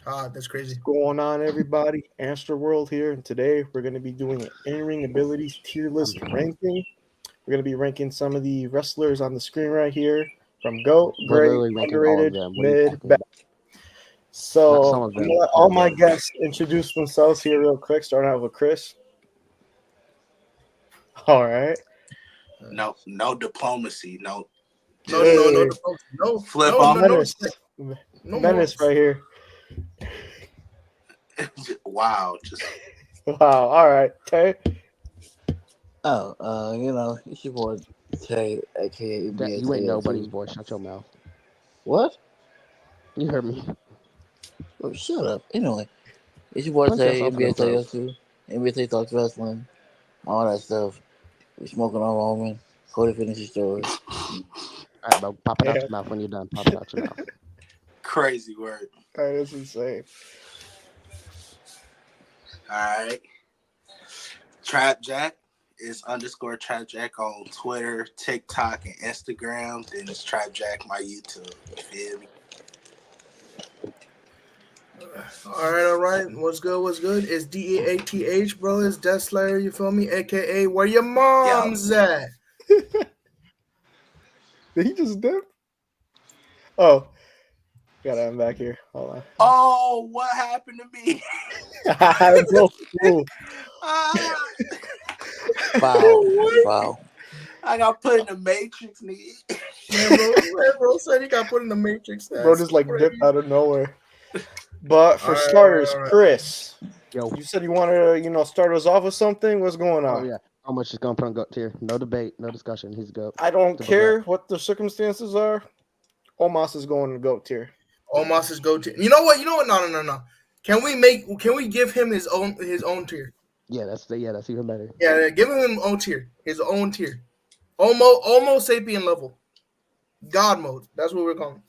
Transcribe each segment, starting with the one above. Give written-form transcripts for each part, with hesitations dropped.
That's crazy. What's going on, everybody? Antstroworld here, and today we're going to be doing an in-ring abilities tier list ranking. We're going to be ranking some of the wrestlers on the screen right here from GOAT, We're Great, literally ranking all of Underrated, them. What are you Mid, Bad. talking? Not So some of I'm them, gonna let all all of my them. guests introduce themselves here real quick. Starting out with Chris. All right. No diplomacy. No, No, just no, no, Hey, diplomacy. No, flip no, off. no, no Menace. respect. No Menace morals. right here. Wow, just Wow. All right. Okay. Oh, it's your boy Tay, aka That NBA you ain't Tay nobody's 2. boy. Shut your mouth. What? You heard me. Oh, shut up. Anyway, it's your boy Punch Tay, yourself in the NBA Tay throat. 2. NBA Tay talks wrestling, all that stuff. We smoking on Roman. Cody finishes story. All right, bro. Pop it out Yeah. your mouth when you're done. Pop it out your mouth. crazy word. That's insane. All right. Trap Jack is underscore Trap Jack on Twitter, TikTok, and Instagram. Then it's Trap Jack my YouTube. You feel me? All right. What's good? What's good? It's DEATH, bro. It's Death Slayer. You feel me? AKA where your Yo, mom's at. Did he just dip? Oh, got him back here. Hold oh, what happened to me? on. Bro, cool. Ah, Foul. what? Foul. I got put in the Matrix, nigga. Man, bro said he got put in the Matrix. Bro That's just like crazy. dipped out of nowhere. But for All right, starters, all right. Chris, Yo. you said you wanted to, start us off with something. What's going Oh on? yeah. How much is gonna put on goat tier? No debate. No discussion. He's a goat. I don't Simple as that. care what the circumstances are. Omos is going to GOAT tier. Omos is go to. You know what? You know what? No, no, no, no. Can we give him his own tier? That's even better. Yeah, give him his own tier. His own tier. Almost sapien level. God mode. That's what we're calling.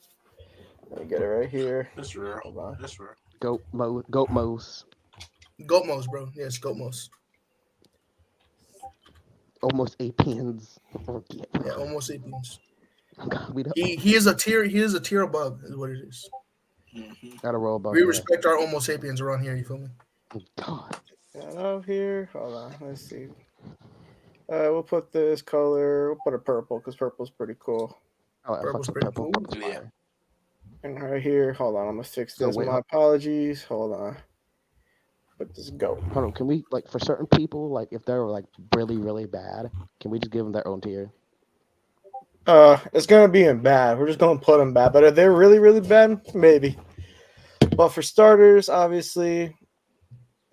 Let me get it right here. That's real. Hold on. That's real. Goat Mose. Goat mode, bro. Yes, goat mode. Almost Apians. Yeah, almost sapiens. We don't He is a tier. He is a tier above. Is what it is. Mm-hmm. gotta roll above We that. respect our Homo sapiens around here. You feel me? God. Got out here. Hold on. Let's see. We'll put this color. We'll put a purple because purple's pretty cool. Oh, I Purple's fucked up pretty purple. cool. Purple's Yeah. fire. And right here. Hold on. I'm gonna fix So this. wait, My apologies. Hold on. But this GOAT. hold on. Can we like for certain people like if they're like really really bad, can we just give them their own tier? It's gonna be in bad. We're just gonna put them bad. But if they're really, really bad, maybe. But for starters, obviously,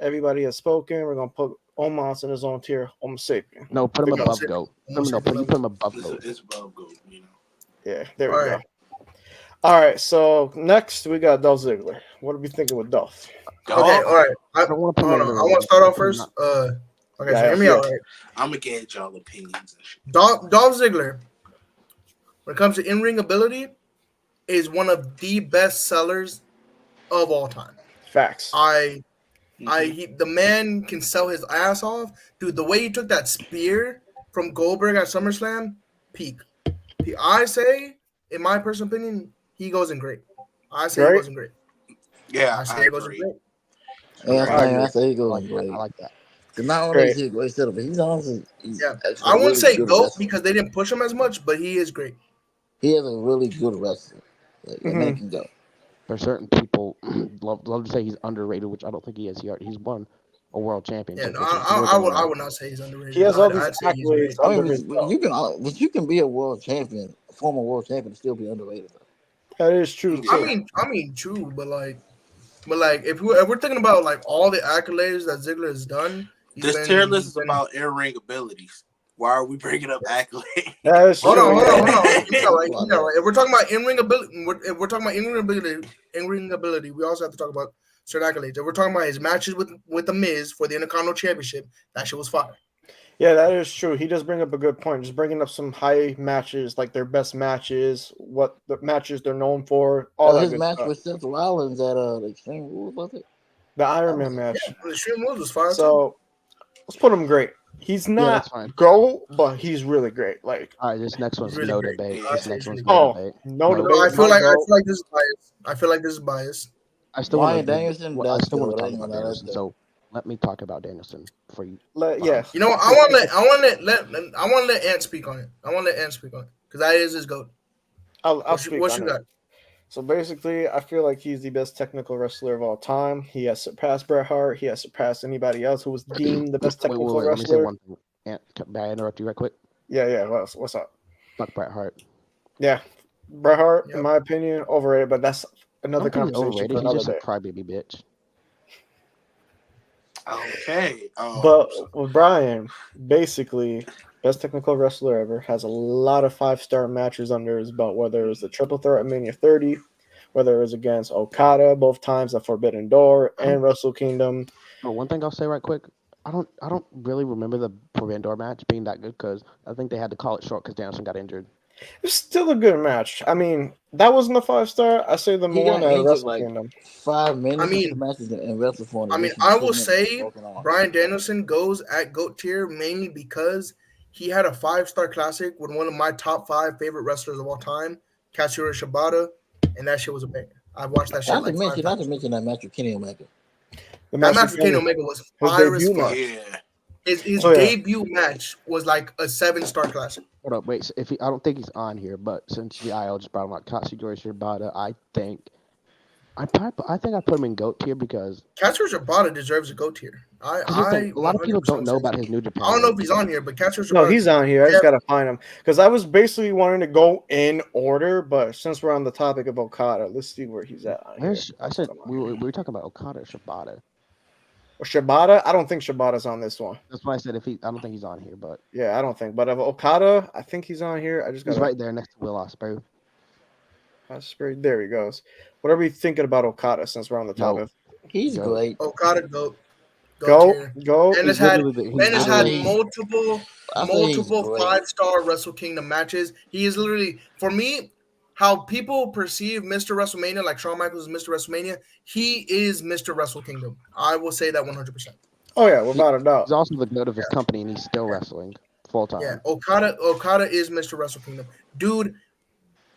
everybody has spoken. We're gonna put Omos in his own tier, Homo sapien. No, put him Homo above sapien. goat. Homo No, sapien you put level. him above It's, goat. it's above goat, you know. Yeah, there All we go. right. All right, so next we got Dolph Ziggler. What are we thinking with Dolph? Okay. Dog, All right. I don't want to put him Hold on. I underrated. want to start off Put him first. not- Okay. So Yeah, hear me yeah. out. Right. I'm gonna get y'all opinions and shit. Dolph Ziggler, when it comes to in-ring ability, is one of the best sellers of all time. Facts. Mm-hmm. The man can sell his ass off, dude. The way he took that spear from Goldberg at SummerSlam, peak. I say, in my personal opinion, he goes in great. I say he Great. goes in great. Yeah, I say I he goes in agree. great. Yeah, Agree. I agree. I say he I goes like in that. great. I like that. Because not only is Great. he a great seller, but he's Yeah, actually I a wouldn't really say good GOAT wrestler. because they didn't push him as much, but he is great. He is a really good wrestler. Like that man hmm can go. For certain people, love to say he's underrated, which I don't think he is. He's won a world Yeah, championship, no, which is more than I enough. would not say he's He underrated. has all these I'd say he's accolades great. I under mean, his belt. but you can be a world champion, a former world champion, and still be underrated. Though. That is true Yeah. too. I mean, true, but like if we're thinking about like all the accolades that Ziggler has done, This tier list he's is been. about in-ring abilities. Why are we bringing up accolades? That is Hold true. on, hold on, hold on. Yeah. He's all right. Come on, He's all man. right. If we're talking about in-ring ability, if we're talking about in-ring ability, we also have to talk about certain accolades. If we're talking about his matches with the Miz for the Intercontinental Championship, that shit was fire. Yeah, that is true. He does bring up a good point. Just bringing up some high matches, like their best matches, what the matches they're known for, all that His good match stuff. with Seth Rollins at the Extreme Rules, was it? The That Iron Man was match. The Extreme Rules was fire too. So let's put him great. He's Yeah, that's not fine. GOAT, but he's really great. Like, All right, this next He's one's really no great. debate. I This say next he's one's really no great. oh, debate. no No, No, debate. I Not feel GOAT. like this is biased. I feel like this is biased. I still want Brian to. Danielson, I that's still want good. to I talk ain't about gonna lie, that's Danielson. good. So let me talk about Danielson for you. Yeah. You know what? I want to let Ant speak on it. I want to let Ant speak on it because that is his goat. I'll speak What on you it. got? So basically, I feel like he's the best technical wrestler of all time. He has surpassed Bret Hart. He has surpassed anybody else who was deemed the best technical Wait. Let me say wrestler. one thing. May I interrupt you right quick? Yeah. What's up? Fuck Bret Hart. Yeah, Bret Hart, in Yep. my opinion, overrated. But that's I another don't think he's conversation overrated. for He's another just a day. crybaby bitch. Okay. But with Brian, basically, best technical wrestler ever, has a lot of 5-star matches under his belt, whether it was the Triple Threat at Mania 30, whether it was against Okada, both times at Forbidden Door and Wrestle Kingdom. But one thing I'll say right quick, I don't really remember the Forbidden Door match being that good because I think they had to call it short because Danielson got injured. It's still a good match. I mean, that wasn't a 5-star. I say the He one got at injured Wrestle like Kingdom. 5 minutes I into mean, the matches in wrestle for an additional I 2 will minutes with a say broken arm. Brian Danielson goes at GOAT tier mainly because he had a 5-star classic with one of my top 5 favorite wrestlers of all time, Katsuyori Shibata, and that shit was a banger. I've watched that shit Not to like 5 mention, not to times. mention that match with Kenny Omega. The That match match with with Kenny Kenny, Omega was his fire as debut fuck. match. Yeah. His Oh, yeah. debut match was like a 7-star classic. Hold up, wait. So I don't think he's on here, but since the IL just brought him up, Katsuyori Shibata, I think I put him in GOAT tier because Katsuyori Shibata deserves a GOAT tier. because here's the thing, a lot of people 100% don't know say about so. his New Japan I don't know run. if he's on here, but Katsuyori No, Shibata. he's on here. I just gotta find him because I was basically wanting to go in order, but since we're on the topic of Okada, let's see where he's at on here. I said we were talking about Okada or Shibata. Or Shibata, I don't think Shibata's on this one. That's why I said I don't think he's on here, but Yeah, I don't think. But of Okada, I think he's on here. I just he's gotta. right there next to Will Ospreay. There he goes. What are we thinking about Okada since we're on the Go. topic? He's Go. great. Okada GOAT Go, tier. go. And He's has I had say he's, I say he's multiple great. 5-star Wrestle Kingdom matches. He is literally, for me, how people perceive Mr. WrestleMania, like Shawn Michaels is Mr. WrestleMania, he is Mr. Wrestle Kingdom. I will say that 100%. Oh yeah, without a doubt. He's also the goat of his company, and he's still wrestling full time. Yeah, Okada is Mr. Wrestle Kingdom. Dude,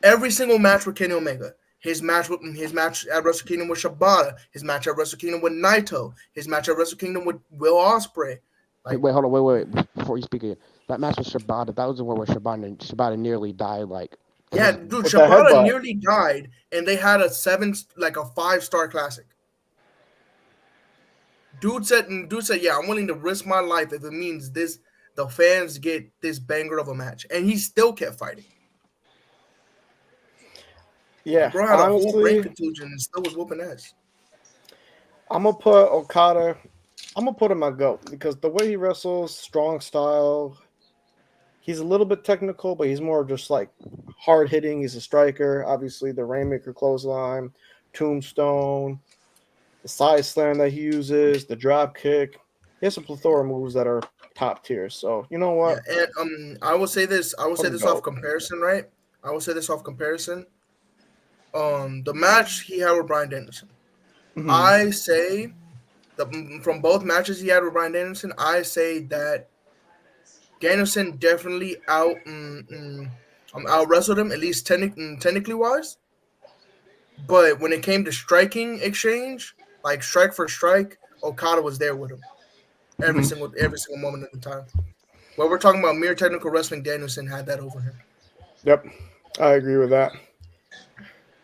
every single match with Kenny Omega, his match at Wrestle Kingdom with Shibata, his match at Wrestle Kingdom with Naito, his match at Wrestle Kingdom with Will Ospreay. Like, Wait, hold on, wait. Before you speak again, that match with Shibata, that was the one where Shibata nearly died. Like, yeah, dude, With that Shibata headbutt. nearly died, and they had a 5-star classic. Dude said, yeah, I'm willing to risk my life if it means the fans get this banger of a match, and he still kept fighting. Yeah, Bro had a whole brain honestly, contusion and still was whooping ass. I'm gonna put Okada. I'm gonna put him on GOAT because the way he wrestles, strong style. He's a little bit technical, but he's more just like hard hitting. He's a striker. Obviously, the Rainmaker clothesline, Tombstone, the side slam that he uses, the drop kick. He has a plethora of moves that are top tier. So you know what? Yeah, and I will say this. Put him Off GOAT. comparison, right? I will say this off comparison. The match he had with Bryan Danielson. Mhm. I say from both matches he had with Bryan Danielson, I say that Danielson definitely out wrestled him, at least technically wise. But when it came to striking exchange, like strike for strike, Okada was there with him every Mhm. single moment of the time. When we're talking about mere technical wrestling, Danielson had that over him. Yep, I agree with that.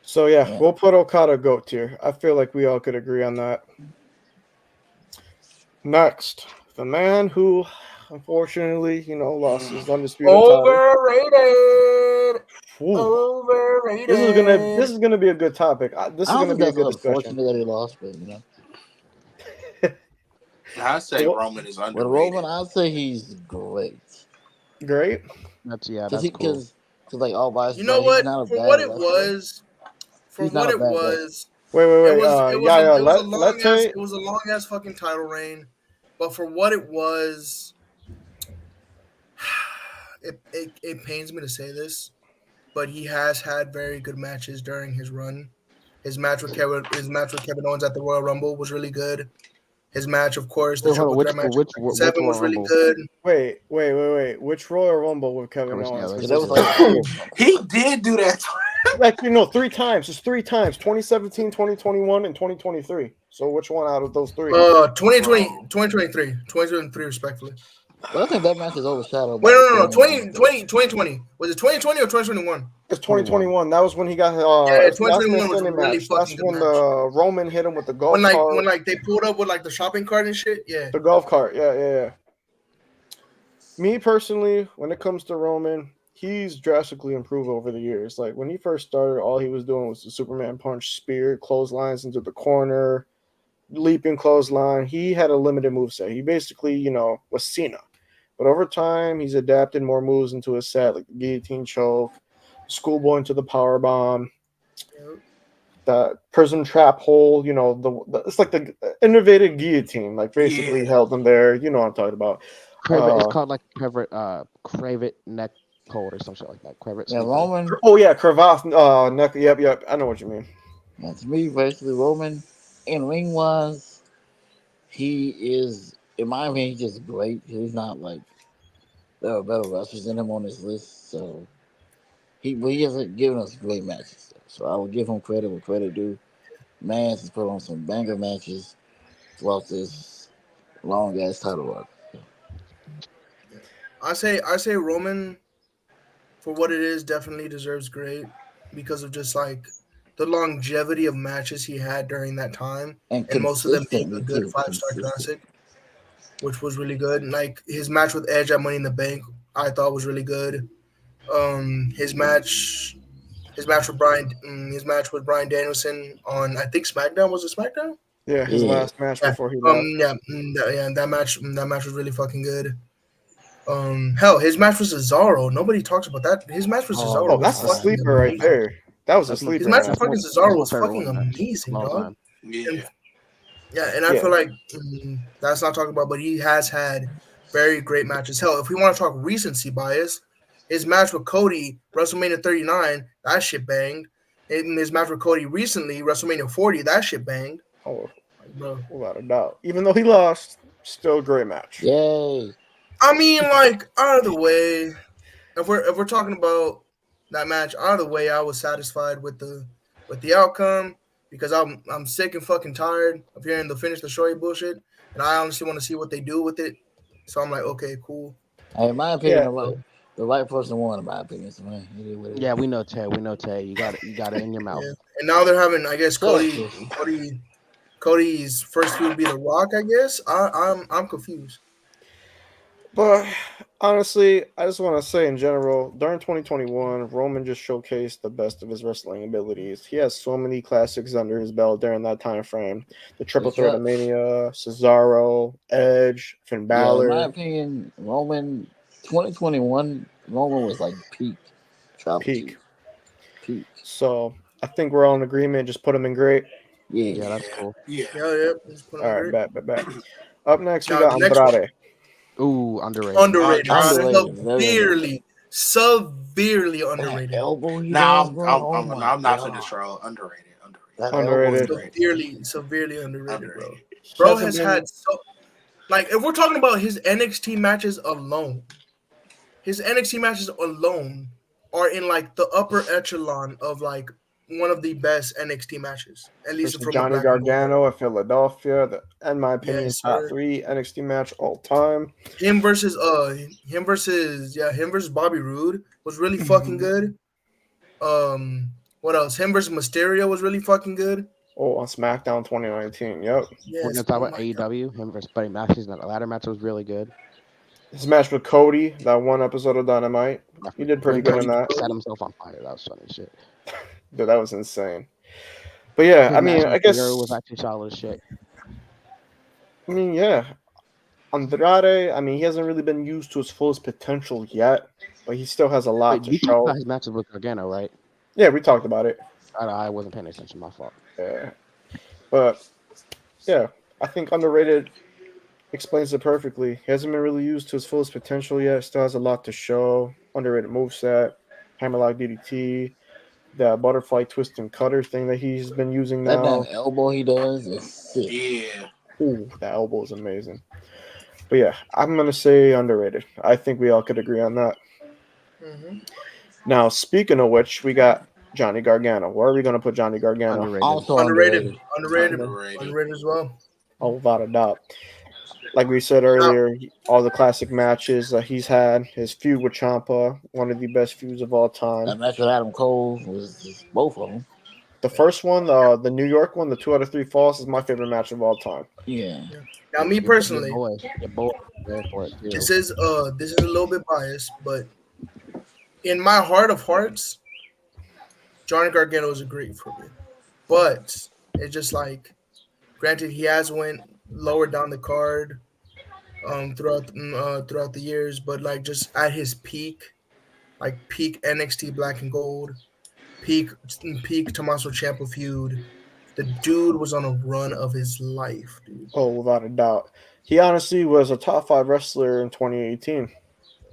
So yeah, Yeah. we'll put Okada GOAT tier. I feel like we all could agree on that. Next, the man who, unfortunately, lost his undisputed title. Overrated. Ooh. Overrated. This is gonna be a good topic. This is I don't gonna think be a that's good discussion. unfortunate that he lost, but I say Well, Roman is With underrated. Roman, I'd say he's great. Great. that's Because cool. because like all by You know he's what? not a For bad what it wrestler. was, He's not a bad wrestler. Wait. it was a Let's long ass fucking title reign. But for what it was, it pains me to say this, but he has had very good matches during his run. His match with Kevin Owens at the Royal Rumble was really good. His match, of course, the Wait, hold on. triple threat match at 7 was Royal really Rumble? good. wait. Which Royal Rumble with Kevin Yeah, Owens? let's Yeah, do that was this. like 2 years ago. He did do that. Actually, no, 3 times. It's 3 times. 2017, 2021, and 2023. So which one out of those three? 2020, 2023, 2023, respectfully. But I think that match is overshadowed Wait, by the no, 49 2020. Was it 2020 or 2021? It's 2021. That was when he got Yeah, it's last man 2021 was a standing really match. That's fucking good when match. the Roman hit him with the golf When cart. they pulled up with like the shopping cart and shit. Yeah. The golf cart. Yeah. Me personally, when it comes to Roman, he's drastically improved over the years. Like when he first started, all he was doing was the Superman punch, spear, clotheslines into the corner, leaping clothesline. He had a limited moveset. He basically, was Cena. But over time, he's adapted more moves into his set, like the guillotine choke, schoolboy into the power bomb, the prison trap hole. It's like the innovative guillotine, like basically held him there. You know what I'm talking about. It's called like Cravet neck hold or some shit like that. Cravet. Yeah, Roman. Oh yeah, cravat neck. Yep. I know what you mean. Yeah, to me, basically, Roman, in ring wise, he is, in my opinion, he's just great. He's not like there are better wrestlers than him on this list. So but he hasn't given us great matches. So I will give him credit where credit due. Man has put on some banger matches throughout this long ass title run. I say Roman, for what it is, definitely deserves great because of just like the longevity of matches he had during that time, And and most of them being a consistently good too. 5-star classic, which was really good. And like his match with Edge at Money in the Bank, I thought was really good. His match his match with Brian Danielson on, I think, SmackDown. Was it SmackDown? Yeah, his last match Yeah. before he left. That match was really fucking good. Hell, his match with Cesaro. Nobody talks about that. His match with Cesaro Oh, was that's a fucking sleeper right amazing. there. That was a sleeper. His match with match. fucking That's Cesaro my was favorite fucking one match amazing, of all dog. time. And I feel like that's not talking about, but he has had very great matches. Hell, if we want to talk recency bias, his match with Cody, WrestleMania 39, that shit banged. In his match with Cody recently, WrestleMania 40, that shit banged. Oh, bro. Without a doubt. Even though he lost, still a great match. Yay. I mean, like, out of the way, if we're talking about that match, out of the way, I was satisfied with the outcome because I'm sick and fucking tired of hearing the finish the story bullshit, and I honestly want to see what they do with it. So I'm like, okay, cool. In my opinion, the right person won. In my opinion, so man, it is what it is. Yeah, we know Tay. You got it in your mouth. Yeah. And now they're having, I guess, Shut up, Cody's first feud would be The Rock. I guess I'm confused. But honestly, I just want to say in general, during 2021, Roman just showcased the best of his wrestling abilities. He has so many classics under his belt during that time frame. The Triple Threat of Mania, Cesaro, Edge, Finn Balor. In my opinion, Roman 2021, Roman was like peak. So I think we're all in agreement. Just put him in great. Yeah, that's cool. Yeah. All right, bet. Up next, we got next Andrade. Ooh, underrated. Severely underrated. I'm not for the troll. Underrated. Severely underrated, bro. Bro has had if we're talking about his NXT matches alone, are in like the upper echelon of like one of the best NXT matches, at least from Johnny Gargano at Philadelphia. In my opinion, top 3 NXT match all time. Him versus Bobby Roode was really fucking good. What else? Him versus Mysterio was really fucking good. Oh, on SmackDown 2019. Yep. Yes. We're gonna talk about AEW. Him versus Buddy Matthews. That ladder match was really good. His match with Cody, that one episode of Dynamite, he did pretty good in that. Set himself on fire. That was funny shit. Dude, that was insane. But yeah, His I mean, I guess it was actually solid as shit. I mean, yeah. Andrade, I mean, he hasn't really been used to his fullest potential yet, but he still has a lot to you show. talked about his matches with Gargano, right? Yeah, we talked about it. I wasn't paying attention. My fault. Yeah. But yeah, I think underrated explains it perfectly. He hasn't been really used to his fullest potential yet. Still has a lot to show. Underrated moveset, hammerlock DDT, that butterfly twist and cutter thing that he's been using now. That damn elbow he does is sick. Yeah. Ooh, that elbow is amazing. But yeah, I'm gonna say underrated. I think we all could agree on that. Mm-hmm. Now, speaking of which, we got Johnny Gargano. Where are we gonna put Johnny Gargano? Underrated. Also Underrated, underrated. underrated, Underrated. underrated as well. Oh, without a doubt. Like we said Now, earlier, all the classic matches that he's had, his feud with Ciampa, one of the best feuds of all time. That match with Adam Cole was just both of them. The first one, the New York one, the 2 out of 3 falls, is my favorite match of all time. Yeah. yeah. Now, me Your personally, boy, your boy, was there for it too. this is a little bit biased, but in my heart of hearts, Johnny Gargano is a great for me. But it's just like, granted, he has went lower down the card throughout the years, but like just at his peak, like peak NXT Black and Gold, peak peak Tommaso Ciampa feud, the dude was on a run of his life, dude. Oh, without a doubt. He honestly was a top 5 wrestler in 2018.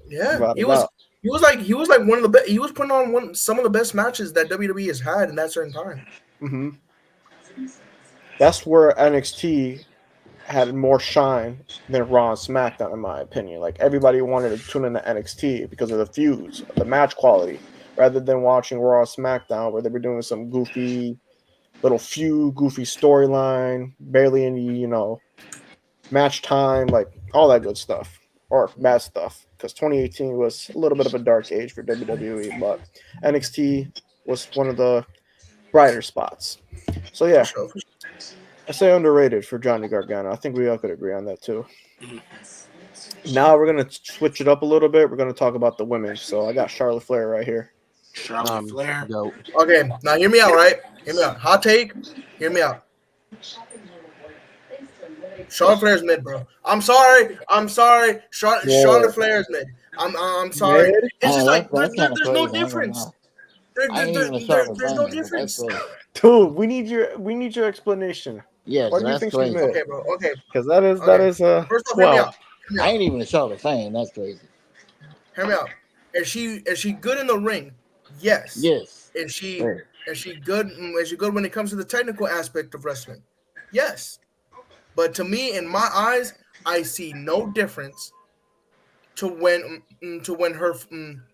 Yeah, Without a he was. doubt. He was like one of the best. He was putting on some of the best matches that WWE has had in that certain time. hmm That's where NXT had more shine than Raw and SmackDown, in my opinion. Like everybody wanted to tune into NXT because of the feuds, the match quality, rather than watching Raw or SmackDown where they were doing some goofy little feud, goofy storyline, barely any, match time, like all that good stuff or bad stuff. Because 2018 was a little bit of a dark age for WWE, but NXT was one of the brighter spots. So For yeah, sure. I say underrated for Johnny Gargano. I think we all could agree on that too. Now we're gonna switch it up a little bit. We're gonna talk about the women. So I got Charlotte Flair right here. Charlotte Flair. Goat. Okay, now hear me out, right? Hear me out. Hot take. Hear me out. Charlotte Flair's mid, bro. I'm sorry. I'm sorry. Charlotte Flair's mid. I'm sorry. Mid? It's just like That's kind of there's no crazy. I ain't gonna difference. lie. I ain't even a Charlotte There's fan, no but that's difference. crazy. Dude, we need your explanation. Yes, Why do you that's think she's crazy. mid? Okay, bro. Okay, Because that okay. is First off, hear me well, out. Hear me I out. ain't even a Charlotte fan. That's crazy. Hear me out. Is she good in the ring? Yes. Yes. Is she Hey. is she good? Is she good when it comes to the technical aspect of wrestling? Yes. But to me, in my eyes, I see no difference to when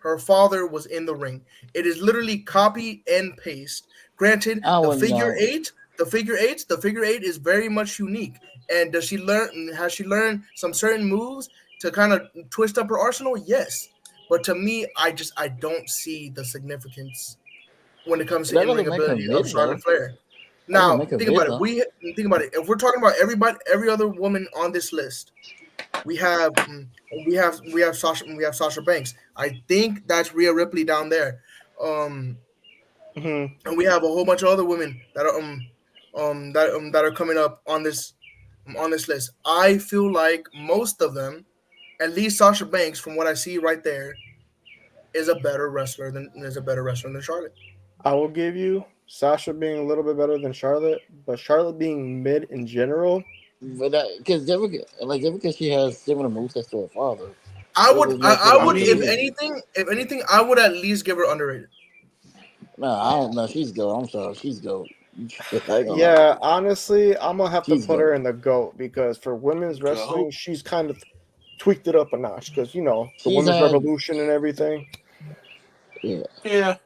her father was in the ring. It is literally copy and paste. Granted, I the wouldn't figure know. eight, the figure eight is very much unique. And does she learn? Has she learned some certain moves to kind of twist up her arsenal? Yes. But to me, I don't see the significance when it comes to That in ring doesn't make her ability of mid though. Charlotte Flair. That doesn't Now, make her think mid about it. though. We think about it. If we're talking about every other woman on this list, we have we have Sasha Banks. I think that's Rhea Ripley down there. Um, mhm. and we have a whole bunch of other women that are coming up on this list. I feel like most of them, at least Sasha Banks, from what I see right there, is a better wrestler than Charlotte. I will give you Sasha being a little bit better than Charlotte, but Charlotte being mid in general. But that because just because she has similar moves to her father, I it would just makes her I I would look if mean, mid. anything I would at least give her underrated. No, I don't know. She's gold. I'm sorry. She's gold. I ain't gonna lie. Yeah, honestly, I'm gonna have to She's put her gold. in the GOAT because for women's go. wrestling, she's kind of tweaked it up a notch because the She's women's had revolution and everything. yeah. Yeah.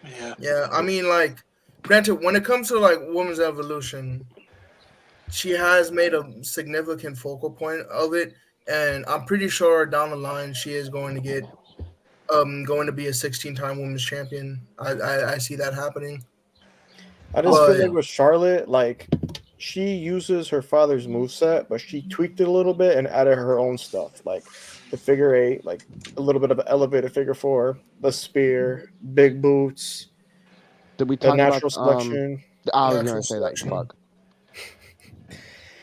Yeah. Yeah, I mean, like, granted, when it comes to like women's evolution, she has made a significant focal point of it, and I'm pretty sure down the line she is going to be a 16-time women's champion. I see that happening, I I just hope feel but like so. with Charlotte, like she uses her father's moveset, but she tweaked it a little bit and added her own stuff, like the figure eight, like a little bit of an elevated figure four, the spear, big boots, Did we the talk about natural selection. I was natural gonna say that. selection. Fuck.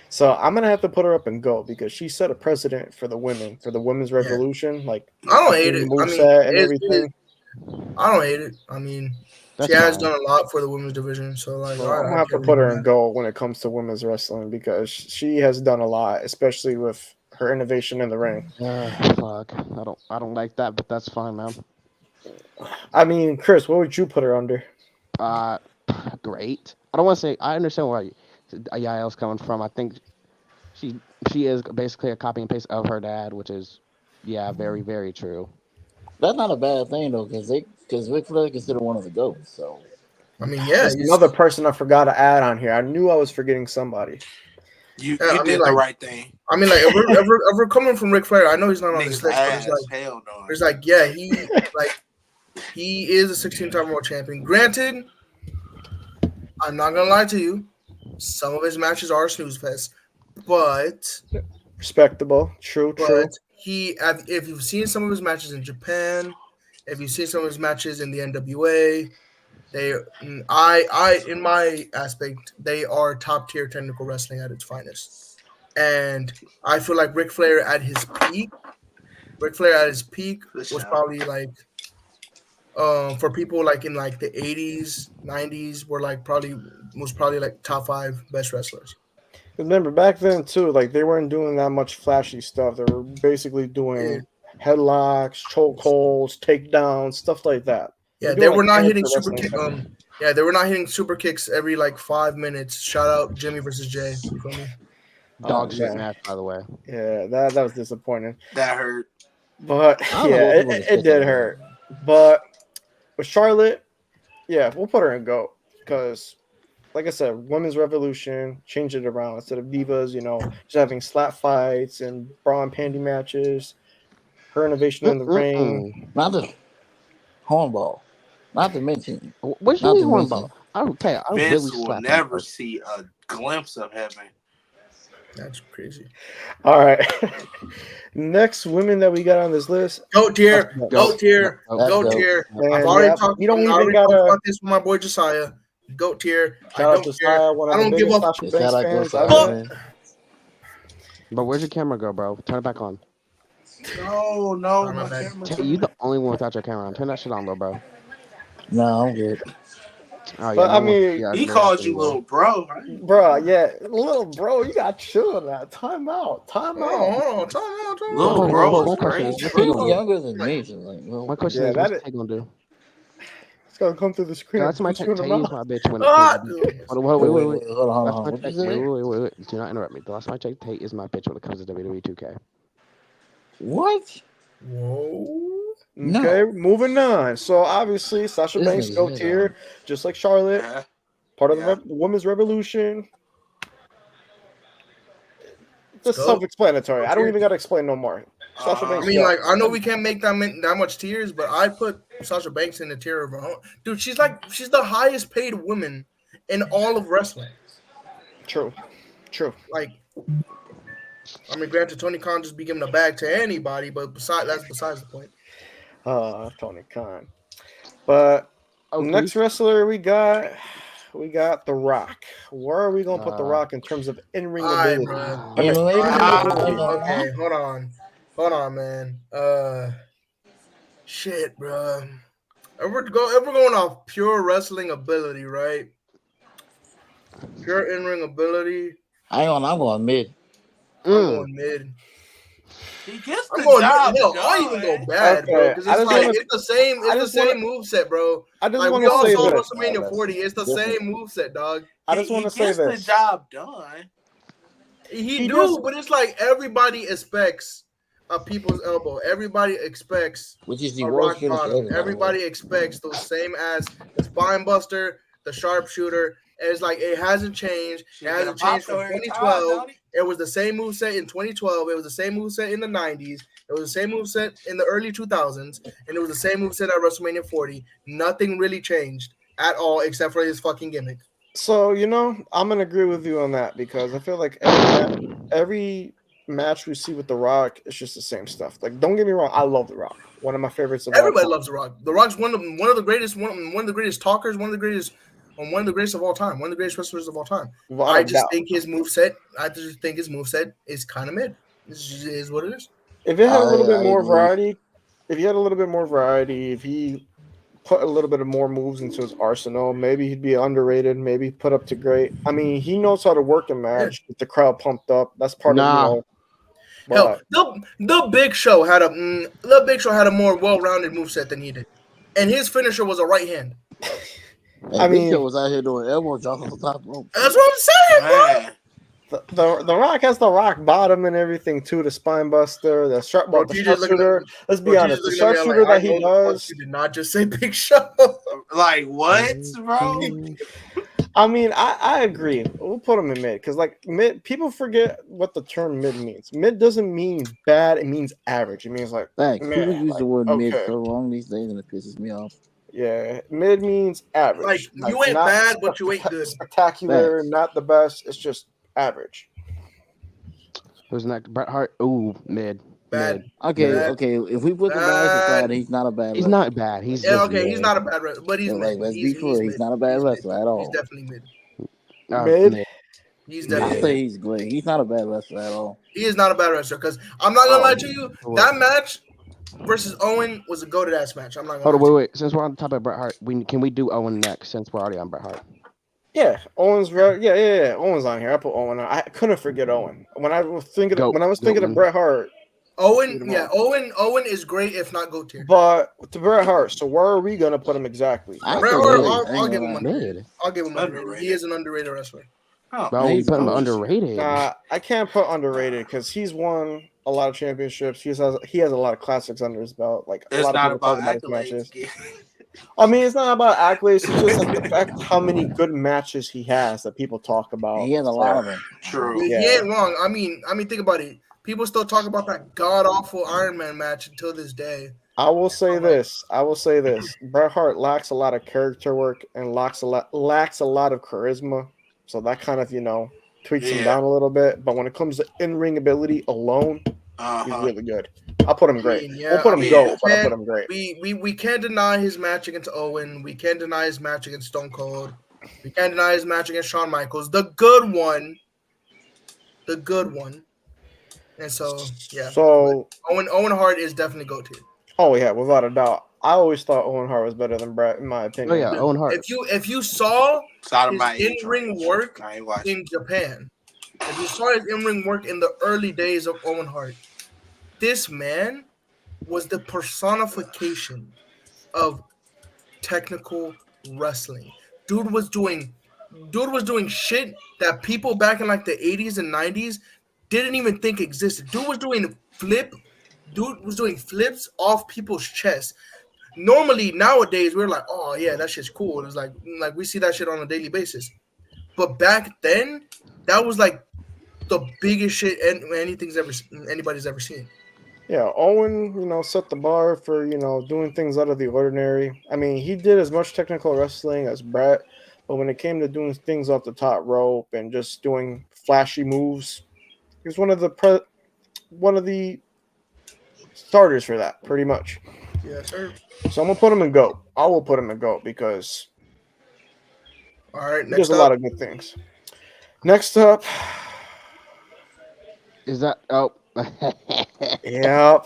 So I'm gonna have to put her up and go because she set a precedent for the women, for the women's Yeah, revolution, like I don't hate tweaking the it. I mean, moveset and it is. everything. I don't hate it. I mean, she That's has fine. done a lot for the women's division, so like, So I'm I gonna have to can't put blame her her on in that. go when it comes to women's wrestling because she has done a lot, especially with her innovation in the ring. Fuck. I don't like that, but that's fine, man. I mean, Chris, what would you put her under? Uh, great. I don't want to say. I understand where Yael's coming from. I think she she is basically a copy and paste of her dad, which is yeah, very very true. That's not a bad thing though, because Ric Flair is considered one of the goats. So I mean, yeah, There's another person I forgot to add on here. I knew I was forgetting somebody. You I did mean, the like, right thing. I mean, like, if we're coming from Ric Flair, I know he's not on this Niggas list, but it's ass. like, Hell no. yeah, he is a 16-time world champion. Granted, I'm not gonna lie to you, some of his matches are a snooze fest, but Respectable. True. if you've seen some of his matches in Japan, if you've seen some of his matches in the NWA, in my aspect, they are top tier technical wrestling at its finest. And I feel like Ric Flair at his peak was probably like, for people like in like the 80s, 90s, were like probably like top 5 best wrestlers. Remember back then too, like they weren't doing that much flashy stuff. They were basically doing headlocks, chokeholds, takedowns, stuff like that. Yeah, They're doing, they were like, not hitting amateur super wrestling kick. stuff. Yeah, they were not hitting super kicks every like 5 minutes. Shout out Jimmy versus Jay. You feel me? Dog shit man. match, by the way. Yeah, that was disappointing. That hurt. But I don't know yeah, what people it did hurt. But with Charlotte, yeah, we'll put her in GOAT because, like I said, women's revolution, change it around instead of divas. Just having slap fights and bra and panty matches. Her innovation in the ring. Not the hornball. Not to mention. What you Not mean to mention. hornball? I don't tell you, I Vince really will slap never him. see a glimpse of heaven. That's crazy. All right. Next women that we got on this list. Goat tier. That's Goat tier. That's Goat dope. tier. And I've already yeah, talked. you don't I even already gotta- talked about this with my boy Josiah. Goat tier. I Shout out don't to care. Josiah, one of I the don't give biggest a Sasha Banks Shout out to fans. Josiah, ever. man. But where's your camera go, bro? Turn it back on. No, Sorry, my my bad. camera. Tay, you the only one without your camera on. Turn that shit on, little bro. No, I'm good. Oh yeah, But, I no one- mean, yeah, He no called one- you little bro, right? Bruh, yeah, little bro, you got chill on that. Time out. Hold on. Time out. Little Oh, bro one is question great. is, He's what's younger than me. So like, well, my question Yeah, is, that what's is- Tay gonna do? It's gonna come through the screen. That's my and Tay. punch you in the Tay is mouth. my bitch when Ah, it dude. comes to. Wait. hold on. That's my What check. you say? Wait. Do not interrupt me. The last time I checked, Tate is my bitch when it comes to WWE 2K. What? Whoa. No. Okay, moving on. So obviously, Sasha This Banks nigga's go head tier, on. just like Charlotte, Yeah. part of Yeah. the women's revolution. Just go. self-explanatory. Go I don't tier. even gotta explain no more. Sasha Uh-huh. Banks. I mean, go. like, I know we can't make that much tiers, but I put Sasha Banks in the tier of her own. Dude, she's the highest paid woman in all of wrestling. True. Like, I mean, granted, Tony Khan just be giving a bag to anybody, but that's besides the point. Tony Khan. But Oh, next wrestler we got The Rock. Where are we gonna put The Rock in terms of in-ring All right, ability? bro. Okay. Okay, hold on, man. Shit, bro. If we're going off pure wrestling ability, right? Pure in-ring ability. I'm going mid. I'm going mid. He gets the I'm going job mid. Hell, done. I'll even go bad, bro. Okay, Because I it's just like wanna- it's the same. I It's the just wanna- same moveset, bro. I just Like want we to all say saw this. WrestleMania 40. It's the Different. same moveset, dog. I just want to He say gets the this. job done. He do, does- but it's like everybody expects a people's elbow. Everybody expects Which is the a worst rock finish bottom. ever. Everybody expects those same as the spine buster, the sharpshooter. And it's like it hasn't changed. It hasn't changed from 2012. It was the same moveset in 2012. It was the same moveset in the 90s. It was the same moveset in the early 2000s. And it was the same moveset at WrestleMania 40. Nothing really changed at all except for his fucking gimmick. So I'm gonna agree with you on that because I feel like every match we see with The Rock is just the same stuff. Like, don't get me wrong, I love The Rock. One of my favorites of all Everybody time. loves The Rock. The Rock's one of the greatest talkers, one of the greatest of all time, one of the greatest wrestlers of all time. Without I a just doubt. think his moveset is kind of mid. This is what it is. If it had a little bit I more agree. variety, if he put a little bit of more moves into his arsenal, maybe he'd be underrated, maybe put up to great. I mean, he knows how to work a match, get the crowd pumped up. That's part of Hell, but the Big Show had a more well-rounded moveset than he did, and his finisher was a right hand. I mean- Big Show was out here doing elbow drops on the top rope. That's what I'm saying, bro. Man. the Rock has the rock bottom and everything too, the spine buster, the Bro, TJ's looking sharpshooter. Let's be Bro, honest, the TJ's looking at me sharpshooter like, that I he know the fuck does. You did not just say Big Show. Like what, bro? I mean, I agree. We'll put him in mid because like mid, people forget what the term mid means. Mid doesn't mean bad; it means average. It means like Thanks. People man, use like the word mid okay, so wrong these days, and it pisses me off. yeah. Mid means Like average. Like you ain't not bad, but you ain't good. spectacular, Thanks. not the best. It's just average. Who's next? Bret Hart. Ooh, mid. Bad. Okay, Mid. Bad. okay. If we put the bias Bad. aside, he's not a bad He's wrestler. not bad. He's Yeah, just okay, he's mid. not a bad wrestler, but he's Yeah, mid. like let's He's be clear, he's mid. not a bad He's mid. wrestler at He's all. definitely mid. Mid. Mid. He's I definitely say mid. he's great. He's not a bad wrestler at all. He is not a bad wrestler because I'm not gonna Oh, lie to you. what? That match versus Owen was a goated ass match. I'm not Hold gonna on, lie to wait. Since we're on the topic of Bret Hart, can we do Owen next? Since we're already on Bret Hart. Yeah, Owen's right. Yeah. Owen's on here. I put Owen on. I couldn't forget Owen. When I was thinking Goat. of Bret Hart, you. Owen, leave him yeah, alone. Owen is great if not goat tier. But to Bret Hart, so where are we gonna put him exactly? I Bret say Hart, Mid. mid. I I'll ain't give gonna him lie. underrated. Mid. I'll give him underrated. He Underrated. is an underrated wrestler. Oh, Bro, you He's put him bullshit. underrated. Nah, I can't put underrated because he's won a lot of championships. He has a lot of classics under his belt. Like a it's lot of not people talk about about his accolades. matches. I mean, it's not about accolades. It's just like the fact how many good matches he has that people talk about. He has a lot of them. True. He Yeah. ain't wrong. I mean, think about it. People still talk about that god awful Iron Man match until this day. I will say this. Bret Hart lacks a lot of character work and lacks a lot of charisma. So that kind of tweaks him Yeah. down a little bit. But when it comes to in-ring ability alone, he's really good. I'll put him great. We'll put him GOAT, but I'll put him great. We can't deny his match against Owen. We can't deny his match against Stone Cold. We can't deny his match against Shawn Michaels. The good one. And so yeah. So Owen Hart is definitely GOAT tier. oh yeah, without a doubt. I always thought Owen Hart was better than Bret, in my opinion. Oh yeah, Owen Hart. If you saw It's out of his my age in-ring range. work I ain't watching. in Japan, if you saw his in-ring work in the early days of Owen Hart, this man was the personification of technical wrestling. Dude was doing shit that people back in like the 80s and 90s didn't even think existed. Dude was doing flips off people's chests. Normally nowadays we're like, oh yeah, that shit's cool. It's like we see that shit on a daily basis. But back then, that was like the biggest shit anybody's ever seen. Yeah, Owen, set the bar for, doing things out of the ordinary. I mean, he did as much technical wrestling as Bret, but when it came to doing things off the top rope and just doing flashy moves, he was one of the starters for that, pretty much. Yes, sir. So I'm gonna put him in GOAT. I will put him in GOAT because all right, there's a lot of good things. Next up, is that yep.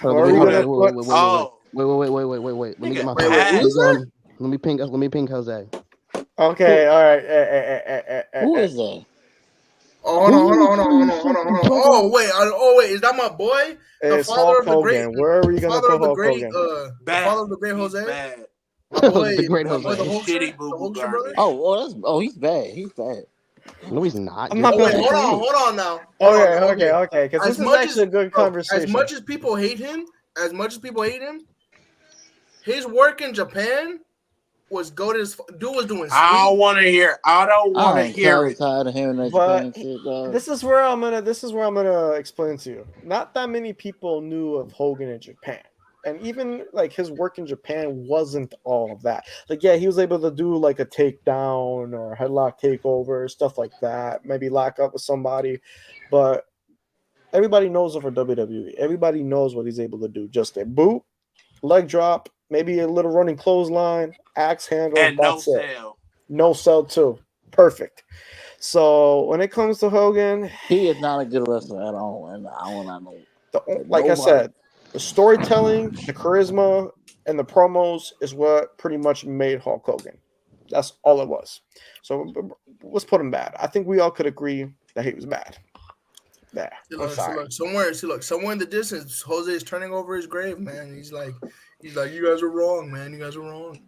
Wait. Let me get my phone. Let me ping Jose. Okay, all right. Who is that? Oh, hold on. Oh wait, is that my boy? The It's father Hulk of the great. Hogan. Where are we gonna Father put of the Hulk great. Hogan? The father of the great Jose. Bad. My boy, The great my boy, Jose. the Hulkster, Shitty the boo-boo Hulkster brother. Oh, he's bad. He's bad. No, he's not. I'm not Oh wait, gonna- hold on now. Okay. Because this is much actually a good conversation. As much as people hate him, his work in Japan was goated. Dude was doing. I don't want to hear. I don't want to I'm hear it. tired of hearing that But Japan shit, dog. this is where I'm gonna explain to you. Not that many people knew of Hogan in Japan. And even like his work in Japan wasn't all of that. Like, yeah, he was able to do like a takedown or headlock takeover, stuff like that. Maybe lock up with somebody. But everybody knows him for WWE. Everybody knows what he's able to do. Just a boot, leg drop, maybe a little running clothesline, axe handle, And no that's it. sell. No sell too. Perfect. So when it comes to Hogan, He is not a good wrestler at all, and I know. like I said, the storytelling, the charisma, and the promos is what pretty much made Hulk Hogan. That's all it was. So let's put him bad. I think we all could agree that he was bad. There. I'm sorry. Somewhere in the distance, Jose is turning over his grave, man. He's like, you guys are wrong, man. You guys are wrong.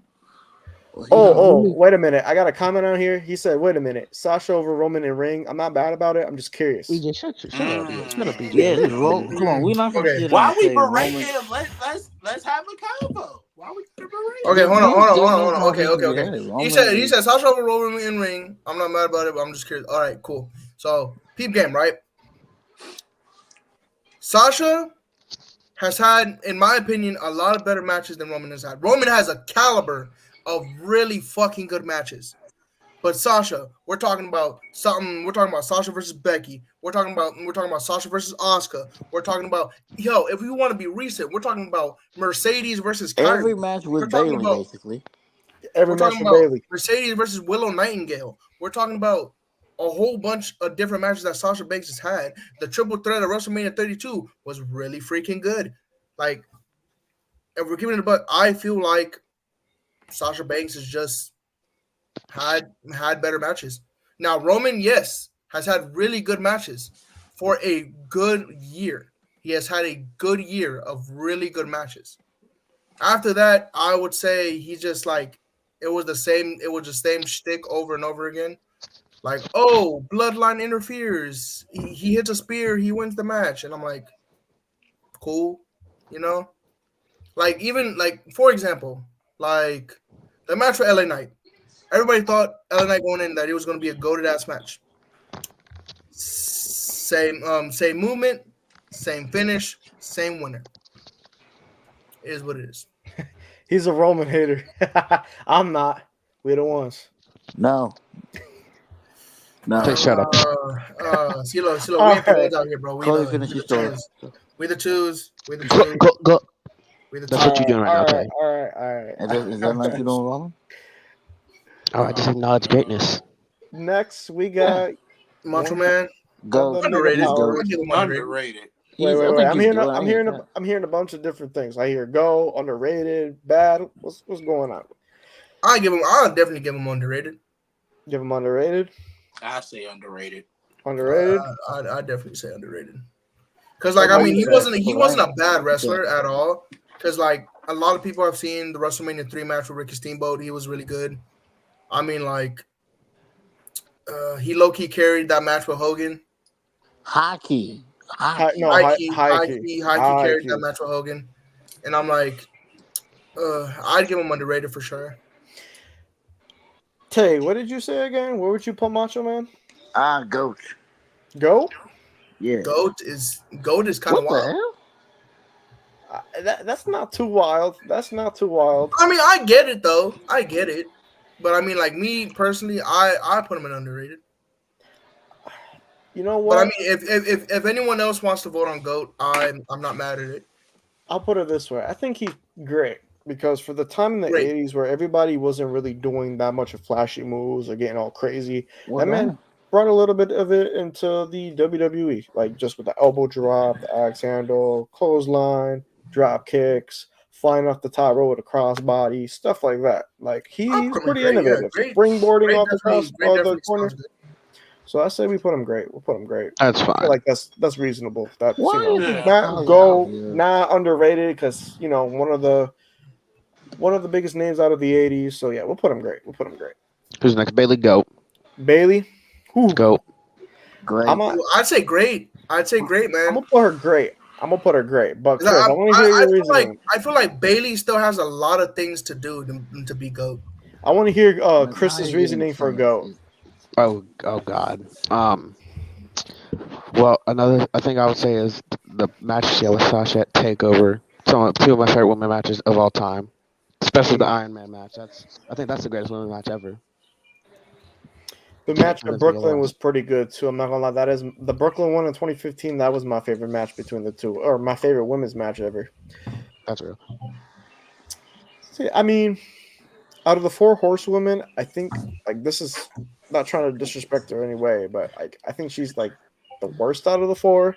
Wait a minute. I got a comment on here. He said, wait a minute. Sasha over Roman in ring. I'm not bad about it. I'm just curious. EJ, shut up, EJ. Yeah, come on. We're not gonna sit Why and we say berating Roman. him? Let's have a convo. Why would you give him a rating? Okay, There hold on. many Okay. times we had it. He said Sasha over Roman in ring. I'm not mad about it, but I'm just curious. All right, cool. So peep game, right? Sasha has had, in my opinion, a lot of better matches than Roman has had. Roman has a caliber of really fucking good matches. But Sasha, we're talking about something. We're talking about Sasha versus Becky. We're talking about Sasha versus Asuka. We're talking about if we want to be recent, we're talking about Mercedes versus Kyrie. Every match We're with talking Bailey, about basically. Every we're match talking for about Bailey. Mercedes versus Willow Nightingale. We're talking about a whole bunch of different matches that Sasha Banks has had. The triple threat of WrestleMania 32 was really freaking good. Like, if we're keeping it, but I feel like Sasha Banks has just had better matches. Now Roman, yes, has had really good matches for a good year. He has had a good year of really good matches. After that, I would say he just like it was the same shtick over and over again. Like, oh, bloodline interferes. He hits a spear, he wins the match, and I'm like, cool, you know. Like even like for example, like the match for LA Knight. Everybody thought LA Knight going in that it was going to be a goated ass match. Same movement, same finish, same winner. It is what it is. He's a Roman hater. I'm not. We're the ones. No. Just shut up. CeeLo, All we ain't the right. ones out here, bro. Chloe, finish your story. We the twos. We the Go, twos. go, go. We the That's twos. what you're doing right now, Tay. All right. Is that like you doing, Roman? All right, just acknowledge greatness. Next, we got Macho one Man. Go. of the Underrated. mega I powers. give him underrated. Underrated. Wait. I'm hearing. I'm I'm hearing a bunch of different things. I hear go, underrated, bad. What's going on? I'll definitely give him underrated. Give him underrated. I say underrated. Underrated. I definitely say underrated. Because like I mean he wasn't a bad wrestler at all. Because like a lot of people have seen the WrestleMania 3 match with Ricky Steamboat. He was really good. I mean like he low key carried that match with Hogan. Hockey. High key Carried that match with Hogan. And I'm like, I'd give him underrated for sure. Tay, what did you say again? Where would you put Macho Man? Goat. Go. Yeah. Goat is kind of What the wild. hell? That's not too wild. That's not too wild. I mean, I get it though. I get it. But I mean, like me personally, I put him in underrated. You know But I what? mean, if anyone else wants to vote on GOAT, I'm not mad at it. I'll put it this way. I think he's great because for the time in the Great. 80s where everybody wasn't really doing that much of flashy moves or getting all crazy, What that man brought a little bit of it into the WWE, like just with the elbow drop, the axe handle, clothesline, drop kicks, flying off the top rope with a crossbody, stuff like that. Like he's pretty innovative. Springboarding off the cross or the corner. So I say we put him great. We'll put him great. That's I fine. feel like that's reasonable. That's Why not underrated because one of the biggest names out of the 80s. So yeah, we'll put him great. Who's next? Bailey, go. Bailey, Go. Great. I'd say great. I'd say great, man. I'm gonna put her great. But Chris, I want to hear your reasoning. I feel like Bailey still has a lot of things to do to be GOAT. I want to hear Chris's reasoning for GOAT. Oh God. Well, another thing I would say is the match she had with Sasha at Takeover. Two of my favorite women matches of all time, especially the Iron Man match. I think that's the greatest women match ever. The match at Brooklyn was pretty good too. I'm not gonna lie. That is the Brooklyn one in 2015. That was my favorite match between the two, or my favorite women's match ever. That's real. See, I mean, out of the 4 horsewomen, I think like this is not trying to disrespect her anyway, but I think she's like the worst out of the 4.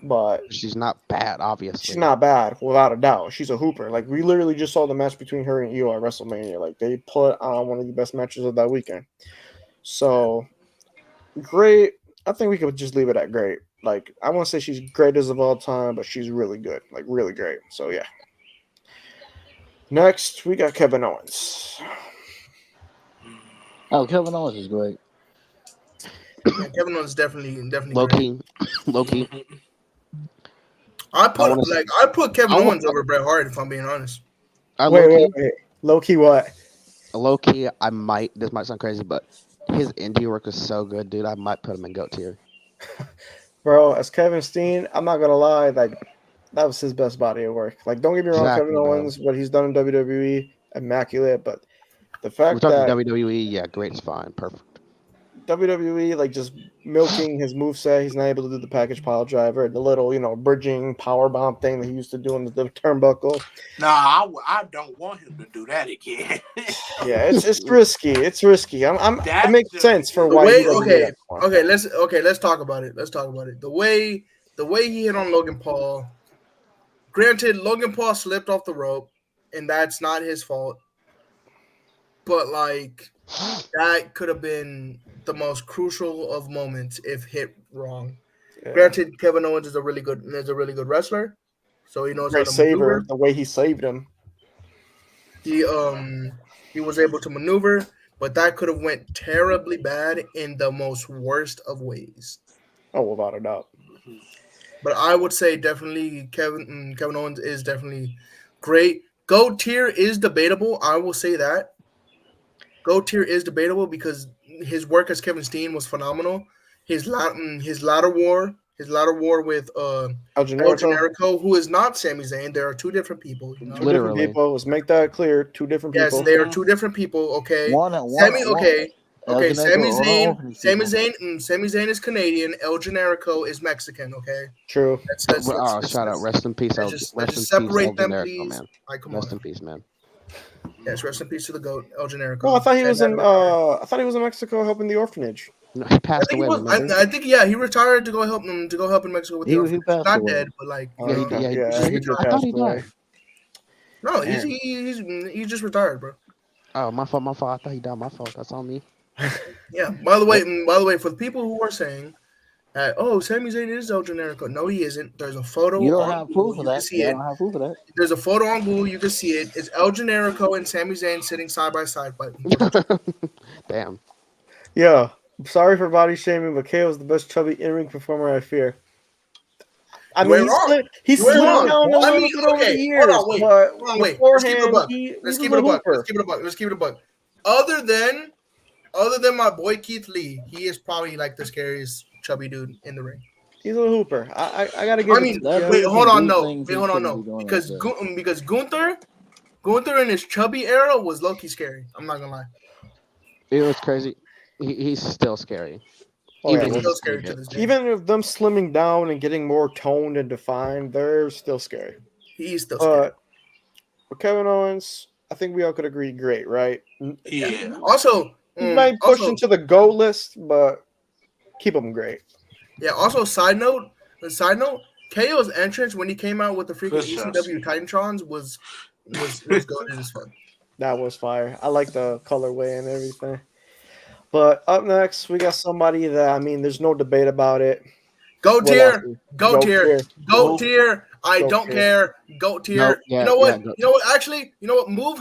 But she's not bad, obviously. She's not bad, without a doubt. She's a hooper. Like we literally just saw the match between her and Io at WrestleMania. Like they put on one of the best matches of that weekend. So great. I think we could just leave it at great. Like I won't say she's greatest of all time, but she's really good. Like really great. So yeah. Next, we got Kevin Owens. Oh, Kevin Owens is great. Yeah, Kevin Owens definitely low great. key. I put Kevin Owens over Bret Hart if I'm being honest. Low key, Wait. Low key, what? low key, I might. This might sound crazy, but his indie work is so good, dude. I might put him in goat tier. Bro, as Kevin Steen, I'm not gonna lie, like that was his best body of work. Like, don't get me wrong, Kevin Exactly, bro. Owens, what he's done in WWE, immaculate. But the We're fact talking that WWE. Yeah, great is fine, perfect. WWE like just milking his moveset, he's not able to do the package pile driver, the little bridging power bomb thing that he used to do on the turnbuckle. Nah, I don't want him to do that again. Yeah, it's risky. It's risky. It That makes just sense for The why way he doesn't do okay, that anymore. let's talk about it. Let's talk about it. The way he hit on Logan Paul. Granted, Logan Paul slipped off the rope, and that's not his fault. But like that could have been the most crucial of moments if hit wrong. Yeah. Granted, Kevin Owens is a really good wrestler, so he knows how Great to saver, maneuver. the way he saved him. He was able to maneuver, but that could have went terribly bad in the most worst of ways. Oh, without a doubt. But I would say definitely Kevin Owens is definitely great. Goat tier is debatable. I will say that Goat tier is debatable because his work as Kevin Steen was phenomenal. His ladder war with El El Generico, Generico, who is not Sami Zayn. There are two different people. two different Literally. people. Let's make that clear. Two different Yes, people. they are two different people. Okay, One, Sammy. Okay, El okay. Generico Sami are Zayn. orphanage Sami people. Zayn. Sami Zayn is Canadian. El Generico is Mexican. Okay, True. let's But, let's let's, oh, let's, shout out, let's, rest in peace, let's El, just let's rest in just peace, El separate them, Generico, please. man. I come Rest on. in peace, man. Yes, rest in peace to the goat El Generico. No, I thought he was And in. I thought he was in Mexico helping the orphanage. No, he I passed think he away. was. Remember? I think yeah, he retired to go help in Mexico with the He orphanage. passed Not away. dead, but like Oh, he Yeah, he's yeah, just he did I retired. thought pass he away. died. No, Damn. he's just retired, bro. Oh, my fault, my fault. I thought he died. My fault. That's on me. Yeah. By the way, for the people who are saying that, oh, Sami Zayn is El Generico, no, he isn't. There's a photo You don't on have Google. proof of You can that. see You it. don't have proof of that. There's a photo on Google. You can see it. It's El Generico and Sami Zayn sitting side by side, but unfortunately, Damn. Yeah. Sorry for body shaming, but KO is the best chubby in-ring performer I fear. I you mean, ain't wrong. he's You ain't slimmed wrong. down a I little mean, bit over the okay, hold years, on, wait, but hold on, wait. Let's keep it a beforehand, buck. he Let's was keep a it a buck. Let's hooper. keep it a buck. Let's keep it a buck. Other than my boy Keith Lee, he is probably like the scariest chubby dude in the ring. He's a hooper. I gotta give I it mean, to That him. wait, dude hold can on, do no, things wait, he hold on, shouldn't be no, doing because like that. because Gunther in his chubby era was low key scary. I'm not gonna lie, It was crazy. He's still scary, Oh yeah, even he's with still his skinny scary to this bits. day. even if them slimming down and getting more toned and defined, they're still scary. He's still scary. But for Kevin Owens, I think we all could agree, great, right? Yeah. Also, He might push into the GO list, but keep him great. yeah. Also, side note, KO's entrance when he came out with the freaking For sure. ECW Titantrons was goaded as fuck. That was fire. I like the colorway and everything. But up next, we got somebody that there's no debate about it. Goat Will tier, Ospreay. goat tier, goat Goat. tier. I Goat don't tier. care. Goat tier. Nope, yeah, You know what? yeah, goat You know what? Actually, you know what? Move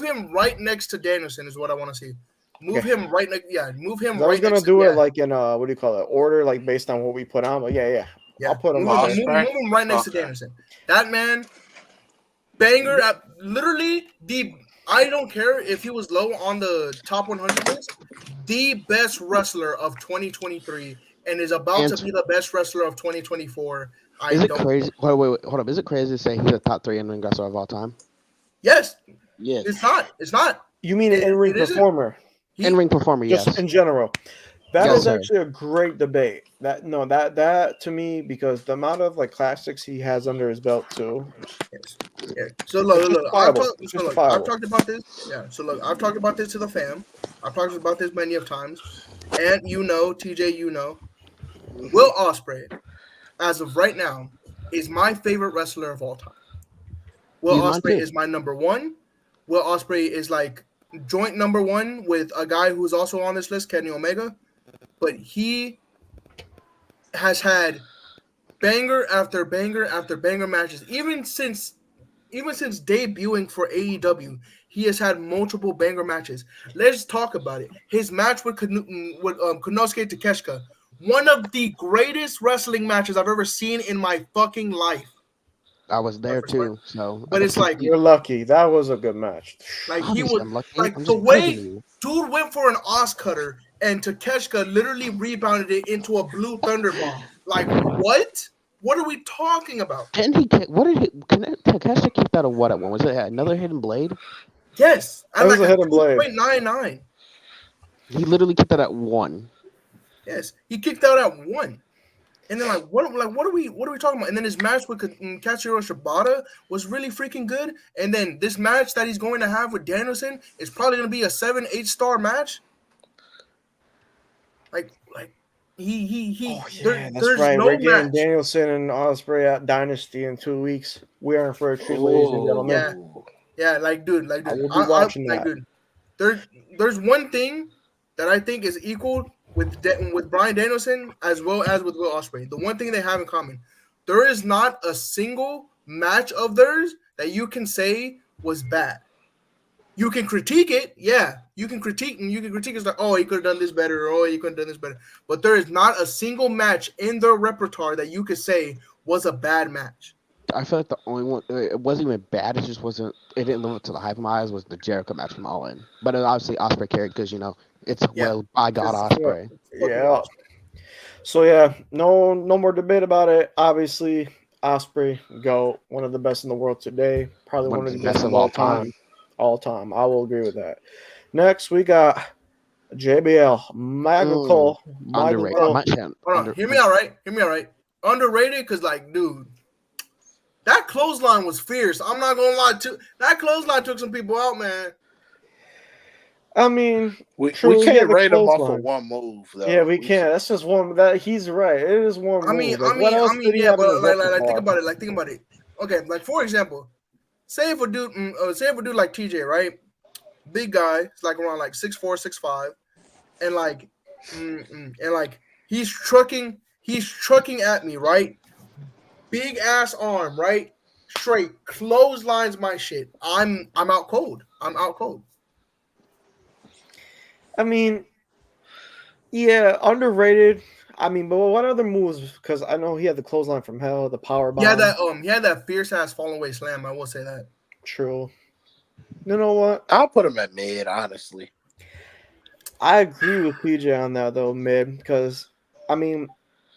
him right next to Danielson is what I want to see. Move Okay. him right next. Yeah, move him 'Cause I was right gonna next. do to, it like in what do you call it? Order, like based on what we put on. But yeah. yeah. I'll put him move up him, there. move him right next to Okay. Danielson. That man, banger at literally the. I don't care if he was low on the top 100 list. The best wrestler of 2023 and is about to And be the best wrestler of 2024. I is it don't. crazy? Wait, hold up. Is it crazy to say he's a top 3 in-ring wrestler of all time? Yes, Yes. it's not. It's not. You mean an in-ring It isn't. performer? In-ring performer, Just yes. in general. That Yes, is sir. actually a great debate. That to me, because the amount of like classics he has under his belt too. Yes. Yeah. So look, It's look, look. I've justifiable. talked. It's So look, I've justifiable. talked about this. Yeah. So look, I've talked about this to the fam. I've talked about this many of times, and TJ, Will Ospreay, as of right now, is my favorite wrestler of all time. Will He's mine Ospreay too. is my number one. Will Ospreay is like joint number one with a guy who's also on this list, Kenny Omega, but he has had banger after banger after banger matches, even since debuting for AEW. He has had multiple banger matches. Let's talk about it. His match with Konosuke Takeshita, one of the greatest wrestling matches I've ever seen in my fucking life. I was there first fight. too, so I But could it's like, You're lucky. That was a good match. he obviously was I'm lucky. like I'm the just better than way you. dude went for an Os cutter and Takeshka literally rebounded it into a blue thunder bomb. Like what? What are we talking about? Didn't he? What did he? Can Takeshita keep that a what at one? Was it another hidden blade? Yes, That and was like a a hidden blade. 2.99. He literally kept that at one. Yes, he kicked out at 1. And then what are we talking about? And then his match with Katsuyori Shibata was really freaking good. And then this match that he's going to have with Danielson is probably going to be a 7-8 star match. Like That's there's right. no We're getting match. Danielson and Osprey at Dynasty in 2 weeks. We are in for a treat, ladies and Oh, gentlemen. Yeah, dude, I will be watching that. dude. There's one thing that I think is equal with Bryan Danielson as well as with Will Ospreay. The one thing they have in common, there is not a single match of theirs that you can say was bad. You can critique it, yeah. You can critique it's like, oh, he could have done this better, or oh, he could have done this better. But there is not a single match in their repertoire that you could say was a bad match. I feel like the only one it wasn't even bad. It just wasn't. It didn't live up to the hype of my eyes. Was the Jericho match from All In? But it obviously Osprey carried because it's Yeah. by God Osprey. Yeah. So yeah, no more debate about it. Obviously, Osprey, GOAT, one of the best in the world today. Probably one of the best of all time. All time. I will agree with that. Next, we got JBL, Michael Cole. Underrated. Hold on. Hear me all right. Underrated because, dude, that clothesline was fierce. I'm not gonna lie. That clothesline took some people out, man. I mean, we can't rate him off of one move, though. Yeah, we can't. That's just one. That he's right. It is one move. What else did he have in his repertoire? Think about it. Okay, for example, say if a dude like TJ, right, big guy, it's like around 6'4", 6'5", and he's trucking at me, right? Big ass arm, right? Straight clotheslines my shit. I'm out cold. I mean, yeah, underrated. I mean, but what other moves? Because I know he had the clothesline from hell, the power bomb. He had that fierce ass falling away slam. I will say that. True. You know what? I'll put him at mid, honestly. I agree with PJ on that though, mid, because I mean,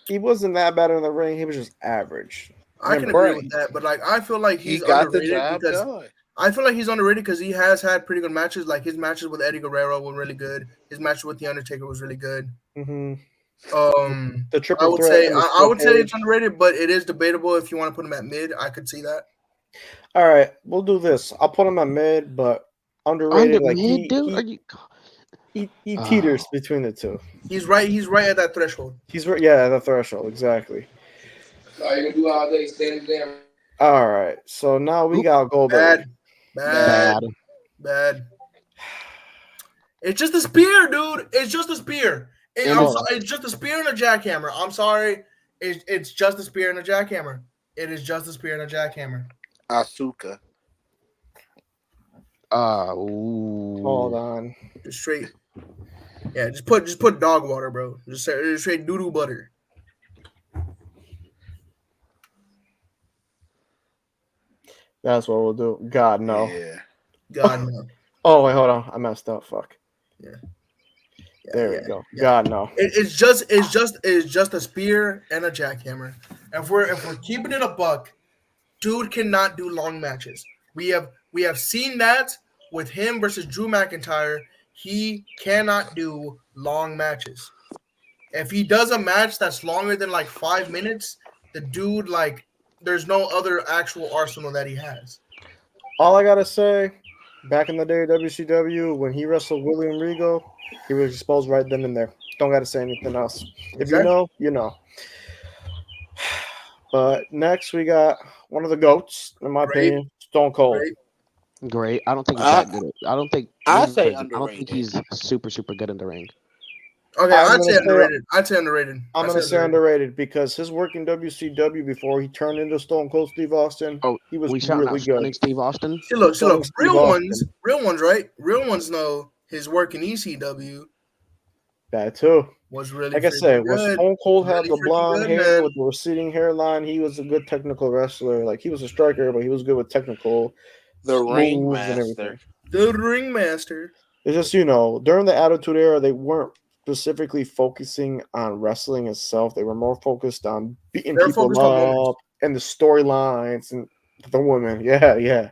he wasn't that bad in the ring. He was just average. I can agree with that, but I feel like he's underrated because I feel like he's underrated because he has had pretty good matches. Like his matches with Eddie Guerrero were really good. His match with The Undertaker was really good. Mm-hmm. The triple I would threat. I would say it's underrated, but it is debatable if you want to put him at mid. I could see that. All right, we'll do this. I'll put him at mid, but underrated. He teeters between the two. He's right at that threshold. He's right. Yeah, the threshold exactly. All you gonna do all day standing there. All right, so now we got Goldberg. Bad. It's just a spear, dude. It's just a spear. It's just a spear and a jackhammer. I'm sorry. It's just a spear and a jackhammer. It is just a spear and a jackhammer. Asuka. Hold on. Just straight. Yeah, just put dog water, bro. Just straight doo-doo butter. That's what we'll do. God no. Yeah. God no. Oh wait, hold on. I messed up. Fuck. Yeah. There we go. Yeah. God no. It's just a spear and a jackhammer. If we're keeping it a buck, dude cannot do long matches. We have seen that with him versus Drew McIntyre. He cannot do long matches. If he does a match that's longer than 5 minutes, the dude there's no other actual arsenal that he has. All I gotta say, back in the day of WCW, when he wrestled William Regal, he was exposed right then and there. Don't gotta say anything else. If you know, you know. But next we got one of the GOATs, in my opinion, Stone Cold. Great. I don't think he's that good. I don't think underrated. I don't think he's super good in the ring. Okay, I'd say underrated. I'm going to say underrated because his work in WCW before he turned into Stone Cold Steve Austin, he was really good. Steve Austin? See, look, real ones, right? Real ones know his work in ECW. That too. Was really Like I freaking said, when good. Stone Cold had Really the freaking blonde good, hair man. with the receding hairline, he was a good technical wrestler. Like he was a striker, but he was good with technical The moves and everything. ringmaster. The ringmaster. It's just during the Attitude Era, they weren't specifically focusing on wrestling itself. They were more focused on beating They're people focused on moments. up and the storylines and the women. Yeah, yeah.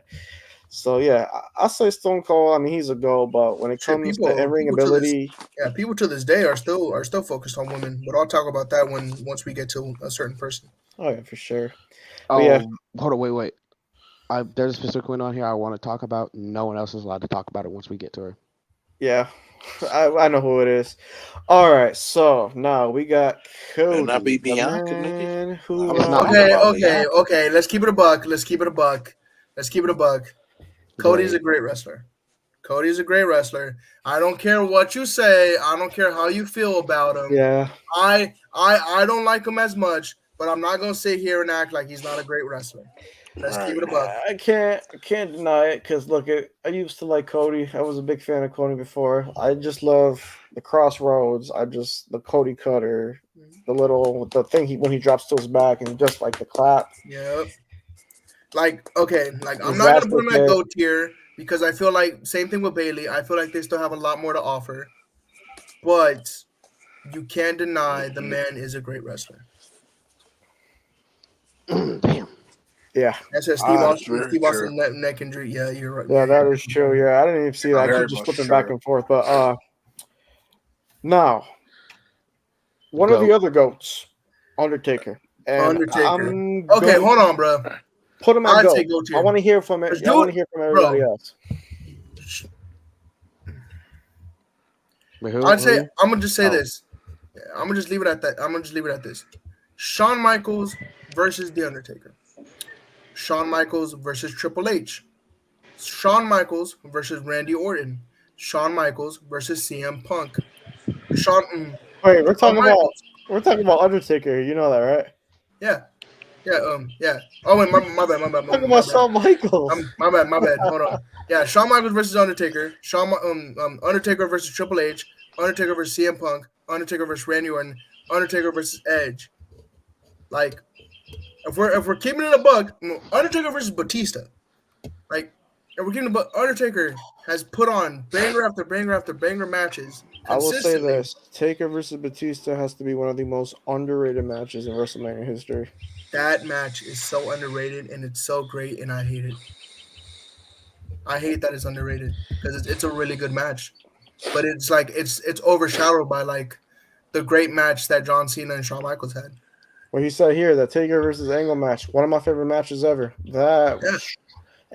So yeah, I say Stone Cold. I mean, he's a go, but when it Shit, comes to in ring people to this, ability, yeah, people to this day are still focused on women. But I'll talk about that when once we get to a certain person. oh yeah, for sure. But yeah, Oh, hold on, wait. There's a specific one on here I want to talk about. No one else is allowed to talk about it once we get to her. yeah, I know who it is. All right, so now we got Better not be Cody, the Bianca, nigga. man I who. It's was not talking Okay, Bianca. about okay, Bianca. okay. Let's keep it a buck. Let's keep it a buck. Let's keep it a buck. Cody's a Great. great wrestler. Cody's a great wrestler. I don't care what you say. I don't care how you feel about him. Yeah, I don't like him as much, but I'm not gonna sit here and act like he's not a great wrestler. Let's keep Right. it a buck. I can't deny it because look, I used to like Cody. I was a big fan of Cody before. I just love the crossroads. I just the Cody Cutter, the thing when he drops to his back and just like the clap, Yep. Like, okay, like I'm not gonna disaster put him at pit. GOAT tier because I feel like same thing with Bailey. I feel like they still have a lot more to offer, but you can't deny the man is a great wrestler. Damn. Yeah, That's a That's very Steve true. Austin neck injury. Yeah, you're right. yeah, that is true. Yeah, I didn't even see that. I Very keep just much flipping back true. and forth. But now one of the Go. other goats, Undertaker, and Undertaker. I'm Okay, going hold to on, bro. put him at I'd goat. say GOAT I tier. want to hear from it. Let's I do want it, to hear from everybody bro. else. Wait, I'd say who? I'm gonna just say Oh, this. I'm gonna just leave it at that. I'm gonna just leave it at this. Shawn Michaels versus The Undertaker. Shawn Michaels versus Triple H. Shawn Michaels versus Randy Orton. Shawn Michaels versus CM Punk. Shawn, Wait, Shawn Michaels. we're talking about Undertaker. You know that, right? Yeah, yeah. Oh wait, my bad, Talking my about bad. Shawn Michaels. My bad. Hold on. Yeah, Shawn Michaels versus Undertaker. Undertaker versus Triple H. Undertaker versus CM Punk. Undertaker versus Randy Orton. Undertaker versus Edge. Like, if we're keeping it a buck, Undertaker versus Batista. Like, if we're keeping it a buck, Undertaker has put on banger after banger after banger matches I will say consistently. this: Taker versus Batista has to be one of the most underrated matches in WrestleMania history. That match is so underrated and it's so great, and I hate it. I hate that it's underrated because it's a really good match, but it's like it's overshadowed by like the great match that John Cena and Shawn Michaels had. What he said here, the Taker versus Angle match, one of my favorite matches ever. That Yeah,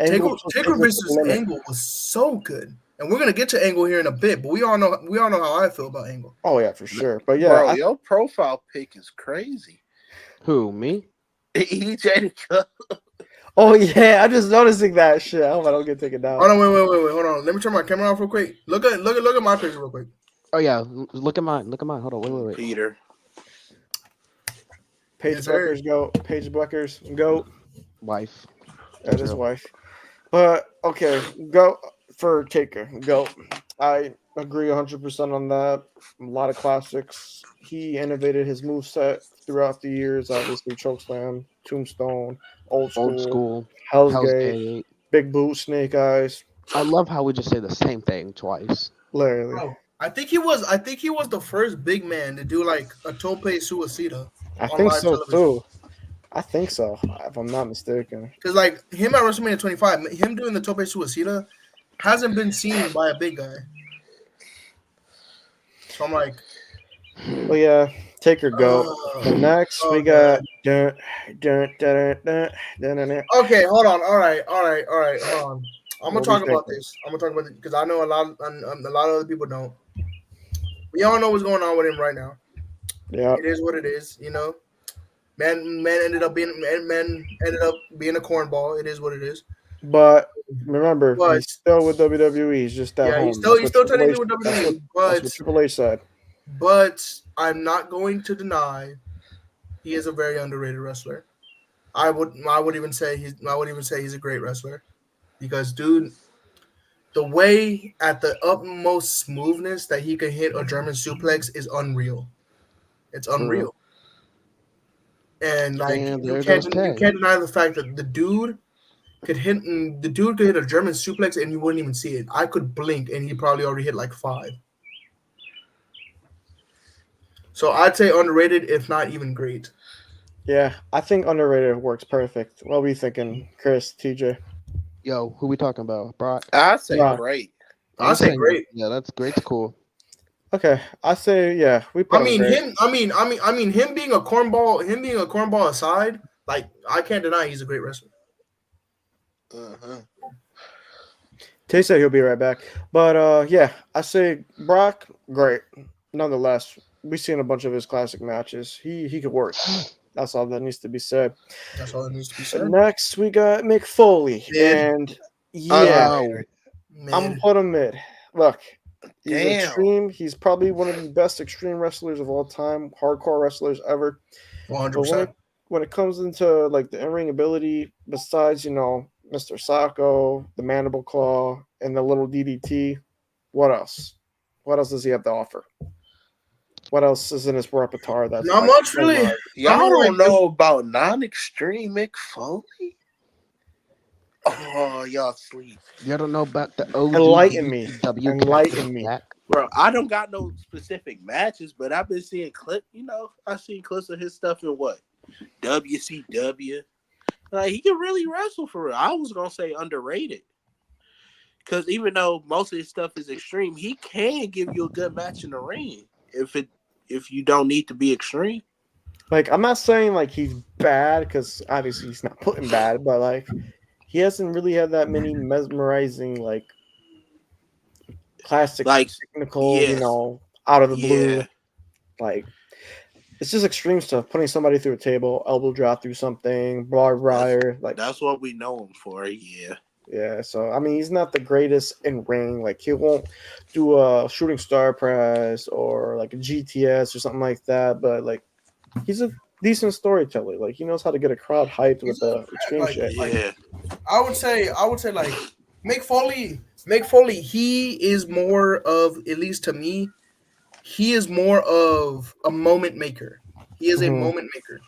Angle took Taker Taker to the versus limit. Angle was so good, and we're gonna get to Angle here in a bit. But we all know how I feel about Angle. Oh yeah, for sure. But yeah, Bro, your profile pic is crazy. who? Me? EJ oh yeah, I'm just noticing that shit. I hope I don't get taken down. Hold on, wait, hold on. Let me turn my camera off real quick. Look at my picture real quick. Oh yeah. Look at mine. Hold on. Wait. Peter. Paige Yes, sir. Bucker's go. Paige Bucker's go. Wife. That is True. wife. But okay, go for Taker. Go. I agree 100% on that. A lot of classics. He innovated his moveset throughout the years. Obviously, chokeslam, tombstone, old Old school, school. Hell's Hell's Gate, Gate. big boot, snake eyes. I love how we just say the same thing twice. Literally, Bro, I think he was the first big man to do like a tope suicida I on think live so television. too. I think so, if I'm not mistaken. Because like him at WrestleMania 25, him doing the tope suicida hasn't been seen by a big guy. So I'm like, But yeah, Taker go. The next we oh got. god. Okay, hold on. All right. Hold on. I'm gonna What do you talk think? about this. I'm gonna talk about it because I know a lot of other people don't. We all know what's going on with him right now. Yeah, It is what it is. Man ended up being a cornball. It is what it is. but remember, But he's still with WWE. He's just at yeah, home. he's still technically with WWE. That's what Triple H said. But I'm not going to deny he is a very underrated wrestler. I would even say he's a great wrestler because dude, the way at the utmost smoothness that he can hit a German suplex is unreal. It's For real. unreal. And like And you there can't goes you Tay. can't deny the fact that the dude could hit a German suplex and you wouldn't even see it. I could blink and he probably already hit like 5. So I'd say underrated, if not even great. Yeah, I think underrated works perfect. What were you thinking, Chris, TJ? Yo, who we talking about? Brock? I say Brock. great. I say Okay. great. Yeah, that's great's cool. Okay, I say yeah. We I put him mean great. him. I mean him being a cornball. Him being a cornball aside, like I can't deny he's a great wrestler. Uh-huh. Tay said he'll be right back, but yeah, I say Brock great. Nonetheless, we've seen a bunch of his classic matches. He could work. That's all that needs to be said. That's all that needs to be said. Next, we got Mick Foley, Mid. and yeah, Underrated. I'm gonna Mid. put him mid. Look, he's Damn. extreme. He's probably one of the best extreme wrestlers of all time, hardcore wrestlers ever. 100. But when it comes into like the in-ring ability, besides Mr. Sacco, the Mandible Claw, and the little DDT, what else? What else does he have to offer? What else is in his repertoire? That's Not much really. Y'all I mean, don't like, know about non-extreme Mick Foley? Oh, y'all sleep. You don't know about the OG Enlighten me. W Enlighten me. Bro, I don't got no specific matches, but I've been seeing clips. I've seen clips of his stuff in what? WCW. Like, he can really wrestle for real. I was going to say underrated. Because even though most of his stuff is extreme, he can give you a good match in the ring if you don't need to be extreme. Like, I'm not saying like he's bad because obviously he's not putting bad, but like he hasn't really had that many mesmerizing like classic Like, technical, yes. out of the blue. Yeah. Like it's just extreme stuff, putting somebody through a table, elbow drop through something, barbed wire. Like That's what we know him for, yeah. yeah, so I mean he's not the greatest in ring. Like he won't do a shooting star press or like a GTS or something like that, but like he's a decent storyteller. Like he knows how to get a crowd hyped with the extreme like, shit. Yeah. I would say like Mick Foley, he is more of, at least to me, he is more of a moment maker. He is a Mhm. moment maker.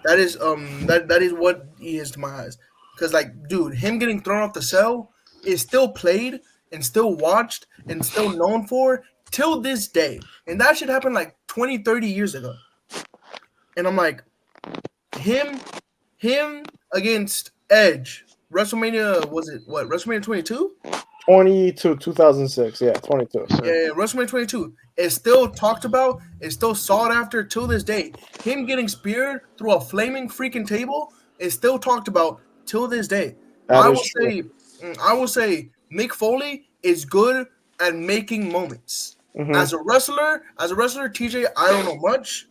That is that is what he is to my eyes. Because like, dude, him getting thrown off the cell is still played and still watched and still known for till this day. And that shit happened like 20, 30 years ago. And I'm like, him against Edge. WrestleMania, was it what? WrestleMania 22? 22, 2006. Yeah, 22. Yeah, WrestleMania 22 is still talked about, is still sought after till this day. Him getting speared through a flaming freaking table is still talked about till this day. That is true. I will say Mick Foley is good at making moments. Mhm. As a wrestler, TJ, I don't know much,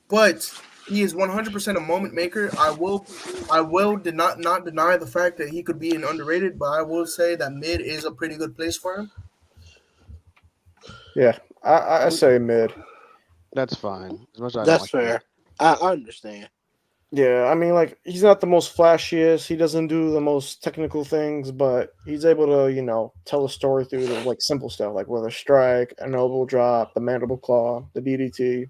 but he is 100% a moment maker. I will not deny the fact that he could be an underrated, but I will say that mid is a pretty good place for him. Yeah, I say mid. That's fine. As much as I don't That's like fair. him. I understand. Yeah, I mean, like he's not the most flashiest. He doesn't do the most technical things, but he's able to, tell a story through the like simple stuff, like with a strike, an elbow drop, the mandible claw, the DDT.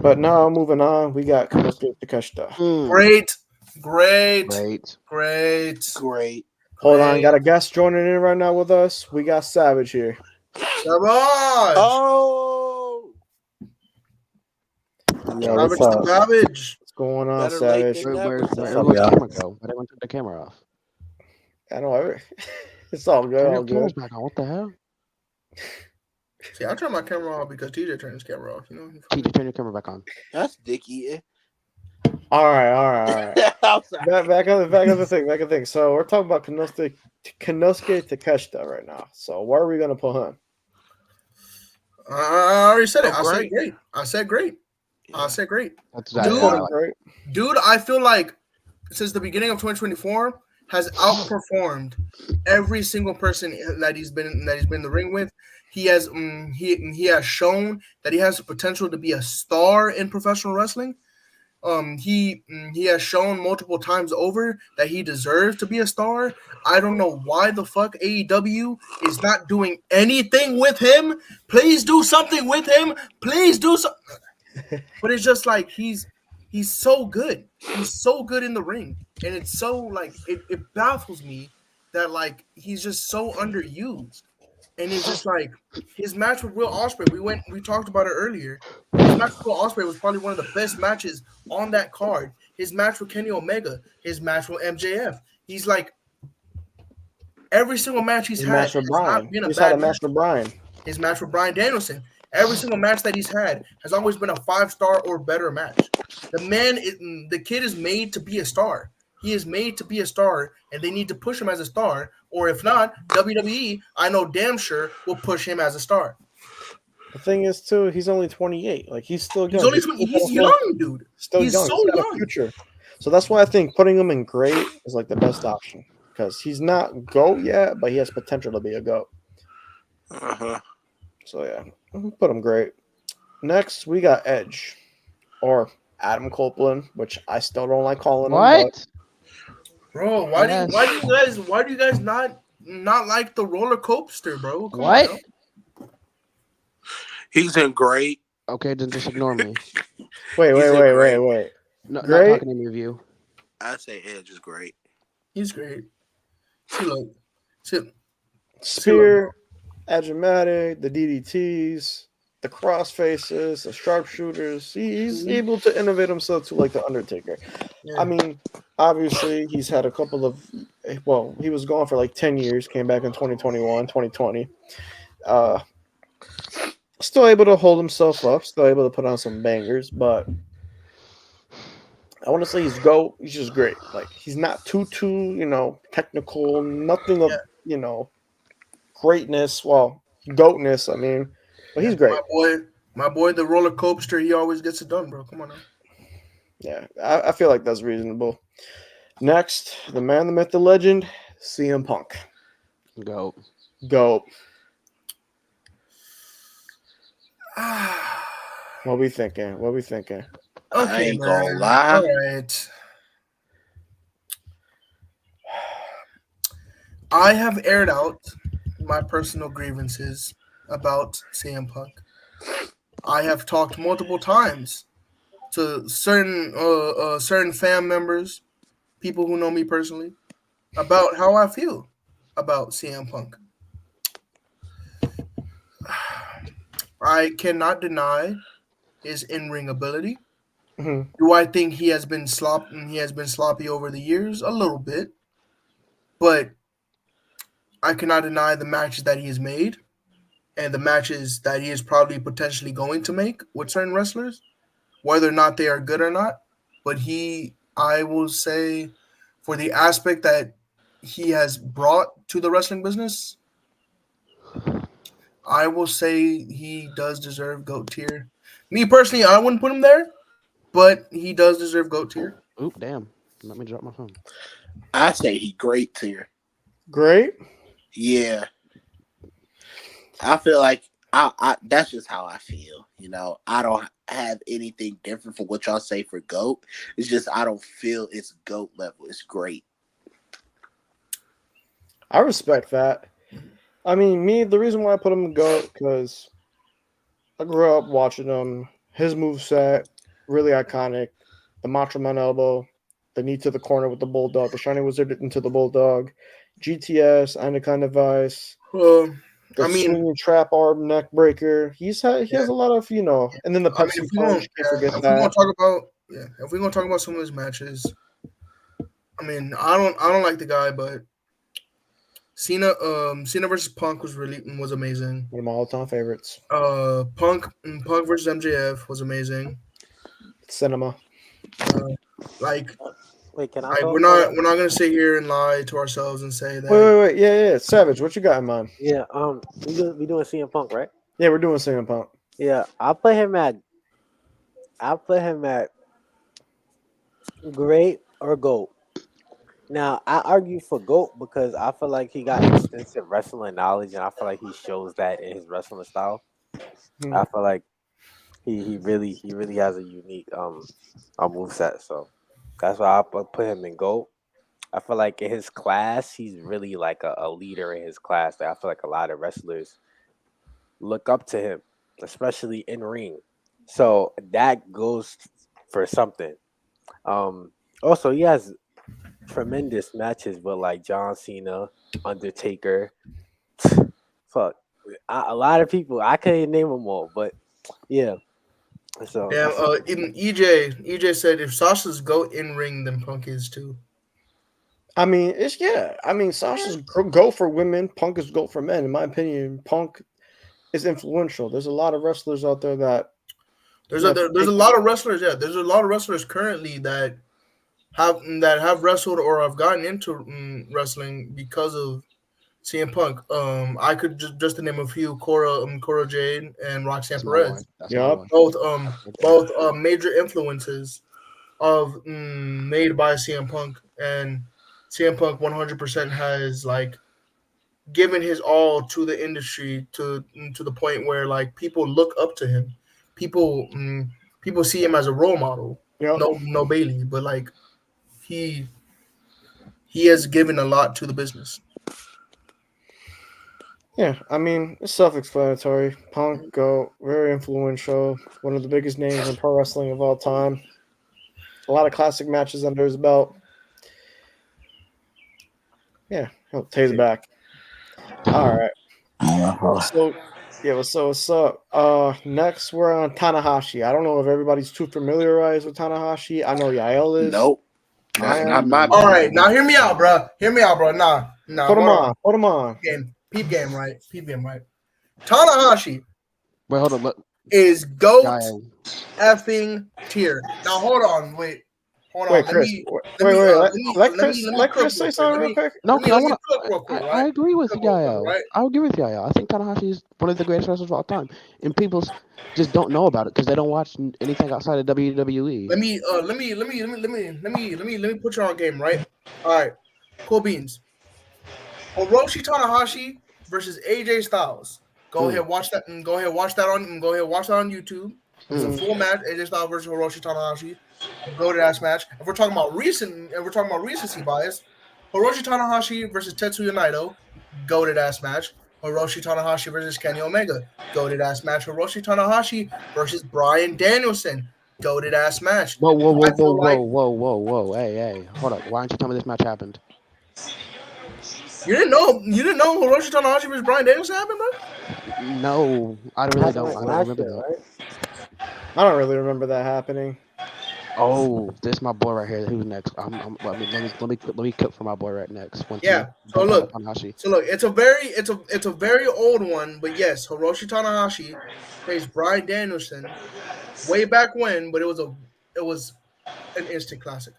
But now moving on, we got Konosuke Takeshita. Great. Great. Hold on, got a guest joining in right now with us. We got Savage here. Savage. Oh, Yo, what's Savage to up? Savage. What's going on, better late Savage? than Where never. What's up, everyone's y'all? camera go? Why everyone turn the camera off? I know. It's all good. Turn All your cameras good. back on. What the hell? See, I turn my camera off because TJ turned his camera off. TJ, turn your camera back on. That's dick eating. All right. I'm sorry. Back on the thing. So we're talking about Konosuke Takeshita right now. So where are we gonna put him? I already said it. Oh, great. I said great. That's I exactly put how I him like. great. Dude, I feel like since the beginning of 2024 has outperformed every single person that he's been in the ring with. He has he has shown that he has the potential to be a star in professional wrestling. He has shown multiple times over that he deserves to be a star. I don't know why the fuck AEW is not doing anything with him. Please do something with him. Please do so. But it's just like he's so good. He's so good in the ring, and it's so like it baffles me that like he's just so underused. And it's just like his match with Will Ospreay. We talked about it earlier. His match with Will Ospreay was probably one of the best matches on that card. His match with Kenny Omega, his match with MJF. He's like every single match he's His had match with has not Brian. been a He's had a bad match match. with Brian. His match with Bryan Danielson. Every single match that he's had has always been a 5-star or better match. The kid is made to be a star. He is made to be a star, and they need to push him as a star. Or if not, WWE, I know damn sure, will push him as a star. The thing is, too, he's only 28. Like, he's still young. He's only 20, he's young, dude. Still He's young. so He's got a young. future. So that's why I think putting him in great is like the best option. Because he's not GOAT yet, but he has potential to be a GOAT. Uh-huh. So, yeah, put him great. Next, we got Edge. Or Adam Copeland, which I still don't like calling him. What? Bro, why Yes. do you guys not like the roller coaster, bro? Come What? on, He's in great. Okay, then just ignore me. Wait. No, not Great. talking any of you. I say Edge is great. he's great. See, Spear, Edge-O-Matic, the DDTs, the cross faces, the sharpshooters. He's able to innovate himself to like the Undertaker. yeah. I mean, obviously, he's had a couple of. Well, he was gone for like 10 years. Came back in 2021, 2020. Still able to hold himself up. Still able to put on some bangers, but I want to say he's just great. Like he's not too technical. Nothing of greatness. Well, goatness. I mean, but he's great. My boy, the roller coaster, he always gets it done, bro. Come on now. Yeah, I feel like that's reasonable. Next, the man, the myth, the legend, CM Punk. Go. What we thinking? I Okay, ain't gonna man. lie. All right. I have aired out my personal grievances about CM Punk. I have talked multiple times to certain fan members, people who know me personally, about how I feel about CM Punk. I cannot deny his in-ring ability. Mhm. Do I think he has been sloppy over the years? A little bit. But I cannot deny the matches that he has made and the matches that he is probably potentially going to make with certain wrestlers, whether or not they are good or not. But I will say, for the aspect that he has brought to the wrestling business, I will say he does deserve GOAT tier. Me personally, I wouldn't put him there, but he does deserve GOAT tier. Oop, damn. Let me drop my phone. I say he great tier. Great. Yeah. I feel like I that's just how I feel. You know, I don't have anything different from what y'all say for GOAT. It's just I don't feel it's GOAT level. It's great. I respect that. I mean, the reason why I put him in GOAT because I grew up watching him. His moveset, really iconic. The Macho Man elbow, the knee to the corner with the bulldog, the Shining Wizard into the bulldog, GTS, Anaconda Vice, the I mean, swinging trap arm neck breaker. He has a lot of, and then the I mean, Pepsi punch. Can't forget if that. we're gonna talk about some of his matches, I mean, I don't like the guy, but Cena versus Punk was amazing. One of my all-time favorites. Punk versus MJF was amazing. Cinema. Like, Wait, can I go? we're not gonna sit here and lie to ourselves and say that. Wait. Yeah. Savage, what you got in mind? Yeah, we doing CM Punk, right? Yeah, we're doing CM Punk. Yeah, I'll put him at great or GOAT. Now I argue for GOAT because I feel like he got extensive wrestling knowledge, and I feel like he shows that in his wrestling style. Hmm. I feel like He really has a unique moveset. So that's why I put him in GOAT. I feel like in his class, he's really like a leader in his class. Like, I feel like a lot of wrestlers look up to him, especially in ring. So that goes for something. Um, Also, he has tremendous matches with like John Cena, Undertaker. Fuck, a lot of people. I can't name them all, but yeah. So Damn. I feel Even EJ said if Sasha's go in ring, then Punk is too. I mean, it's yeah. I mean, Sasha's go for women. Punk is go for men. In my opinion, Punk is influential. There's a lot of wrestlers out there that There's a lot of wrestlers. Yeah, there's a lot of wrestlers currently that have wrestled or have gotten into wrestling because of CM Punk. I could just to name a few: Cora Jade and Roxanne That's my boy. Perez. That's my Yup. boy. Both major influences of made by CM Punk, and CM Punk 100% has like given his all to the industry to the point where like people look up to him. People people see him as a role model. Yep. No Bailey, but like he he has given a lot to the business. Yeah, I mean, it's self-explanatory. Punk, go, very influential. One of the biggest names in pro wrestling of all time. A lot of classic matches under his belt. Yeah, he'll take it back. All right. So yeah, what's up? Next we're on Tanahashi. I don't know if everybody's too familiarized with Tanahashi. I know Yael is. Nope. I That's not am. my All bag. right, now hear me out, bro. Hear me out, bro. Nah. Put him Hold on. on. Put him on. Peep game, right? Peep game, right? Tanahashi Wait, hold on. Look, is goat guy. effing tier. Now hold on, wait, hold on. Wait, Let Chris. me Wait, let me wait. let me Let cook Chris say real quick. something real quick. No, because I Let me want cook to. real quick, I right? agree with Cook real quick, Yael. right? I agree with Yael. I think Tanahashi is one of the greatest wrestlers of all time, and people just don't know about it because they don't watch anything outside of WWE. Let me put you on game, right? All right, cool beans. Hiroshi Tanahashi versus AJ Styles. Go Mm, ahead, watch that. And go ahead, watch that on. Go ahead, watch that on YouTube. It's a mm. full match. AJ Styles versus Hiroshi Tanahashi. Go to that match. If we're talking about recency bias, Hiroshi Tanahashi versus Tetsuya Naito. Go to that match. Hiroshi Tanahashi versus Kenny Omega. Go to that match. Hiroshi Tanahashi versus Bryan Danielson. Go to that match. Whoa, whoa, whoa, I whoa, feel whoa, like whoa, whoa, whoa! Hey, hold up! Why don't you tell me this match happened? you didn't know Hiroshi Tanahashi versus Bryan Danielson happened, bro. No, I it really happened don't. like I don't last remember year, that. right? I don't really remember that happening. Oh, this my boy right here. Who's next? I mean, let me cook for my boy right next. Once you Yeah. So talk about look, Tanahashi. it's a very old one, but yes, Hiroshi Tanahashi faced Bryan Danielson way back when, but it was an instant classic.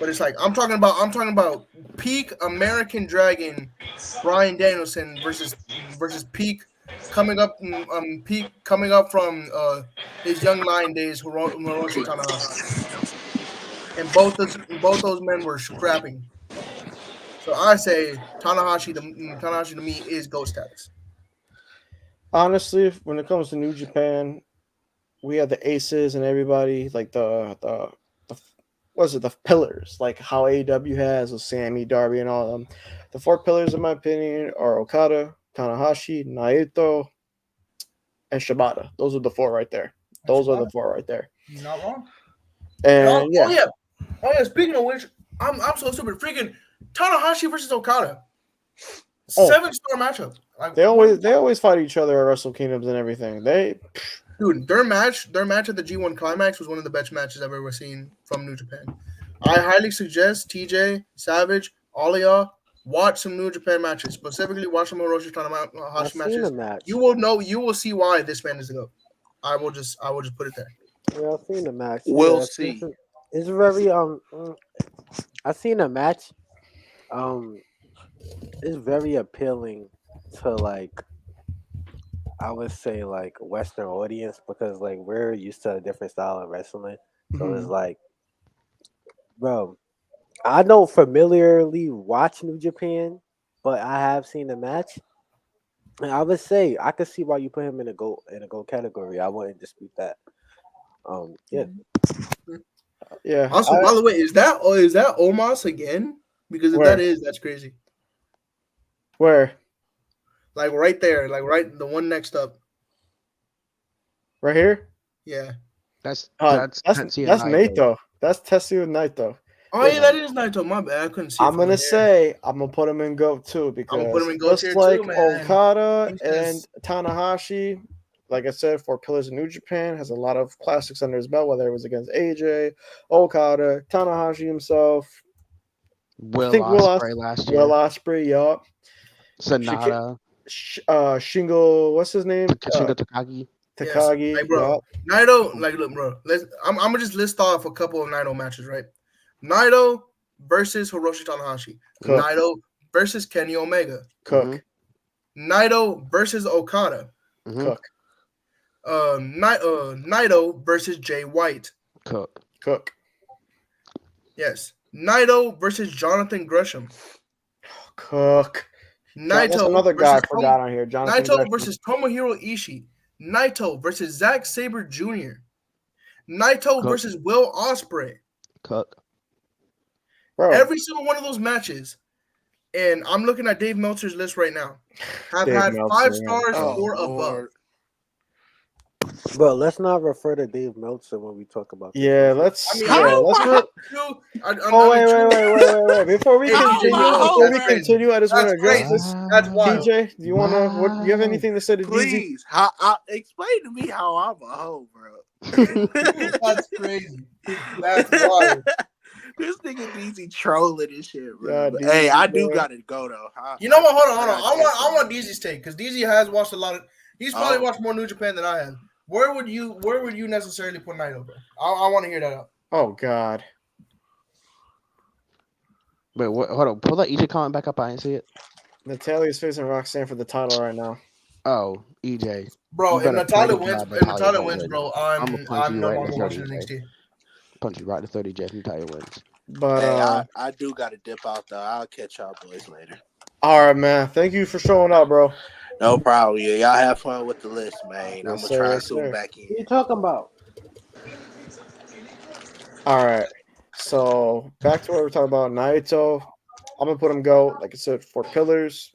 But it's like I'm talking about peak American Dragon Bryan Danielson versus peak coming up from his young lion days Hiroshi Tanahashi, and both those men were scrapping. So I say Tanahashi to me is GOAT status. Honestly, when it comes to New Japan, we have the aces and everybody like the what's it, the pillars, like how AEW has with Sammy, Darby, and all of them. The four pillars, in my opinion, are Okada, Tanahashi, Naito, and Shibata. Those are the four right there. Those are the four right there. You're not wrong. And And yeah, oh yeah. Speaking of which, I'm so stupid. Freaking Tanahashi versus Okada, oh, 7-star matchup. Like they always fight each other at Wrestle Kingdoms and everything. dude, their match at the G1 Climax was one of the best matches I've ever seen from New Japan. I highly suggest TJ Savage, all of y'all watch some New Japan matches. Specifically, watch some Hiroshi I've Tanahashi seen the matches. match. You will see why this man is the GOAT. I will just put it there. Yeah, I've seen the match. We'll Yeah, see. it's very I've seen the match. Um, it's very appealing to like I would say like a Western audience because like we're used to a different style of wrestling. So it's Mhm. like, bro, I don't familiarly watch New Japan, but I have seen the match. And I would say I could see why you put him in a goat category. I wouldn't dispute that. Yeah. Yeah. Also, by the way, is that Omos again? Because if Where? that is, that's crazy. Where? Like right there, like right the one next up. Right here? Yeah. That's That's Tetsuya that's Naito. Naito. That's Tetsuya Naito. Oh yeah, that is Naito. My bad. I couldn't see it I'm from gonna here. say I'm gonna put him in GOAT too I'm gonna put because him in GOAT just tier like too, man. Okada He's and just- Tanahashi, like I said, for Pillars of New Japan has a lot of classics under his belt, whether it was against AJ, Okada, Tanahashi himself. I Will think Ospreay last year. Will Ospreay, yup. Sonata. Shingo, what's his name? Shingo Takagi. Yes. Takagi, Like, bro, yup. Naito, like, look, bro. I'm gonna just list off a couple of Naito matches, right? Naito versus Hiroshi Tanahashi. Cook. Naito versus Kenny Omega. Cook. Naito versus Okada. Mhm. Cook. Naito versus Jay White. Cook. Cook. Yes. Naito versus Jonathan Gresham. Cook. That's Naito another guy I versus forgot on here. Jonathan Naito Gresham. versus Tomohiro Ishii. Naito versus Zack Sabre Jr. Naito Cook. versus Will Ospreay. Cook. Bro, Every single one of those matches, and I'm looking at Dave Meltzer's list right now, have Dave had Meltzer, 5 yeah. stars Oh, or above. Lord. Bro, let's not refer to Dave Meltzer when we talk about this. yeah, let's. I mean, yeah, I let's. mean, true. Oh wait! Before we Hey, continue, DJ, that's crazy. I just want to That's address crazy. this. That's wild. DJ, do you want to? What? Do you have anything to say to DZ? Please, explain to me how I'm a hoe, bro. That's crazy. That's wild. This nigga DZ trolling and shit, bro. Yeah, But, DZ, hey, I do bro. gotta go though. You know what? Hold on. gotta I catch want DZ's take because DZ has watched a lot of. He's probably Oh. watched more New Japan than I have. Where would you necessarily put Naito, bro? I want to hear that out. Oh God. Wait, what, hold on. Pull that EJ comment back up. I didn't see it. Natalia's facing Roxanne for the title right now. Oh, EJ. Bro, You if better Natalia pray to wins, God Natalya don't win. bro, I'ma I'm punch you no right in longer the watching 30, NXT. Punch you right to 30, Jeff. Natalia wins. But Hey, I do gotta dip out though. I'll catch y'all boys later. all right, man. Thank you for showing up, bro. No problem. Yeah, y'all have fun with the list, man. I'm Yes, gonna sir, try yes, to zoom sir. back in. What are you talking about? All right. So back to what we're talking about. Naito. I'm gonna put him go. Like I said, for Pillars,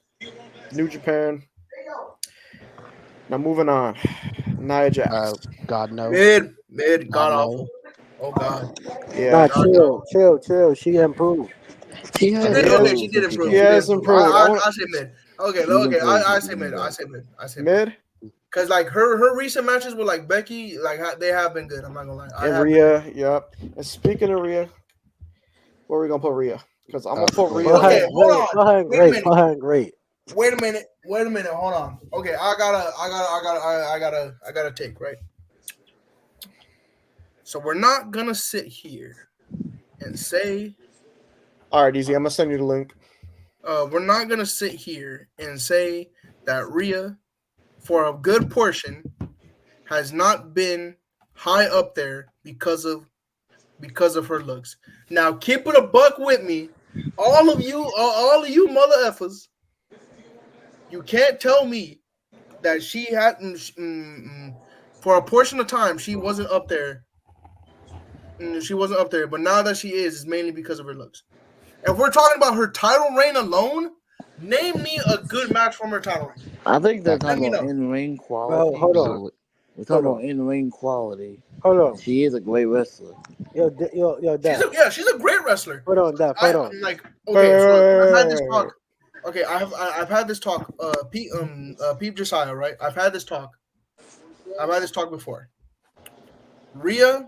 New Japan. Now moving on. Nia Jax. God no. Mid, god God, no. awful. Oh God. Yeah. Nah, God, chill. She improved. She She has did okay, she did improve. He She did has improve. improved. I say mid. Okay, I say mid. I say mid. Mid Because like her recent matches with like Becky, like they have been good. I'm not gonna lie. and Rhea. Yep. And speaking of Rhea, where are we gonna put Rhea? Because I'm gonna put Rhea. Okay, hold on. Go ahead, Wait a minute. Go ahead, great. Wait a minute. Hold on. Okay, I gotta take, right? So we're not gonna sit here and say All right, Easy. I'm gonna send you the link. we're not gonna sit here and say that Rhea, for a good portion, has not been high up there because of her looks. Now keep it a buck with me, all of you mother effers. You can't tell me that she had for a portion of time she wasn't up there. She wasn't up there, but now that she is, it's mainly because of her looks. If we're talking about her title reign alone, name me a good match from her title reign. I think they're Let talking me about know. in-ring quality. hold on. So, We're talking about in-ring quality. Hold on. She is a great wrestler. Yo, Dad. She's a great wrestler. Hold on, Dad. Hold on. I'm like, okay, so I've had this talk. Okay, I've had this talk. Pete Josiah, right? I've had this talk before. Rhea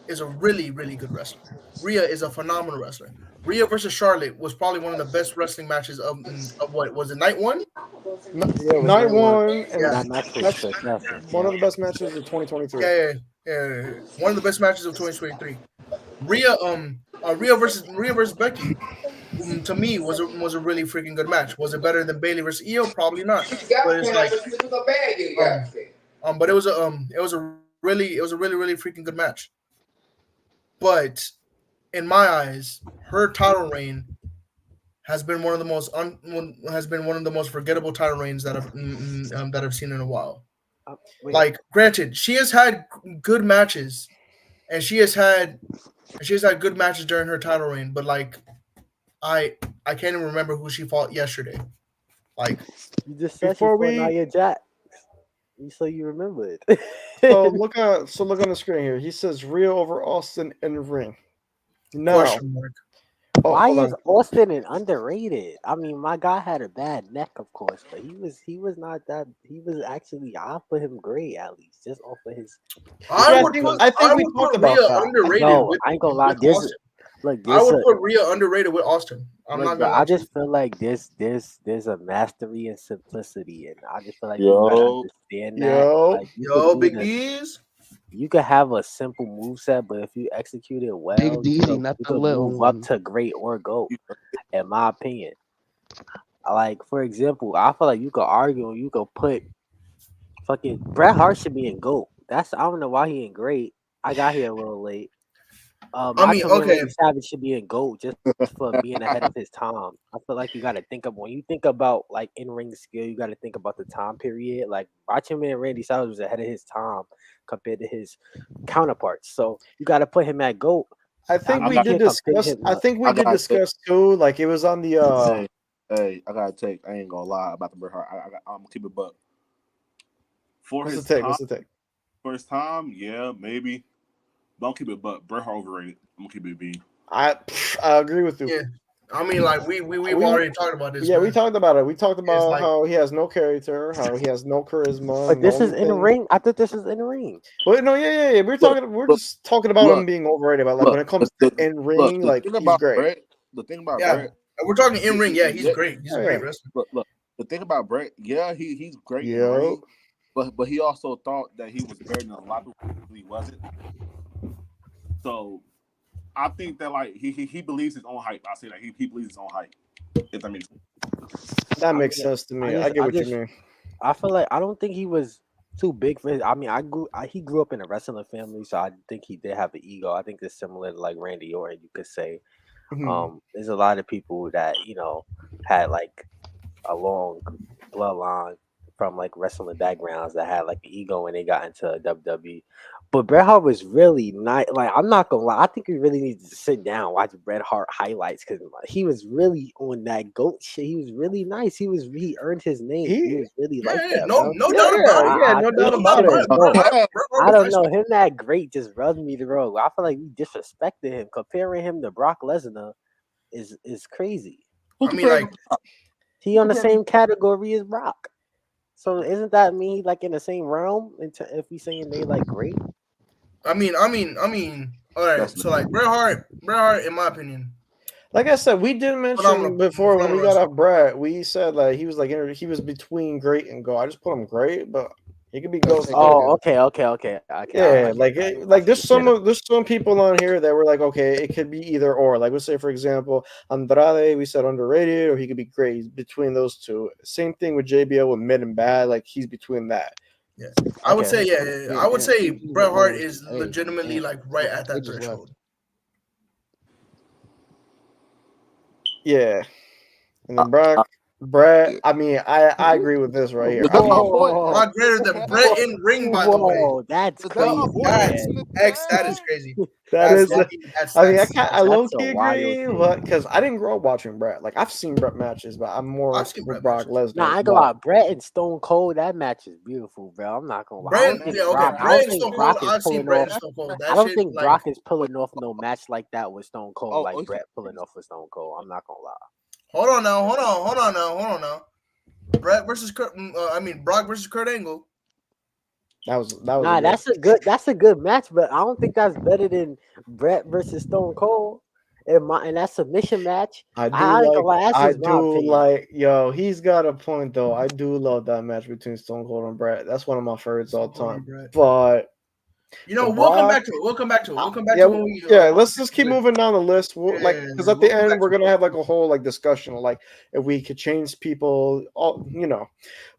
is a really, really good wrestler. Rhea is a phenomenal wrestler. Rhea versus Charlotte was probably one of the best wrestling matches of what was it, night one? Night one, and Yeah. that's one of the best matches of 2023. Yeah. One of the best matches of 2023. Rhea versus Becky. To me, was a really freaking good match. Was it better than Bayley versus Io? Probably not. But it's like, but it was a really really freaking good match. But in my eyes, her title reign has been one of the most forgettable title reigns that I've seen in a while. Wait, Like, granted, she has had good matches, and she has had good matches during her title reign, but like, I I can't even remember who she fought yesterday. Like, you just said she Before fought we Nia Jax. So you remember it. look on the screen here. He says Rhea over Austin in the ring. Now, question mark. oh, Why hold is on. Austin an underrated? I mean, my guy had a bad neck, of course, but he was not that. He was actually I put him great at least, just off of his. Yeah, His I think I we would talked put about Rhea that. underrated no, I ain't gonna lie. with Austin. Look, I there's would a put Rhea underrated with Austin. I'm look, not bro. gonna lie I to you. just feel like there's a mastery and simplicity, and I just feel like people gotta Yo, understand that. Yo, Like Yo, Big D's. you could have a simple move set, but if you execute it Big well, DZ, not you the could little move up one. to great or go. In my opinion, like for example, I feel like you could argue and you could put fucking Bret Hart should be in GOAT. That's I don't know why he ain't great. I got here a little late. I mean, Macho Man okay. Randy Savage should be in GOAT just for being ahead of his time. I feel like you got to think of when you think about like in ring skill, you got to think about the time period. Like Macho Man Randy Savage was ahead of his time compared to his counterparts. So you got to put him at GOAT. I I think mean, we you did can't compare discuss. him. I think we I did got it. discuss too. Like it was on the Hey, I gotta take. I ain't gonna lie about the Bret Hart. I'm gonna keep it buck. For What's the his take? time, What's the take? first time, yeah, maybe. But I'll keep it buck. Bret Hart overrated. I'm gonna keep it B. I agree with you. Yeah. I mean, like we've We already talked about this, Yeah, we man. talked about it. We talked It's about like, how he has no character, how he has no charisma, But and the this is only in the thing. ring. I thought this was in the ring. Well, no, yeah. We're Look, talking. We're look, just talking about him look, being overrated. But like when look. it comes to in ring, The like thing he's about great. Bret. The thing about yeah, Bret. we're talking in ring. Yeah, he's Yeah, great. He's Oh a yeah, great wrestler. look. The thing about Bret. Yeah, he's great in the yo, ring, but he also thought that he was better than a lot of people. He wasn't. So I think that like he believes his own hype. I say that he believes his own hype. If that makes sense. that I makes mean, sense to me. I get what you mean. I feel like I don't think he was too big for his. I mean, he grew up in a wrestling family, so I think he did have an ego. I think it's similar to like Randy Orton, you could say. Mhm. There's a lot of people that had like a long bloodline from like wrestling backgrounds that had like the ego when they got into WWE. But Bret Hart was really nice. Like I'm not gonna lie, I think we really need to sit down and watch Bret Hart highlights because he was really on that goat shit. He was really nice. He earned his name. He He, was really Yeah, like yeah, that, no, bro. no yeah, doubt about it. yeah, I no doubt No about doubt it. about it. no, Bret Hart I was don't nice. know. Him that great just rubs me the wrong. I feel like we disrespected him. Comparing him to Brock Lesnar is crazy. Who I mean, compared like, him? To He Who on the compared him? same category as Brock. So isn't that mean he like in the same realm? If we saying they like great, All right. That's So like Bret Hart, in my opinion, Like I said, we did mention before when we phenomenal got wrestler. off Brett. We said like he was like he was between great and go. I just put him great, but he could be ghost too. oh, okay. Yeah, I like see the better. there's some people on here that were like, okay, it could be either or. Like let's say for example, Andrade, we said underrated, or he could be great. He's between those two. Same thing with JBL with mid and bad. Like he's between that. Yeah, I would Okay, say yeah. I would say Bret Hart is legitimately like right at that just left. threshold. Yeah, and then Uh, Brett. yeah. I mean, I agree with this right here. That's my boy. whoa, Not greater than Bret in ring, by the way. whoa, that's Is that my crazy, boy? That's man. that is crazy. That That's is, low key. I mean, I low That's a key wild agree, take. but because I didn't grow up watching Brett. Like I've seen Brett matches, but I'm more I've seen with Bret Brock matches. Lesnar. Nah, I ain't gonna lie. Brett and Stone Cold, that match is beautiful, bro. I'm not gonna lie. I don't think Brock. I Bret don't and think Stone Cold. Brock is I've seen pulling Bret off. and Stone Cold. I That don't shit, think like, Brock is pulling off no match like that with Stone Cold, like Brett pulling off with Stone Cold. I'm not gonna lie. hold on now. Brock versus Kurt Angle. That was Nah, a good. that's a good match, but I don't think that's better than Brett versus Stone Cold. And that submission match, I ain't gonna lie, that's just my opinion. Yo, he's got a point though. I do love that match between Stone Cold and Brett. That's one of my favorites all the time. But We'll come back to it. We'll come back to yeah, it when we. let's just keep moving down the list. Because at the end we're gonna have like a whole like discussion of like if we could change people, all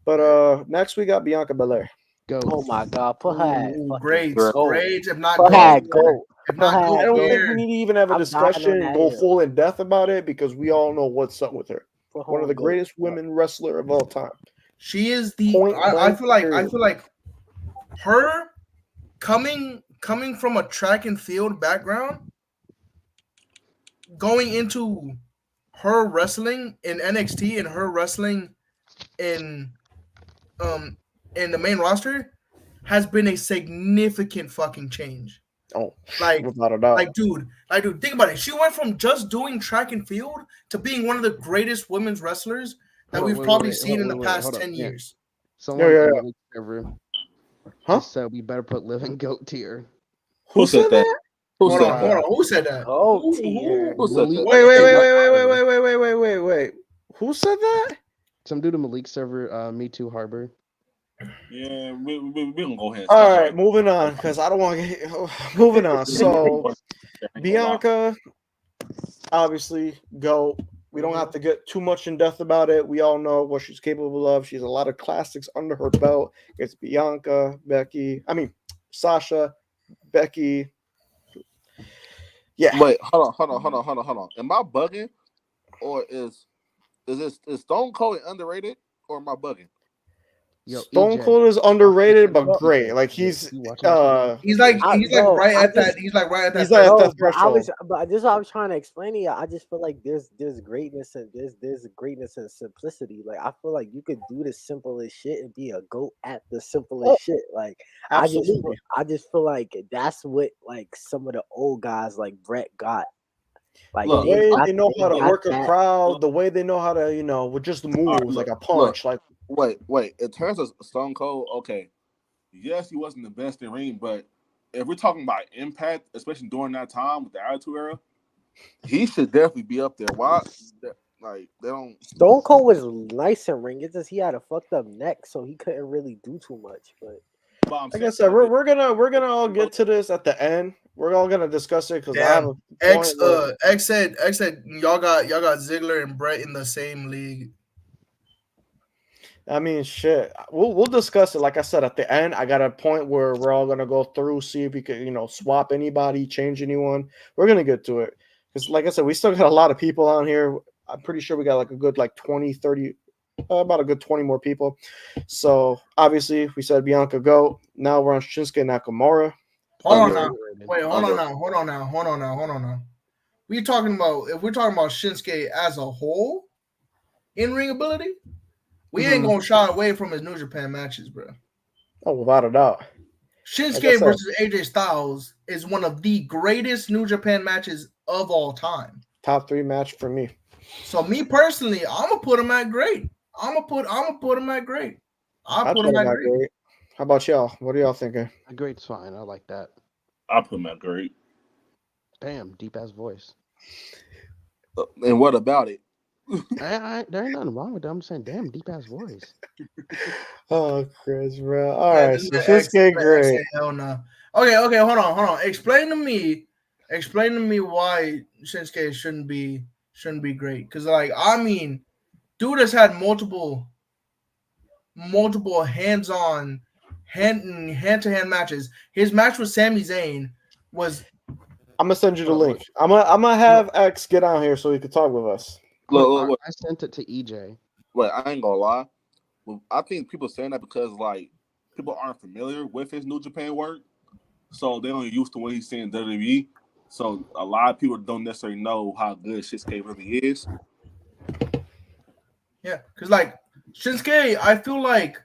But next we got Bianca Belair. Go. Oh my god, put her at fucking Great, goat. great. If not Put her gold, at goat. If not I GOAT don't think tier, we need to even have a I'm dying on discussion, that go hill. full in depth about it because we all know what's up with her. Put her One of on the GOAT. greatest women wrestler of all time. she is the. Point I blank. feel like period. her coming from a track and field background, going into her wrestling in NXT and her wrestling in um in the main roster has been a significant fucking change. Oh, Like without a doubt. dude, think about it. She went from just doing track and field to being one of the greatest women's wrestlers that Hold on, we've wait, probably wait, seen in the wait, past hold up. 10 Yeah. years. Someone yeah. in the server Huh? just said we better put Liv in GOAT tier. Who said that? Who Hold said on, that? hold on. Who said that? GOAT tier. Who said Malik, that? Wait. What? Wait. Who said that? some dude in Malik server, Me Too Harbor. Yeah, we gonna go ahead. And All stop right, moving on because I don't want to get moving on. So Bianca, obviously, go. We don't have to get too much in depth about it. We all know what she's capable of. She has a lot of classics under her belt. It's Bianca, Sasha, Becky. Yeah. Wait, hold on. Am I bugging, or is Stone Cold underrated, or am I bugging? Yo, Stone EJ, Cold is underrated, but Well, great. Like he's you watching this? He's like Bro, right I at that. just- He's like right at that. he's at threshold. that But threshold. but this is what I was trying to explain to you. I just feel like there's greatness and there's greatness and simplicity. Like I feel like you could do the simplest shit and be a GOAT at the simplest Oh, shit. Like Absolutely. I just feel like that's what like some of the old guys like Brett got. Like Look, The way they know they how to got work a that. crowd, the way they know how to, with just the moves, like a punch, like Wait. In terms of Stone Cold, okay, yes, he wasn't the best in ring, but if we're talking about impact, especially during that time with the Attitude Era, he should definitely be up there. Why? Like they don't. Stone Cold was nice in ring. It's just he had a fucked up neck, so he couldn't really do too much. But But I'm like saying, I said, we're gonna all get to this at the end. We're all gonna discuss it because I have a X point where- X said y'all got Ziggler and Brett in the same league. I mean, shit. We'll discuss it. Like I said, at the end, I got a point where we're all gonna go through, see if we could, swap anybody, change anyone. We're gonna get to it because, like I said, we still got a lot of people on here. I'm pretty sure we got like a good 20, 30, about a good 20 more people. So obviously, we said Bianca go. Now we're on Shinsuke Nakamura. Hold on Under- now. Wait, hold on now. If we're talking about Shinsuke as a whole in ring ability, we ain't gonna shy away from his New Japan matches, bro. Oh, without a doubt. Shinsuke versus AJ Styles is one of the greatest New Japan matches of all time. Top 3 match for me. So me personally, I'm gonna put him at great. I'm gonna put him at great. I'll put him at great. How about y'all? What are y'all thinking? Great's fine. I like that. I put him at great. Damn, deep ass voice. And what about it? There ain't nothing wrong with that. I'm just saying, damn, deep ass voice. Oh, Chris, bro. All Yeah, right, this so is Shinsuke great. Hell no. Okay, hold on. Explain to me why Shinsuke shouldn't be great. Because dude has had multiple hand-to-hand matches. His match with Sami Zayn was. I'm gonna send you the link. I'm gonna have X get on here so he can talk with us. Look. I sent it to EJ. Wait, I ain't gonna lie. Well, I think people saying that because people aren't familiar with his New Japan work, so they only used to what he's saying WWE. So a lot of people don't necessarily know how good Shinsuke really is. Yeah, because Shinsuke, I feel like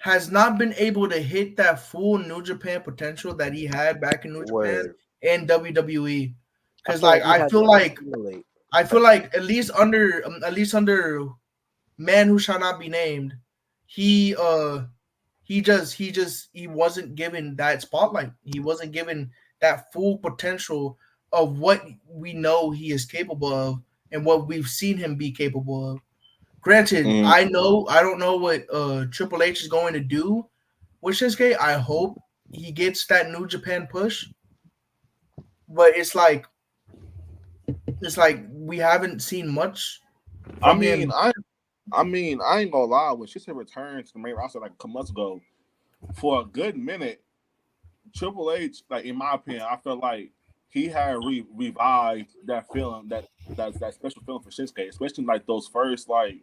has not been able to hit that full New Japan potential that he had back in New Japan and WWE. Because I feel like at least under man who shall not be named, he wasn't given that spotlight. He wasn't given that full potential of what we know he is capable of and what we've seen him be capable of. Granted, I don't know what Triple H is going to do with Shinsuke. I hope he gets that New Japan push. But it's like we haven't seen much from him. I ain't gonna lie. When Shinsuke returned to the main roster like a couple months ago, for a good minute, Triple H, like in my opinion, I felt like he had revived that feeling, that special feeling for Shinsuke, especially like those first I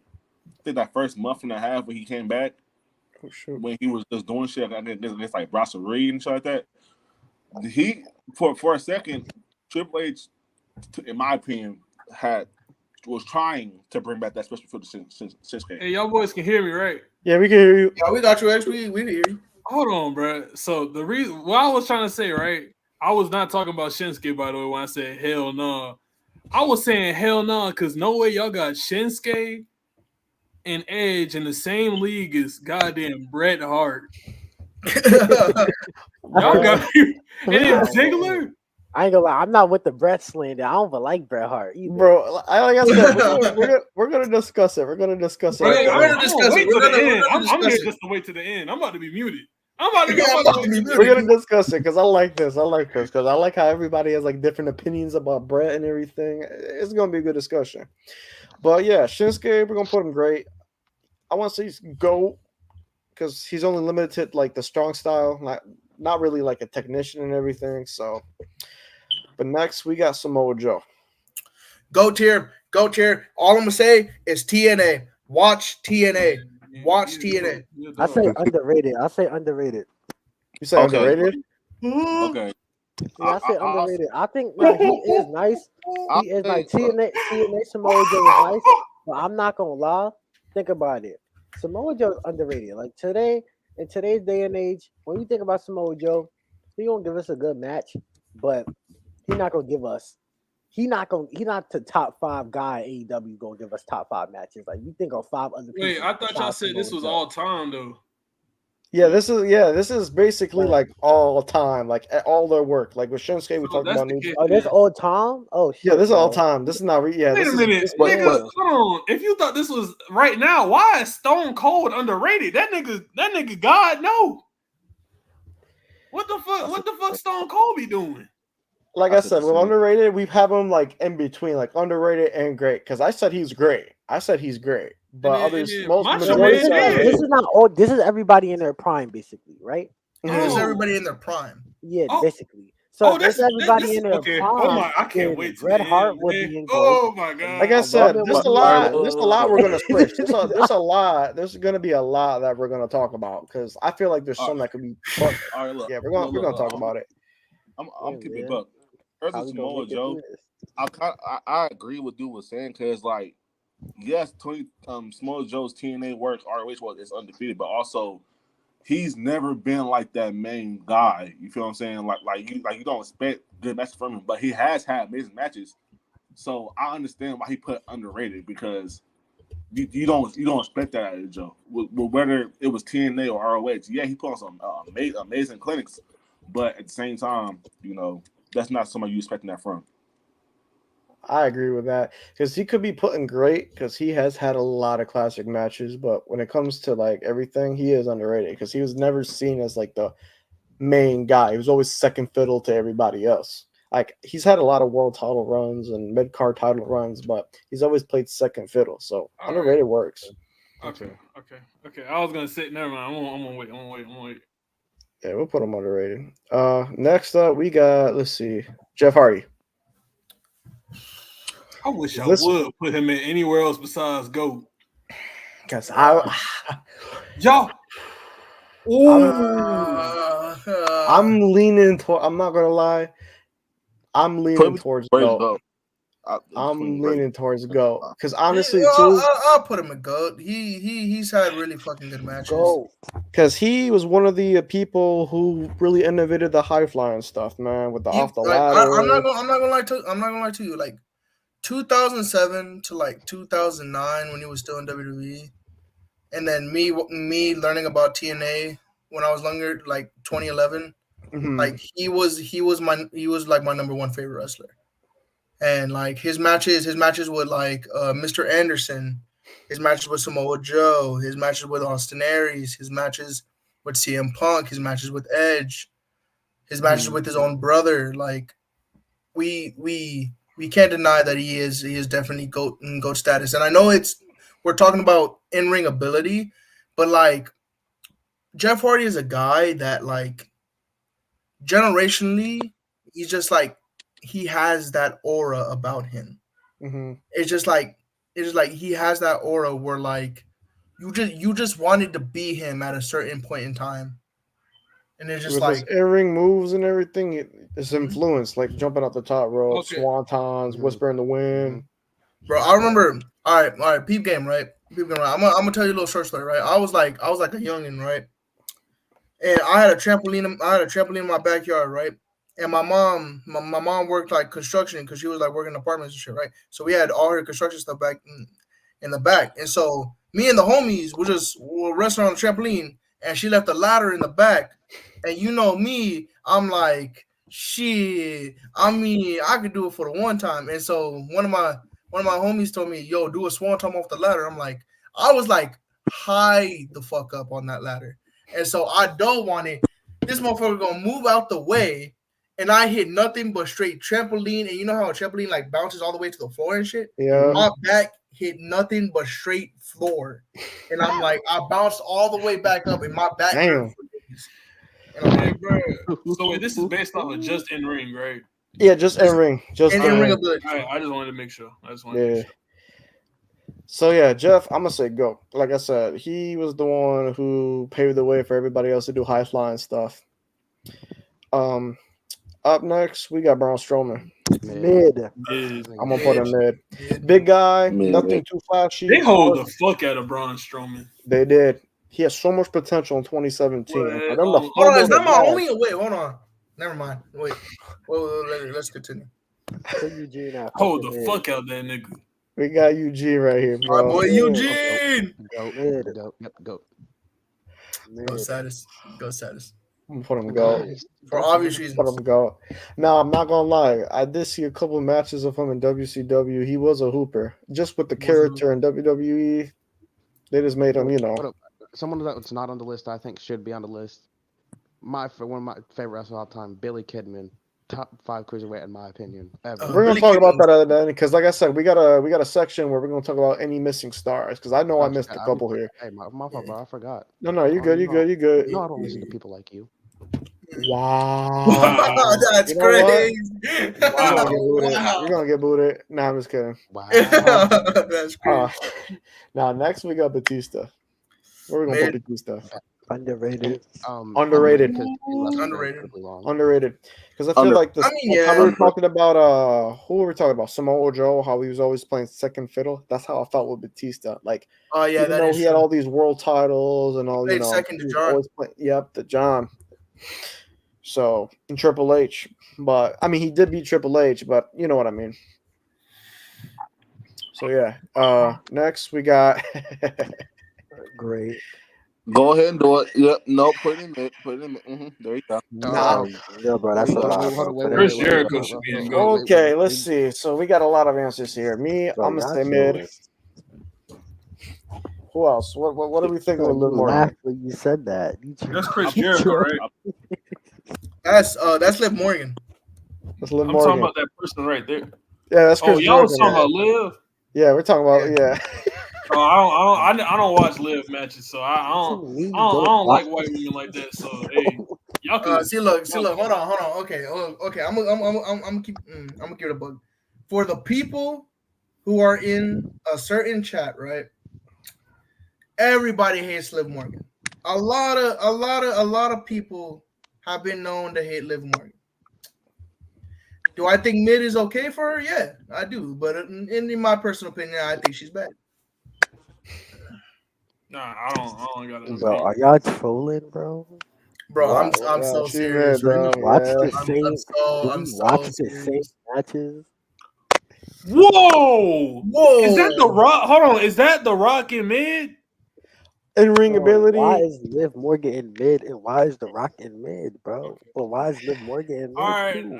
think that first month and a half when he came back, Oh, shoot. when he was just doing shit against like Bronson Reed and shit like that. He for a second, Triple H, in my opinion, was trying to bring back that special feel to Shinsuke. Hey, y'all boys can hear me, right? Yeah, we can hear you. Yeah, we got you, X. We hear you. Hold on, bro. So the reason what I was trying to say, right? I was not talking about Shinsuke, by the way, when I said hell no. I was saying hell no, because no way y'all got Shinsuke and Edge in the same league as goddamn Bret Hart. Y'all got and then Ziggler. I ain't gonna lie, I'm not with the Brett slander. I don't even like Bret Hart either. Bro, like I said, we're gonna discuss it. We're gonna discuss it. We're gonna I'm discuss gonna wait it. till We're the gonna end. I'm discuss here it. just to wait to the end. I'm about to be muted. I'm about to be. Yeah, I'm about to be We're muted. gonna discuss it because I like this. I like I like how everybody has like different opinions about Brett and everything. It's gonna be a good discussion. But yeah, Shinsuke, we're gonna put him great. I want to say he's GOAT because he's only limited like the strong style, not really like a technician and everything. So, but next we got Samoa Joe. Go tier. All I'm gonna say is TNA. Watch TNA. Watch TNA. I say underrated. You say Okay. underrated? Okay. Yeah, I say underrated. I think he is nice. He is like TNA Samoa Joe is nice, but I'm not gonna lie. Think about it. Samoa Joe is underrated. Like in today's day and age, when you think about Samoa Joe, he gonna give us a good match, but he not gonna give us. He not the top 5 guy AEW gonna give us top 5 matches. Like you think of 5 other people. Wait, I thought y'all said this was all time though. Yeah, this is basically like all time, like all their work. Like with Shinsuke, we talked about. Oh, this all time. Oh shit. Yeah, this is all time. This is not. Yeah, Wait this a minute, is. nigga. Hold on. If you thought this was right now, why is Stone Cold underrated? That nigga, God no. What the fuck? What the fuck Stone Cold be doing? Like I said, with underrated, we have him like in between, like underrated and great. Because I said he's great. But others, this is not all. This is everybody in their prime, basically, right? This is everybody in their prime. Yeah, basically. So that's everybody in their okay. prime. Oh my! I can't wait. Bret Hart would be in gold. Oh my god! Like I said, there's a lot. There's a lot we're gonna switch. There's a lot. There's gonna be a lot that we're gonna talk about because I feel like there's some that could be. All right, look. Yeah, we're gonna talk about it. I'm keeping it up. Versus Samoa Joe, I agree with dude was saying because like yes, Samoa Joe's TNA work ROH is undefeated, but also he's never been like that main guy. You feel what I'm saying? Like you don't expect good matches from him, but he has had amazing matches. So I understand why he put underrated because you don't expect that out of Joe. Whether it was TNA or ROH, yeah, he put on some amazing clinics, but at the same time, that's not somebody you expecting that from. I agree with that because he could be putting great because he has had a lot of classic matches, but when it comes to like everything, he is underrated because he was never seen as like the main guy. He was always second fiddle to everybody else. Like he's had a lot of world title runs and mid card title runs, but he's always played second fiddle. So underrated works. Okay. I was gonna say, never mind. I'm gonna wait. Yeah, we'll put him underrated. Next up we got Jeff Hardy. I wish I would put him in anywhere else besides GOAT. Because y'all. I'm leaning toward. I'm not gonna lie. I'm leaning towards GOAT. I'm leaning towards GOAT because honestly, too, I'll put him in GOAT. He's had really fucking good matches. Because he was one of the people who really innovated the high flying stuff, man, with the off the ladder. I'm not gonna lie to you. Like 2007 to like 2009 when he was still in WWE, and then me learning about TNA when I was younger, like 2011. Mm-hmm. Like he was like my number one favorite wrestler. And like his matches with like Mr. Anderson, his matches with Samoa Joe, his matches with Austin Aries, his matches with CM Punk, his matches with Edge, his matches with his own brother. Like we can't deny that he is definitely GOAT status. And I know we're talking about in-ring ability, but like Jeff Hardy is a guy that like generationally, he's just like he has that aura about him. Mm-hmm. It's just like he has that aura where like you just wanted to be him at a certain point in time, and it's just With his like in-ring moves and everything, it's Mhm. influence, like jumping off the top rope, Okay. swantons, Mhm. whisper in the wind. bro. I remember. All right, peep game, right? Peep game, right? I'm gonna tell you a little short story, right? I was like a youngin, right? And I had a trampoline. I had a trampoline in my backyard, right? And my mom worked like construction because she was like working in apartments and shit, right? So we had all her construction stuff back in the back. And so me and the homies were wrestling on the trampoline, and she left the ladder in the back. And you know me, I'm like, shit. I mean, I could do it for the one time. And so one of my homies told me, "Yo, do a swan time off the ladder." I'm like, I was like, high the fuck up on that ladder. And so I don't want it. This motherfucker gonna move out the way, and I hit nothing but straight trampoline. And you know how a trampoline like bounces all the way to the floor and shit? Yeah. My back hit nothing but straight floor. And I'm like, I bounced all the way back up, and my back hurt Damn. for days. And I'm Hey, like, bro. So wait, this is based off of just in ring, right? Yeah, just in-ring. Just and in-ring. ring ability. I just wanted to make sure. I just wanted to Yeah. make sure. So yeah, Jeff, I'm gonna say go. Like I said, he was the one who paved the way for everybody else to do high flying stuff. Up next we got Braun Strowman. Mid. I'm gonna put him mid. Mid. Big guy, Mid. nothing too flashy. They hold the fuck out of Braun Strowman. They did. He has so much potential in 2017. Well, For them to hold Hold on, is fumble that my the only? Wait, hold on. Never mind. Wait. Let's continue. Put Eugene at Hold fucking the mid. fuck out that nigga. we got Eugene right here, My bro. boy Mid. Eugene. Goat. Mid. Goat. Yep. Goat. Go Mid. status. Go status. I'm gonna put him go. For obvious Put reasons. him go. Now I'm not gonna lie. I did see a couple of matches of him in WCW. He was a hooper. Just with the character in WWE, they just made him, Someone that's not on the list, I think, should be on the list. One of my favorite wrestlers of all time, Billy Kidman, top 5 cruiserweight in my opinion ever. We're gonna Billy talk about Kidman's- that other day because, like I said, we got a section where we're gonna talk about any missing stars because I know I missed a couple here. Hey, my fault, bro. I forgot. No, you good, you good, you good. No, I don't listen to people like you. Wow, That's You know what? crazy. We're gonna get booted. Wow. We're gonna get booted. Nah, I'm just kidding. Wow. That's crazy. Now next we got Batista. Where we gonna Mid. put Batista? Underrated. Underrated. because he lasted Underrated. incredibly long. Underrated. Because I feel Under- like this. I mean, how we were yeah. talking about who were we talking about? Samoa Joe, how he was always playing second fiddle. That's how I felt with Batista. Like, Oh yeah, even that though is he had true. all these world titles and all, Played second to he was John. always playing. Yep, the John. So and Triple H, but I mean he did beat Triple H, but you know what I mean. So yeah. Next we got. Great. Go ahead and do it. Yep. No, put it in mid. Put it in mid. There you go. Nah. No, bro, that's a lot, bro. Chris Jericho should be in GOAT. Okay, let's see. So we got a lot of answers here. Me, Bro, I'm gonna y'all say mid. chilling. Who else? What do we think Bro, of Liv you Morgan? laughed when you said that. That's Chris Jericho, right? That's Liv Morgan. That's Liv I'm Morgan. talking about that person right there. Yeah, that's Chris Oh, y'all was Jericho. talking about Liv. Yeah, we're talking about yeah. Oh, I don't watch Liv matches, so I don't like white women like that. So hey, y'all can See, look. Hold on. Okay. I'm gonna keep it a bug. For the people who are in a certain chat, right? Everybody hates Liv Morgan. A lot of people have been known to hate Liv Morgan. Do I think mid is okay for her? Yeah, I do. But in my personal opinion, I think she's bad. Nah, I don't got it. Bro, are y'all trolling, bro? Bro, I'm Yeah, so she serious. mad, bro. Right? Watch Yeah. the same. I'm watch so the same serious. matches. Whoa! Whoa! Is that the Rock? Hold on, is that the Rock in mid? In ring Bro, ability. why is Liv Morgan in mid and why is The Rock in mid, bro? Well, why is Liv Morgan in mid All right, too?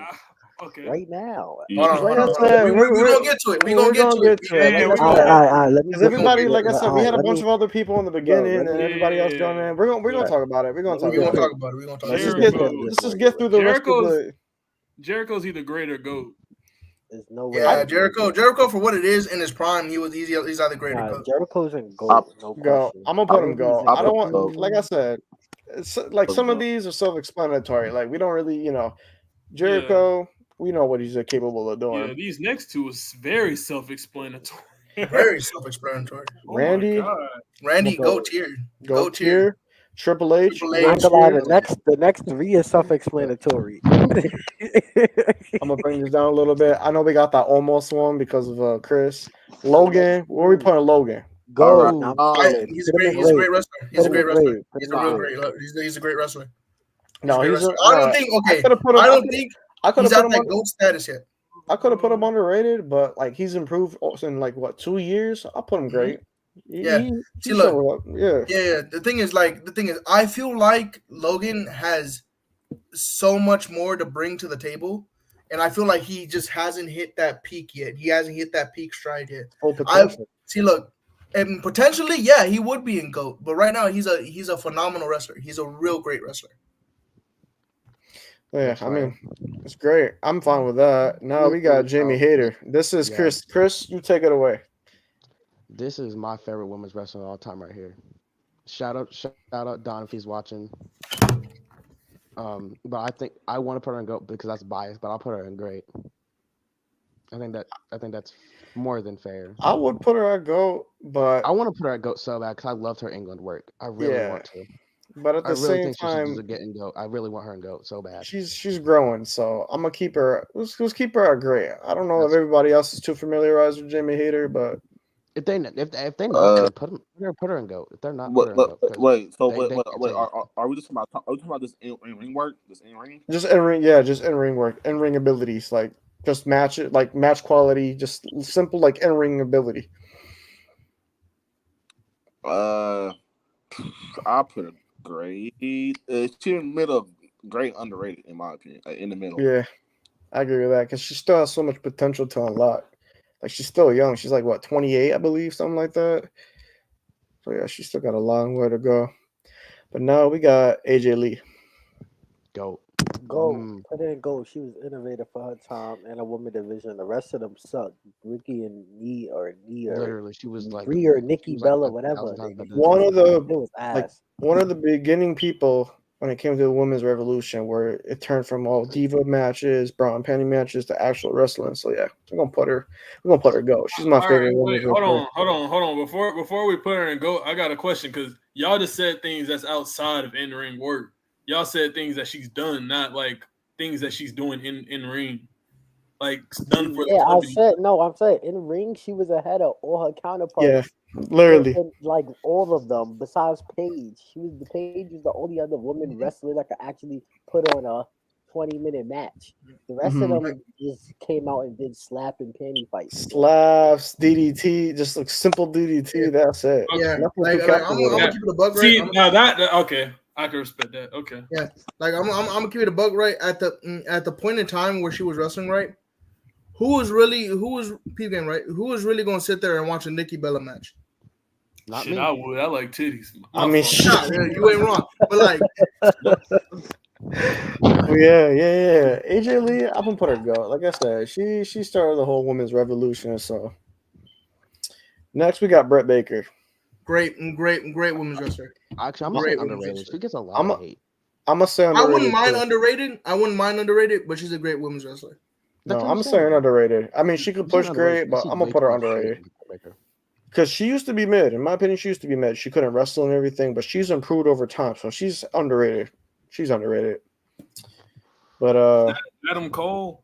okay. Right now. Hold on, Like hold I on. said, We gonna get to it. We gonna get to it. Yeah, Like I we said, All right. Let me because get everybody, to it. like I said, we had a Let bunch me- of other people in the beginning, let and me- everybody else joining in. We're gonna talk about it. We're gonna let talk me We about gonna it. talk about it. We gonna talk Let's about just it. get Jericho. let's just get through the rest of the. Jericho's either great or GOAT. There's no way. Yeah, Jericho for what it is in his prime, he's either great or Nah, good. Jericho's in gold. No Go. question. I'm gonna put him go. I don't want, like I said, It's like some of these are self-explanatory. Like we don't really, Yeah. Jericho. We know what he's capable of Yeah, doing. these next two is very self-explanatory. Very self-explanatory. Oh my Randy, god. Randy, Nigga, go tier. goat tier. Triple H, Triple I'm goat not H. gonna lie. tier. The next three is self-explanatory. I'm gonna bring this down a little bit. I know we got that almost one because of Chris. Logan, where we putting Logan? All right. Gold. Nah, I'm chilling. He's a Put him great. in He's a grade. great wrestler. He's Put a him in great wrestler. grade. Put He's him a in real grade. great. He's a great wrestler. He's No, a great he's wrestler. a, I no. don't think. I Okay, could have put him. I don't think I could he's have put at him that on. GOAT status yet. I could have put him underrated, but like he's improved in like what 2 years. I'll put him great. Yeah. He See, look. showing up. Yeah. Yeah. The thing is, I feel like Logan has so much more to bring to the table, and I feel like he just hasn't hit that peak yet. He hasn't hit that peak stride yet. Full potential. Look, and potentially, yeah, he would be in GOAT, but right now he's a phenomenal wrestler. He's a real great wrestler. Yeah, That's I mean, fire. it's great. I'm fine with that. Now we got Jamie Hayter. This is Yeah. Chris. Chris, you take it away. This is my favorite women's wrestler of all time right here. Shout out Don if he's watching. But I think I want to put her in GOAT because that's biased, but I'll put her in great. I think that's more than fair. I would put her at GOAT, but I want to put her at GOAT so bad because I loved her England work. I really want to. But at I the really same think she should time, just get in GOAT. I really want her in GOAT so bad. she's growing, so I'm gonna keep her. Let's keep her at great. I don't know if That's- everybody else is too familiarized with Jamie Hayter, but If they not, then put her in GOAT. If they're not, put her in GOAT. 'cause Wait. So they wait. can't tell you. Are we just talking about? Are we talking about this in ring work? This in ring? just in ring, yeah, just in ring work, in ring abilities, like just match it, like match quality, just simple like in ring ability. I'll put a grade. She's in the middle of great underrated in my opinion. In the middle. Yeah, I agree with that because she still has so much potential to unlock. Like she's still young. She's like what 28, I believe, something like that. So yeah, she's still got a long way to go. But now we got AJ Lee. GOAT. Go. Put her in gold. She was innovative for her time in a woman division. The rest of them sucked. Ricky and Nia or Literally, she was like Rhea or Nikki was Bella, like whatever. 1,000 times better than One of the It was ass. one of the beginning people when it came to the women's revolution, where it turned from all diva matches, bra and panty matches to actual wrestling. So yeah, we're gonna put her go. She's my All favorite right, women's wait, hold wrestler. on. Before we put her in GOAT, I got a question because y'all just said things that's outside of in ring work. Y'all said things that she's done, not like things that she's doing in ring, like done for the Yeah, company. I'm saying in ring she was ahead of all her counterparts. Yeah, literally. Like all of them besides Paige. Paige was the only other woman wrestler that could actually put on a 20-minute match. The rest of them just came out and did slap and panty fights. Slaps, DDT, just like simple DDT. That's it. Yeah, Nothing like, too like I'm complicated. gonna keep it a bug, right? See, now that okay, I can respect that. Okay. Yeah, like I'm gonna keep it a bug, right? At the point in time where she was wrestling, right? Who was really going to sit there and watch a Nikki Bella match? Not Shit, me. I would. I like titties. I mean, Nah, you ain't wrong. But like, yeah. AJ Lee, I'm gonna put her go. Like I said, she started the whole women's revolution. So next we got Brett Baker. great women's wrestler. Actually, I'm saying underrated. She gets a lot of hate. I'm gonna say underrated. I wouldn't mind too. underrated. I wouldn't mind underrated, but she's a great women's wrestler. No, I'm saying underrated. I mean, she could push great, but I'm gonna put her underrated. Because she used to be mid. In my opinion, she used to be mid. She couldn't wrestle and everything, but she's improved over time. So she's underrated. She's underrated. But Adam Cole.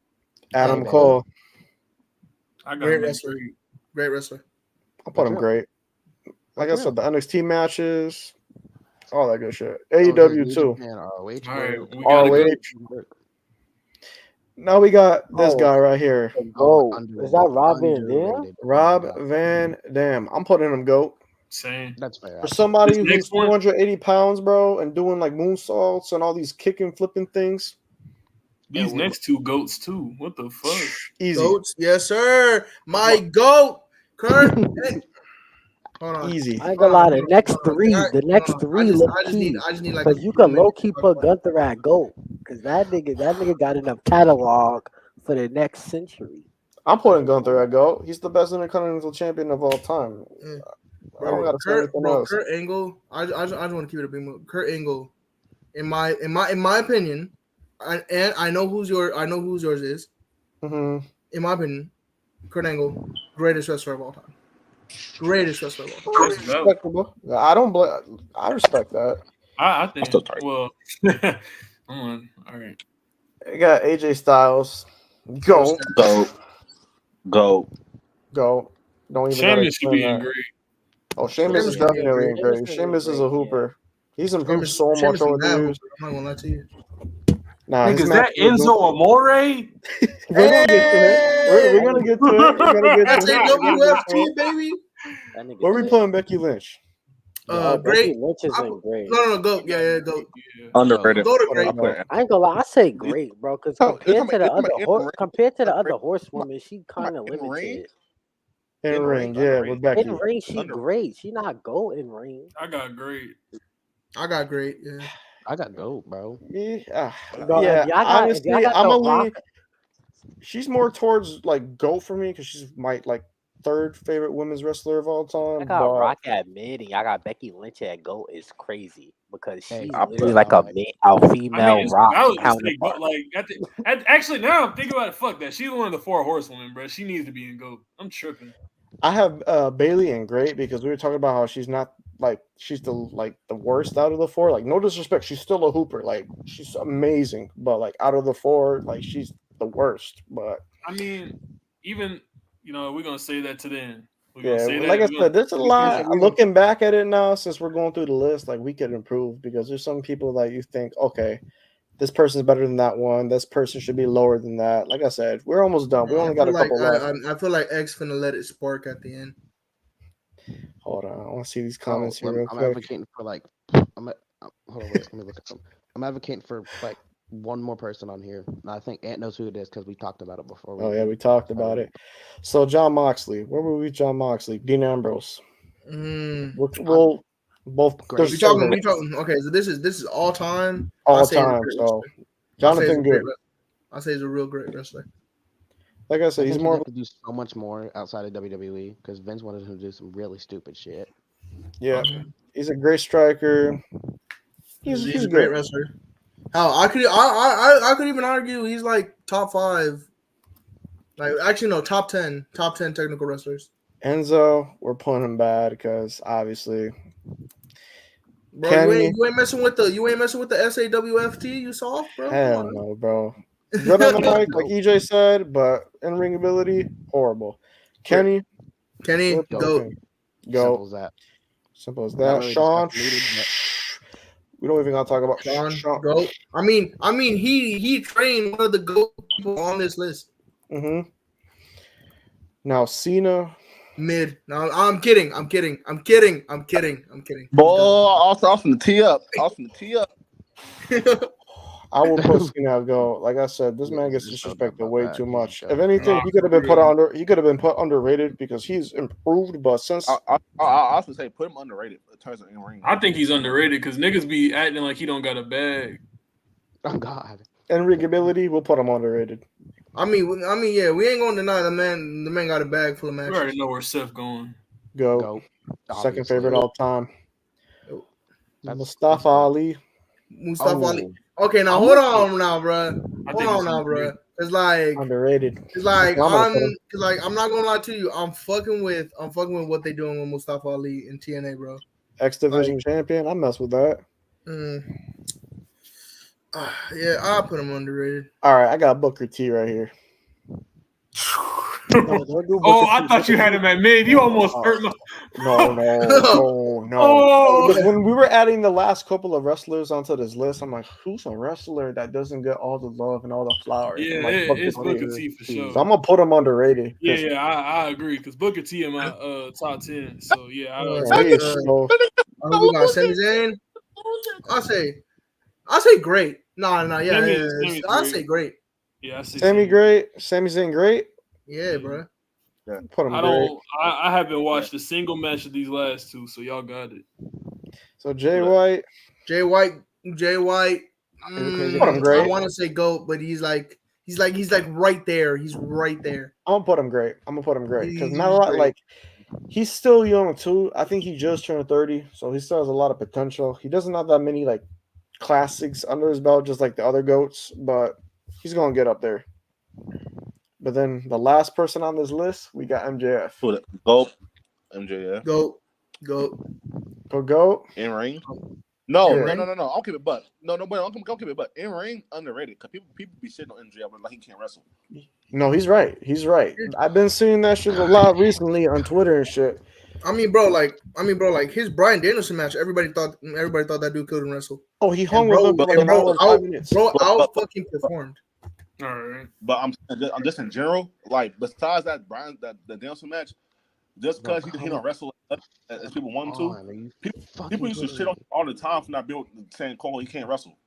Adam Cole. I got Great wrestler. Great wrestler. I'll put him great. Like I said, the NXT matches, all that good shit. Oh, AEW too. ROH. Now we got this guy right here. Is that Rob Van Dam? Rob Van Dam. I'm putting him GOAT. Same. That's fair. For somebody who's 280 pounds, bro, and doing like moonsaults and all these kicking, flipping things. These next two GOATs too. What the fuck? Easy. Goats, yes, sir. My GOAT, Kurt. Hold on. Easy. I ain't gonna lie, the next three look key. Because you can low key put Gunther at GOAT. Because that nigga got enough catalog for the next century. I'm putting Gunther at GOAT. He's the best Intercontinental Champion of all time. I don't gotta say anything else. Kurt Angle. I just want to keep it a big move. Kurt Angle in my opinion, and I know who's yours is. Mm-hmm. In my opinion, Kurt Angle, greatest wrestler of all time. Greatest wrestler of all time. That's valid. Respectable. I respect that. I think. still tight. Well, all right. You got AJ Styles. Go. Go. Don't even gotta Sheamus should explain be in that. great. Oh, Sheamus is Sheamus should be definitely in great. great. Sheamus is Sheamus is great, a hooper. He's improved Sheamus, so much Sheamus over is the bad, years. I'm not gonna lie to you. Nah, Nigga, his is match that Enzo Amore? We're gonna get to it. We're gonna get to it. We're gonna get That's to it. We're gonna get to AWFT, it. baby. That nigga Where we sick. putting Becky Lynch? Yo, Great. Becky Lynch isn't great. No, go. Yeah, go. Underrated. Go to I great. put it- I ain't gonna lie, I say great, bro, because compared to the other underrated. horsewomen, she kind of in ring? limited. In ring, yeah, with In Becky. ring, she great. She not go in ring. I got great. I got great. Yeah. I got goat, bro. Yeah, Bro, if y'all got honestly, The I'm a Rock, she's more towards like GOAT for me because she's my like third favorite women's wrestler of all time. I got But Rock at mid, and y'all got Becky Lynch at GOAT is crazy because Hey, she's I literally put- like a I female mean, it's Rock valid to say, counterpart. but like, actually, now I'm thinking about it. Fuck that. She's one of the 4 horsewomen, bro. She needs to be in GOAT. I'm tripping. I have Bailey in great because we were talking about how she's not like she's the worst out of the 4. Like no disrespect, she's still a hooper. Like she's amazing, but like out of the 4, like she's the worst. But I mean, even we're gonna say that to the end. yeah, like I said, there's a lot. Looking back at it now, since we're going through the list, like we could improve because there's some people that you think, okay, this person's better than that one. This person should be lower than that. Like I said, we're almost done. We only got a couple left. I feel like X finna let it spark at the end. Hold on, I want to see these comments here real I'm quick. advocating for like. Hold on, wait, let me look at them. I'm advocating for like one more person on here. And I think Ant knows who it is because we talked about it before. Oh yeah, we talked about it. So John Moxley, where were we? John Moxley, Dean Ambrose. We'll both. We talking. Okay, so this is all time. All time. So Jonathan Good. I say he's a real great wrestler. Like I said, he's more to do so much more outside of WWE because Vince wanted him to do some really stupid shit. Yeah, he's a great striker. He's a great wrestler. I could even argue he's like top 5. Like actually no, top 10 technical wrestlers. Enzo, we're putting him bad because obviously. Bro, you ain't messing with the SAWFT. You soft, bro. Hell no, bro. Good on the mic, like EJ said, but in ring ability, horrible. Kenny, go. Simple as that. Sean, we don't even gotta talk about Sean. Go. I mean, he trained one of the GOAT people on this list. Mm-hmm. Now Cena. Mid. No, I'm kidding. Boy, off from the tee up. I will put Cena go. Like I said, this man gets disrespected way too much. If anything, he could have been put under. He could have been put underrated because he's improved. But since I also say put him underrated in terms of in ring. I think he's underrated because niggas be acting like he don't got a bag. Oh God. In ring ability, we'll put him underrated. I mean, yeah, we ain't gonna deny the man. The man got a bag full of matches. We already know where Seth going. Go. Second favorite all time. Mustafa Ali. Ali. Okay, now hold on now, bro. It's like underrated. It's like I'm not gonna lie to you. I'm fucking with what they doing with Mustafa Ali in TNA, bro. X Division champion. I mess with that. Yeah, I'll put him underrated. All right, I got Booker T right here. I thought you had him at mid. You almost hurt my. No. Because when we were adding the last couple of wrestlers onto this list, I'm like, who's a wrestler that doesn't get all the love and all the flowers? Yeah, like, it's Booker T for sure. So I'm gonna put him underrated. Yeah, I agree because Booker T in my top 10. So yeah, I we got Sami Zayn. I say great. No, yeah. I say great. Yeah, I say Sami great. Sami Zayn great. Yeah, bro. Yeah, put him. I haven't watched a single match of these last 2, so y'all got it. So Jay White. Put him great. I want to say GOAT, but he's like right there. He's right there. I'm gonna put him great because not a lot. Like he's still young too. I think he just turned 30, so he still has a lot of potential. He doesn't have that many like classics under his belt, just like the other goats, but he's gonna get up there. But then the last person on this list, we got MJF. Go, MJF. Go. Go. In ring. No. In ring? I'll keep it, but no, but I'll keep it, but in ring underrated because people be shitting on MJF like he can't wrestle. No, he's right. He's right. I've been seeing that shit a lot recently on Twitter and shit. I mean, bro, like his Bryan Danielson match. Everybody thought that dude couldn't wrestle. Oh, he hung with him for an hour and 5 minutes. Bro, out fucking performed. All right. But I'm just in general, like besides that the Danielson match, just because he don't wrestle as people want him to, people used to shit on him all the time for not being saying Cole he can't wrestle.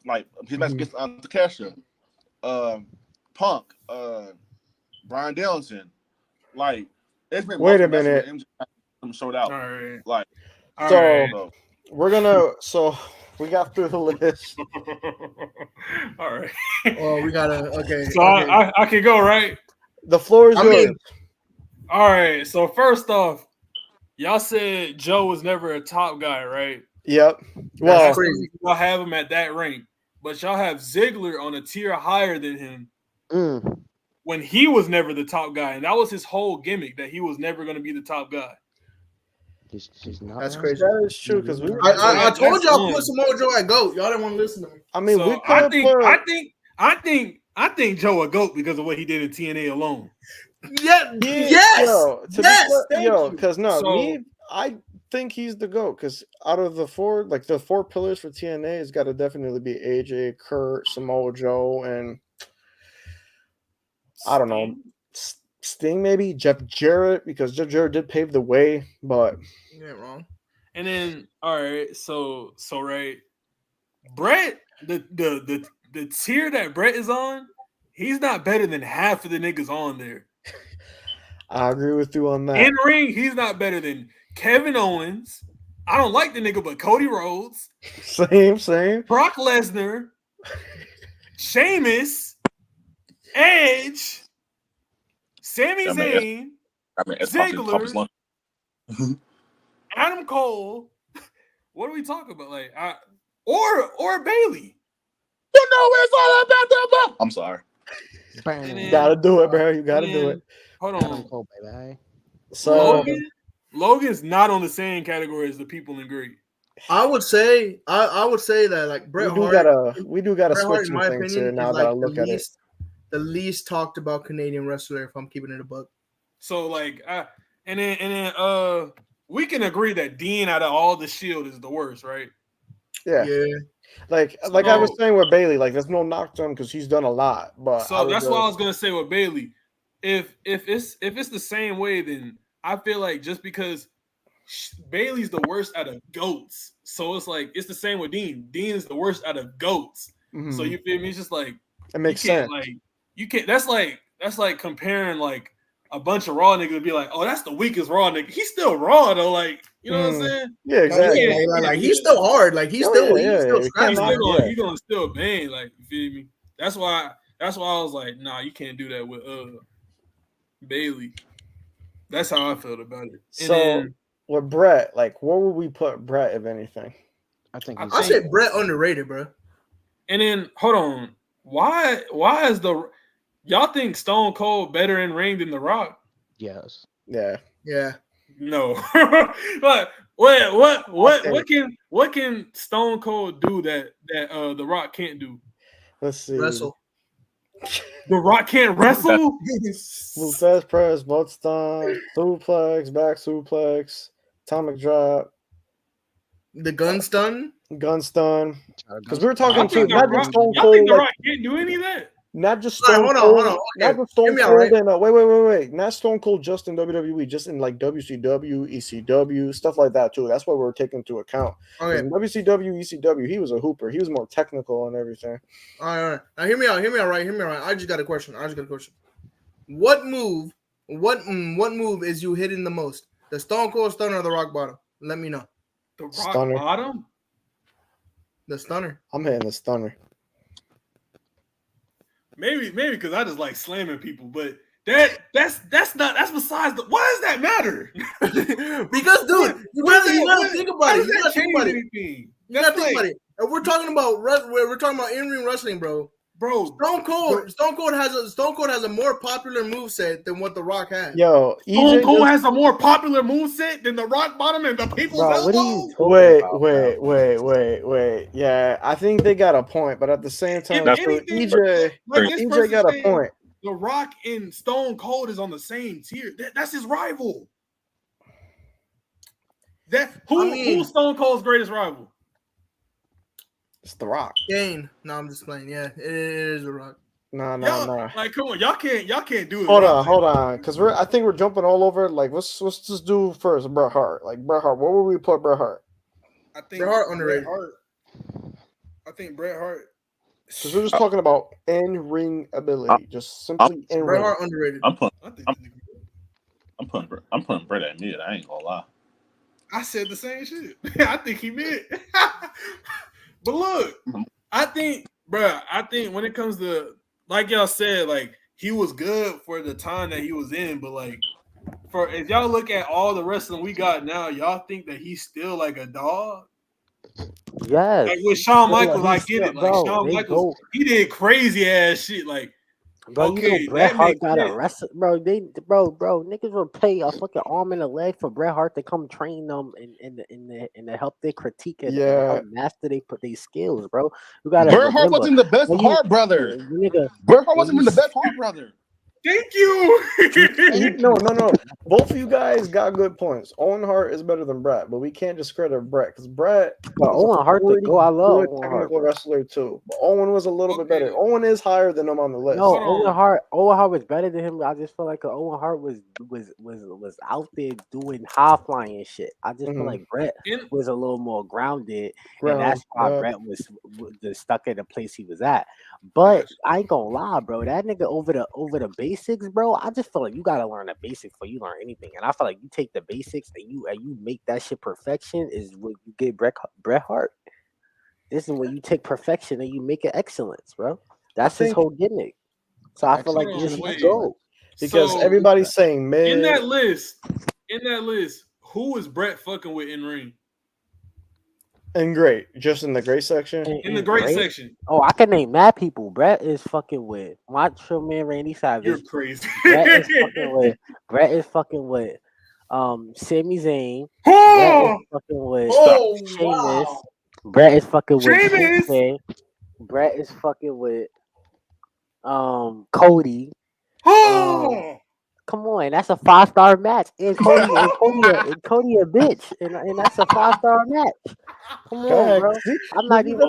Like his match against Takesha, Punk, Bryan Danielson, like it's been wait a minute. Showed out. All right. Like so we're gonna we got through the list. All right. Oh, we gotta okay. So okay. I can go, right? The floor is yours. All right. So first off, y'all said Joe was never a top guy, right? Yep. Well, that's crazy. Y'all have him at that rank, but y'all have Ziggler on a tier higher than him when he was never the top guy, and that was his whole gimmick that he was never going to be the top guy. She's not. That's crazy. That is true because I told y'all put Samoa Joe at GOAT. Y'all didn't want to listen to me. I mean, so I think Joe a GOAT because of what he did in TNA alone. Yeah, I think he's the GOAT because out of the four pillars for TNA, it's got to definitely be AJ, Kurt, Samoa Joe, and I don't know, Sting maybe, Jeff Jarrett, because Jeff Jarrett did pave the way, but you ain't wrong. And then all right, so right, Brett, the tier that Brett is on, he's not better than half of the niggas on there. I agree with you on that. In ring, he's not better than Kevin Owens. I don't like the nigga, but Cody Rhodes. Same. Brock Lesnar. Sheamus. Edge. Sami Zayn. Ziggler. Adam Cole. What are we talking about? Like, or Bailey. You know it's all about the. I'm sorry. You gotta do it, bro. You gotta do it. Hold on. Baby. So Logan's not on the same category as the people in great. I would say that like Bret Hart. We do gotta Bret switch Hart, some in my things opinion, here now is that I like look at it. The least talked about Canadian wrestler, if I'm keeping it a buck. So like, and then we can agree that Dean out of all the Shield is the worst, right? Yeah. Like I was saying with Bailey, like there's no knock to him because he's done a lot. But so that's what I was gonna say with Bailey. If it's the same way, then I feel like just because Bailey's the worst out of goats, so it's like it's the same with Dean. Dean is the worst out of goats. Mm-hmm. So you feel me? It's just like it makes sense. Like you can't. That's like comparing like a bunch of Raw niggas to be like, oh, that's the weakest Raw nigga. He's still Raw though. Like you know what I'm saying? Yeah, exactly. Like he's still hard. Like he's still he's gonna still bang. Like you feel me? That's why I was like, nah, you can't do that with Bailey. That's how I felt about it. So with Brett, like, where would we put Brett if anything? I said Brett underrated, bro. And then hold on, why is y'all think Stone Cold better in ring than The Rock? Yes. Yeah. No. But what can Stone Cold do that The Rock can't do? Let's see. Wrestle. The Rock can't wrestle? Fast press, butt stomp, suplex, back suplex, atomic drop. The gun stun? Gun stun. Because we were talking to not just Stone Cold. Y'all think The Rock can't do any of that? Not just Stone Cold. Hold on. Not just Stone Cold and wait. Not Stone Cold just in WWE, just in like WCW, ECW, stuff like that too. That's what we're taking into account. Okay. In WCW, ECW, he was a hooper. He was more technical and everything. All right. Now hear me out. I just got a question. What move is you hitting the most? The Stone Cold Stunner or the Rock Bottom? Let me know. The Rock Stunner. Bottom? The Stunner. I'm hitting the Stunner. Maybe because I just like slamming people, but that's besides the. Why does that matter? Because dude, you gotta think about it. You gotta think about it. And we're talking about in-ring wrestling, bro. Bro, Stone Cold has a more popular moveset than what The Rock had. Yo, Stone Cold has a more popular moveset than the Rock Bottom and the People's Bro, Elbow. what are you talking about? Wait. Yeah, I think they got a point, but at the same time, If anything, this EJ person got a saying point. The Rock and Stone Cold is on the same tier. That's his rival. Who's Stone Cold's greatest rival? It's The Rock. Kane. No, I'm just playing. Yeah, it is The Rock. No. Like, come on, y'all can't do it. Hold on, because I think we're jumping all over. Like, let's just do first Bret Hart. Like Bret Hart, where would we put Bret Hart? I think Bret Hart underrated. I think Bret Hart. Because we're just talking about in-ring ability, just simply in-ring. Bret Hart underrated. I'm putting Bret at mid. I ain't gonna lie. I said the same shit. I think he mid. But look, I think when it comes to, like y'all said, like he was good for the time that he was in, but like if y'all look at all the wrestling we got now, y'all think that he's still like a dog? Yes. Like with Shawn Michaels, I get it. Like Shawn Michaels, he did crazy ass shit. Like, bro, okay, you know Bret Hart got sense. a wrestle, bro. Niggas will pay a fucking arm and a leg for Bret Hart to come train them and to help they critique and help master they put these skills, bro. You gotta Bret Hart wasn't the best Hart brother. Bret Hart wasn't even the best Hart brother. Thank you. No. Both of you guys got good points. Owen Hart is better than Bret, but we can't discredit Bret because Bret Owen Hart to go. I love good technical wrestler too. But Owen was a little bit better. Owen is higher than him on the list. No, Owen Hart was better than him. I just feel like Owen Hart was out there doing high flying shit. I just feel like Bret was a little more grounded, and that's why Bret was stuck in the place he was at. But I ain't gonna lie, bro. That nigga over the basics, bro. I just feel like you gotta learn the basics before you learn anything. And I feel like you take the basics and you make that shit perfection is what you get Bret Hart. This is when you take perfection and you make it excellence, bro. That's his whole gimmick. So I feel like this is go. Because everybody's saying mid. In that list, who is Bret fucking with in ring? And great, just in the great section. In the great section. Oh, I can name mad people. Bret is fucking with Macho Man Randy Savage. You're crazy. Bret is fucking with Sami Zayn. Bret is fucking with Sheamus. Wow. Bret is fucking with Shinsuke. Bret is fucking with Cody. Come on, that's a 5-star match. And Cody a bitch. And that's a 5-star match. Come on, bro. I'm not even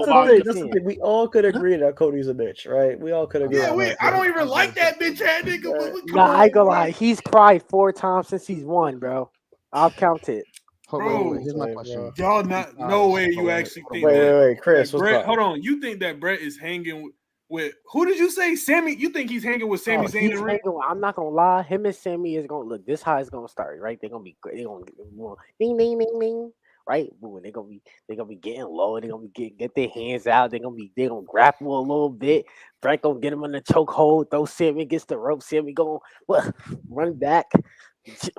we all could agree that Cody's a bitch, right? We all could agree. Yeah, I don't even like that bitch ass nigga. Nah, I ain't gonna lie. He's cried 4 times since he's won, bro. I'll count it. Bro, here's my question. Y'all no way you actually think wait, Chris, what's Bret, hold on. You think that Bret is hanging with who did you say? Sammy? You think he's hanging with Sami Zayn? I'm not gonna lie. Him and Sammy is gonna look. This how it's gonna start, right? They're gonna be. They're gonna ding ding ding ding. Right? They're gonna be getting low. They're gonna be get their hands out. They're gonna grapple a little bit. Bret gonna get him in the chokehold. Throw Sammy against the rope. Sammy gonna run back.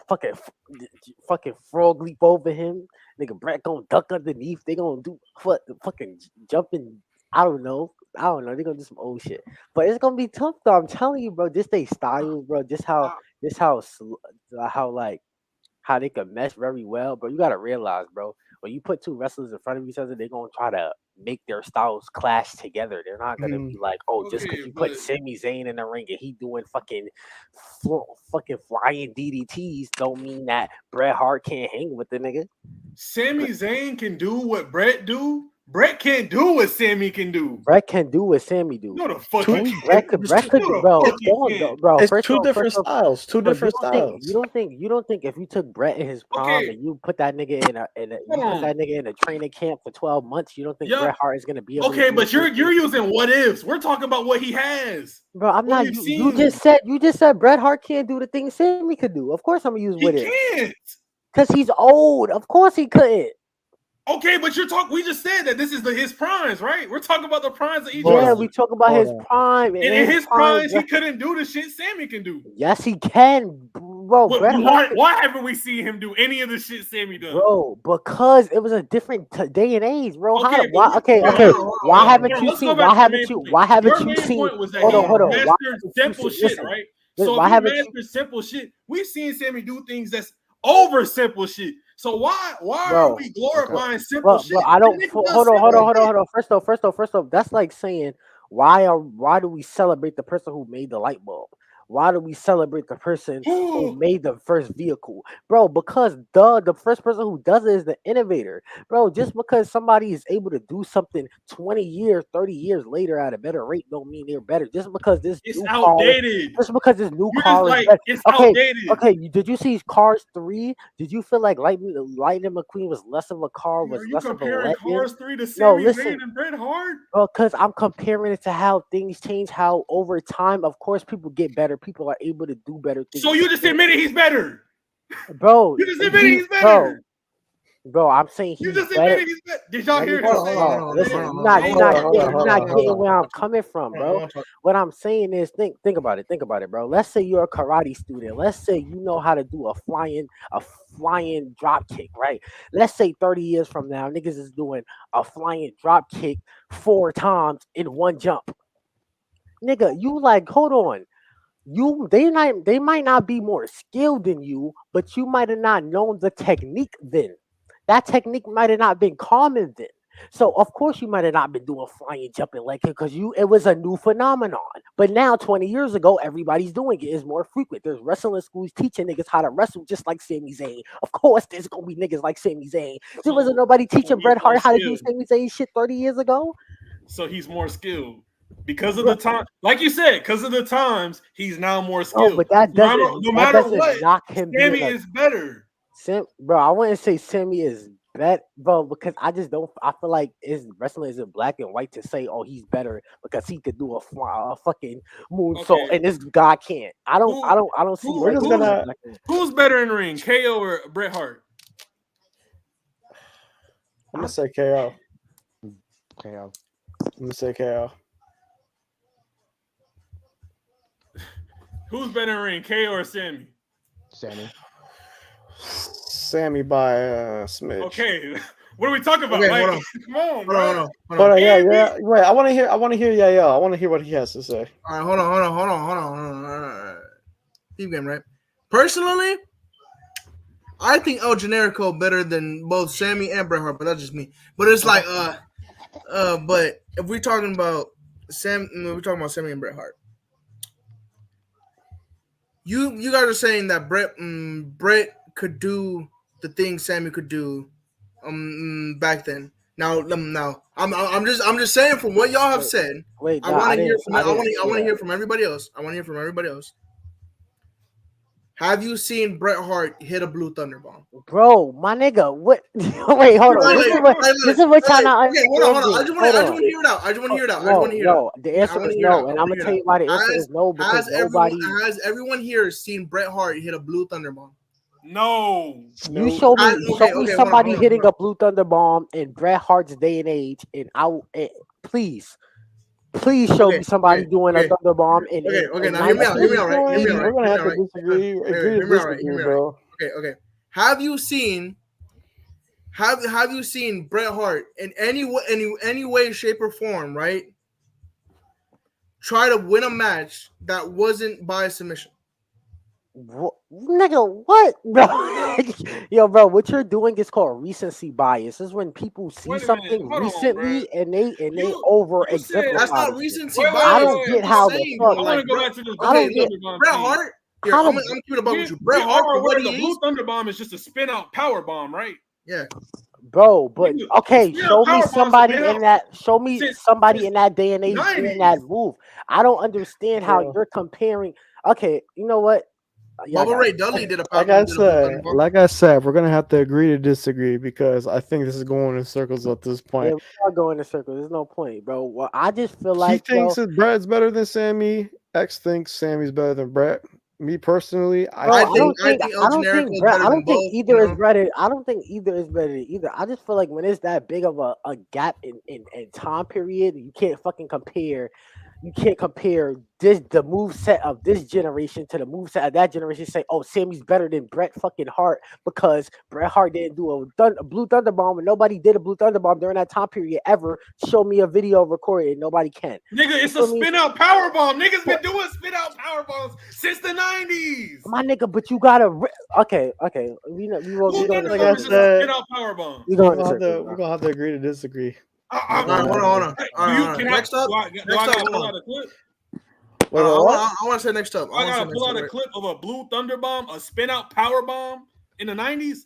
Fucking frog leap over him. Nigga Bret gonna duck underneath. They gonna do fucking jumping. I don't know. They're gonna do some old shit, but it's gonna be tough though. I'm telling you, bro. Just they style, bro. How they can mesh very well, bro. You gotta realize, bro. When you put 2 wrestlers in front of each other, they're gonna try to make their styles clash together. They're not gonna be like, just because you put Sami Zayn in the ring and he doing fucking flying DDTs, don't mean that Bret Hart can't hang with the nigga. Sami Zayn can do what Bret do. Bret can't do what Sammy can do. Bret can do what Sammy do. No, the fuck Bret could, bro. It's two different styles. Two different styles. You don't think if you took Bret in his prime and you put that nigga in a training camp for 12 months, you don't think Bret Hart is gonna be able to but you're using what ifs. We're talking about what he has. Bro, I'm not. You just said Bret Hart can't do the things Sammy could do. Of course, I'm gonna use what ifs. He can't. Because he's old. Of course he couldn't. Okay, but we just said that this is his primes, right? We're talking about the primes of each Yeah, wrestler. we talk about his prime. And in his primes, he couldn't do the shit Sammy can do. Yes, he can, bro. Why haven't we seen him do any of the shit Sammy does? Bro, because it was a different day and age, bro. Okay, Why haven't you seen? Why haven't you? Why haven't you seen? Point was that Hold on. mastered simple shit, right? So why if he haven't mastered simple shit, we've seen Sammy do things that's over simple shit. So why are we glorifying simple shit? I don't. Hold on. First off, that's like saying why do we celebrate the person who made the light bulb? Why do we celebrate the person who made the first vehicle, bro? Because the first person who does it is the innovator, bro. Just because somebody is able to do something 20 years, 30 years later at a better rate, don't mean they're better. Just because this it's new outdated. Just because this new car is better. It's outdated. Okay. Did you see Cars 3? Did you feel like Lightning McQueen was less of a car? Was less of a legend? Cars 3 to Sammy listen, and Bret Hart? Because I'm comparing it to how things change. How over time, of course, people get better. People are able to do better things. So you just admitted he's better, bro. You just admitted he's better, bro. I'm saying you just admitted he's better. Did y'all hear it? Listen, you're not getting where I'm coming from, bro. What I'm saying is, think about it, bro. Let's say you're a karate student. Let's say you know how to do a flying drop kick, right? Let's say 30 years from now, niggas is doing a flying drop kick 4 times in one jump. Nigga, you like, hold on. They might not be more skilled than you, but you might have not known the technique then. That technique might have not been common then. So of course you might have not been doing flying jumping like it because it was a new phenomenon. But now 20 years ago, everybody's doing it. It's more frequent. There's wrestling schools teaching niggas how to wrestle just like Sami Zayn. Of course there's gonna be niggas like Sami Zayn. There wasn't nobody teaching Bret Hart how to do Sami Zayn shit 30 years ago. So he's more skilled. Because of the time, like you said, because of the times, he's now more skilled. Oh, but that doesn't, no matter what, knock him. Sammy is better. Bro, I wouldn't say Sammy is better, bro, because I just don't. I feel like wrestling isn't black and white to say, oh, he's better because he could do a fucking moonsault and this guy can't. I don't see. Who's better in the ring, KO or Bret Hart? I'm gonna say KO. KO. I'm gonna say KO. Who's better in the ring, KO or Sammy? Sammy by Smith. Okay, what are we talking about? Okay, like, come on, bro. Hold on. Yeah. Wait, I want to hear Yael. I want to hear what he has to say. All right, hold on. Keep going, right? Personally, I think El Generico better than both Sammy and Bret Hart, but that's just me. But it's like, but if we're talking about Sammy and Bret Hart. You guys are saying that Bret could do the things Sammy could do back then. Now I'm just saying from what y'all have said. I want to hear from everybody else. Have you seen Bret Hart hit a blue thunder bomb? Bro, my nigga, what? Wait, hold on. This is what y'all not understanding. Hold on. I just want to hear it out. I just want to hear it out. No, the answer is no, and I'm gonna tell you why the answer is no because nobody. Has everyone here seen Bret Hart hit a blue thunder bomb? No. You show me somebody hitting a blue thunder bomb in Bret Hart's day and age, and please show me somebody doing a thunder bomb. Okay. Now hear me out. Right? We're gonna have to disagree. Bro. Okay. Have you seen Bret Hart in any way, shape, or form, right? Try to win a match that wasn't by submission. Nigga, what, bro? Yo, bro, what you're doing is called recency bias. This is when people see something recently and they over exemplify. That's not recency bias. I don't get how the fuck. I want to go back to this. I don't get Bret Hart. Here, I'm gonna keep it above with you. Bret Hart, the blue thunder bomb is just a spin out power bomb, right? Yeah. Bro, but okay, show me somebody in that. Show me somebody in that day and age doing that move. I don't understand how you're comparing. Okay, you know what? Bubba Ray Dudley did a like I said, we're gonna have to agree to disagree because I think this is going in circles at this point. Yeah, we are going in circles. There's no point, bro. Well, I just feel like he thinks that Bret's better than Sammy. X thinks Sammy's better than Bret. Me personally, Bro, I I don't think think El Generico is better I than don't think both. either is better. I don't think either is better than either. I just feel like when it's that big of a gap in time period, you can't fucking compare. You can't compare the move set of this generation to the move set of that generation. Say, oh, Sammy's better than Bret fucking Hart because Bret Hart didn't do a Blue Thunder Bomb and nobody did a Blue Thunder Bomb during that time period ever. Show me a video recorded, nobody can. Nigga, it's a spin out power bomb. Niggas been doing spin out power bombs since the 90s. My nigga, but you gotta okay. We will Blue Thunder like Bomb I is just a said, spin out power bomb. we we're going to gonna have to agree to disagree. All right, hold on. Do you can Next up, do I gotta pull out a clip? Wait, I what? want to say next up. I gotta pull out a clip of a Blue Thunder Bomb, a spin out power bomb in the 90s.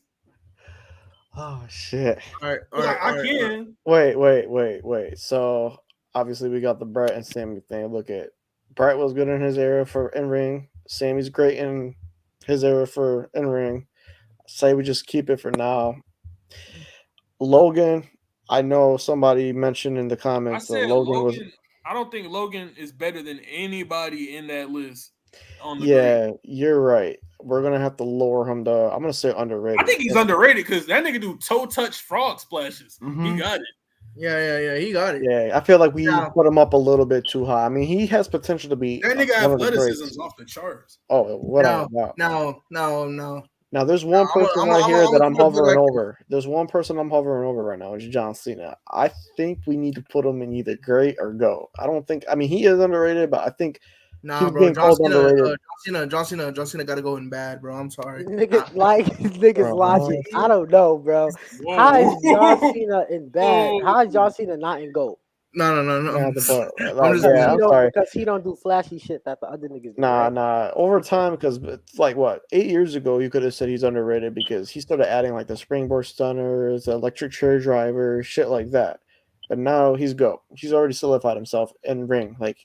Oh shit! All right, I can. Wait. So obviously we got the Bret and Sammy thing. Look at Bret was good in his era for in ring. Sammy's great in his era for in ring. Say we just keep it for now. Logan, I know somebody mentioned in the I comments that said Logan was. I don't think Logan is better than anybody in that list. On the Yeah, you're right. We're gonna have to lower him to. I'm gonna say underrated. I think he's underrated because that nigga do toe touch frog splashes. Mhm. He got it. Yeah, he got it. Yeah, I feel like we Now- put him up a little bit too high. I mean, he has potential to be That nigga one of the athleticism's greats. off the charts. Oh, whatever. No. Now, there's one person I'm right here that I'm gonna put it hovering like over. There's one person I'm hovering over right now. It's John Cena. I think we need to put him in either great or go. I don't think. I mean, he is underrated, but I think Nah, he's bro. being John called Cena, underrated. John Cena got to go in bad, bro. I'm sorry. niggas logic. I don't know, bro. Whoa. How is John Cena in bad? Whoa. How is John Cena not in GOAT? No. Yeah, the I'm just yeah, I'm sorry. Because he don't do flashy shit that the other niggas do. Nah, right? Over time, because it's like what 8 years ago, you could have said he's underrated because he started adding like the springboard stunners, the electric chair driver, shit like that. But now he's GOAT. He's already solidified himself in ring, like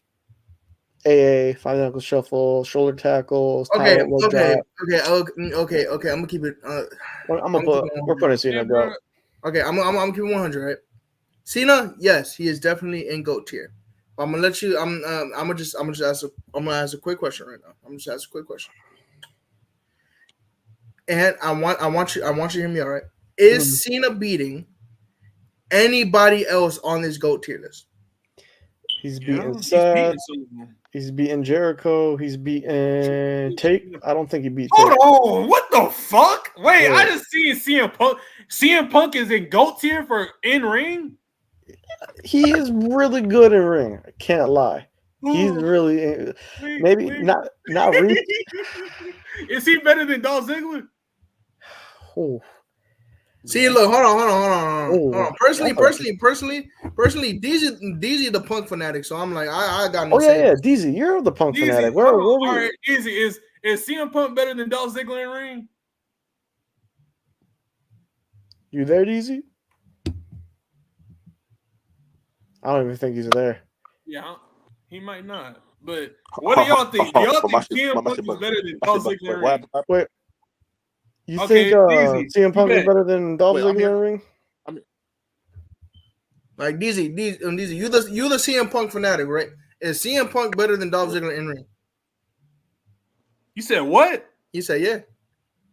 AA, five knuckle shuffle, shoulder tackles. Okay. I'm gonna keep it. we're putting Cena GOAT. Okay, I'm gonna keep it 100. Right. Cena, yes, he is definitely in GOAT tier. But I'm gonna let you. I'm gonna ask a quick question right now. I'm just ask a quick question. And I want you to hear me all right. Is Cena beating anybody else on this GOAT tier list? He's beating Seth. He's beating Jericho. He's beating Tate. I don't think he beat Tate. Hold on. What the fuck? Wait, Yeah. I just seen CM Punk. CM Punk is in GOAT tier for in ring. He is really good in ring. I can't lie. He's really not Is he better than Dolph Ziggler? Oh. See, look, hold on. Personally, DZ the Punk fanatic. So I'm like, I got no. Yeah, DZ, you're the Punk fanatic. Where all were you? right, Easy is CM Punk better than Dolph Ziggler in ring? You there, DZ? I don't even think he's there. Yeah, he might not. But what do y'all think? Do y'all think CM Punk is better than Dolph Ziggler in ring? Wait. You Okay, think DZ, CM Punk you is bet. better than Dolph Ziggler in the ring? Like DZ, you the CM Punk fanatic, right? Is CM Punk better than Dolph Ziggler in ring? You said what? He said yeah.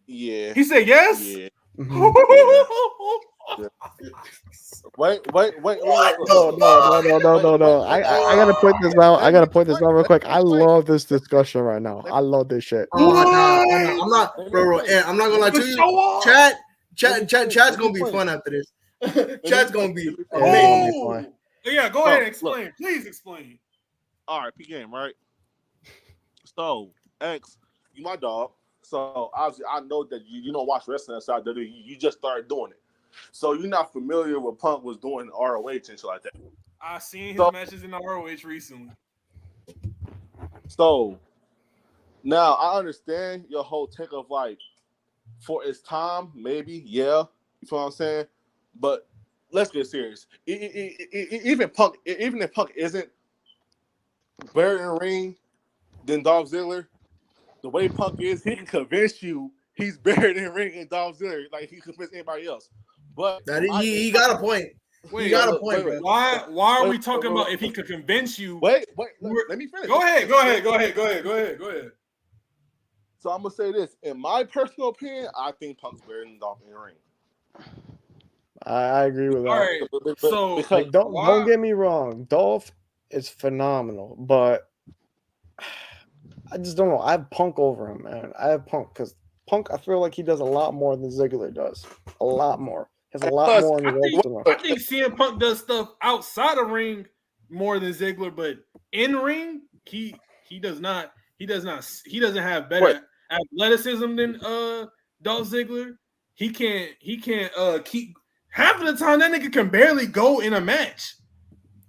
Yeah. He said yes. Yeah. Mm-hmm. Wait. No. I gotta point this out. I gotta point this out real quick. I love this discussion right now. I love this shit. Oh, nah, I'm not, bro. And I'm not gonna lie to you. Chat's gonna be fun after this. Chat's gonna be amazing. Yeah, go ahead and explain. Please explain. All right, P game, right? So, X, you my dog. So obviously, I know that you don't watch wrestling outside WWE. You just started doing it, so you're not familiar with Punk was doing ROH and shit like that. I seen his matches in the ROH recently. So now I understand your whole take of like, for its time, maybe, yeah, you feel what I'm saying? But let's get serious. Even if Punk isn't better in ring than Dolph Ziggler, the way Punk is, he can convince you he's better than ring than Dolph Ziggler. Like he can convince anybody else. But he got a point. He got a point. Bro. Why are we talking about if he could convince you? Wait. Let me finish. Go ahead. So I'm gonna say this. In my personal opinion, I think Punk's better than Dolph in the ring. I agree with that. All right. So like, don't get me wrong, Dolph is phenomenal, but I just don't know. I have Punk over him, man. I have Punk because Punk, I feel like he does a lot more than Ziggler does. A lot more. He has a lot more in the ropes. I think CM Punk does stuff outside of ring more than Ziggler, but in ring, he does not. He doesn't have better athleticism than Dolph Ziggler. He can't keep half of the time that nigga can barely go in a match.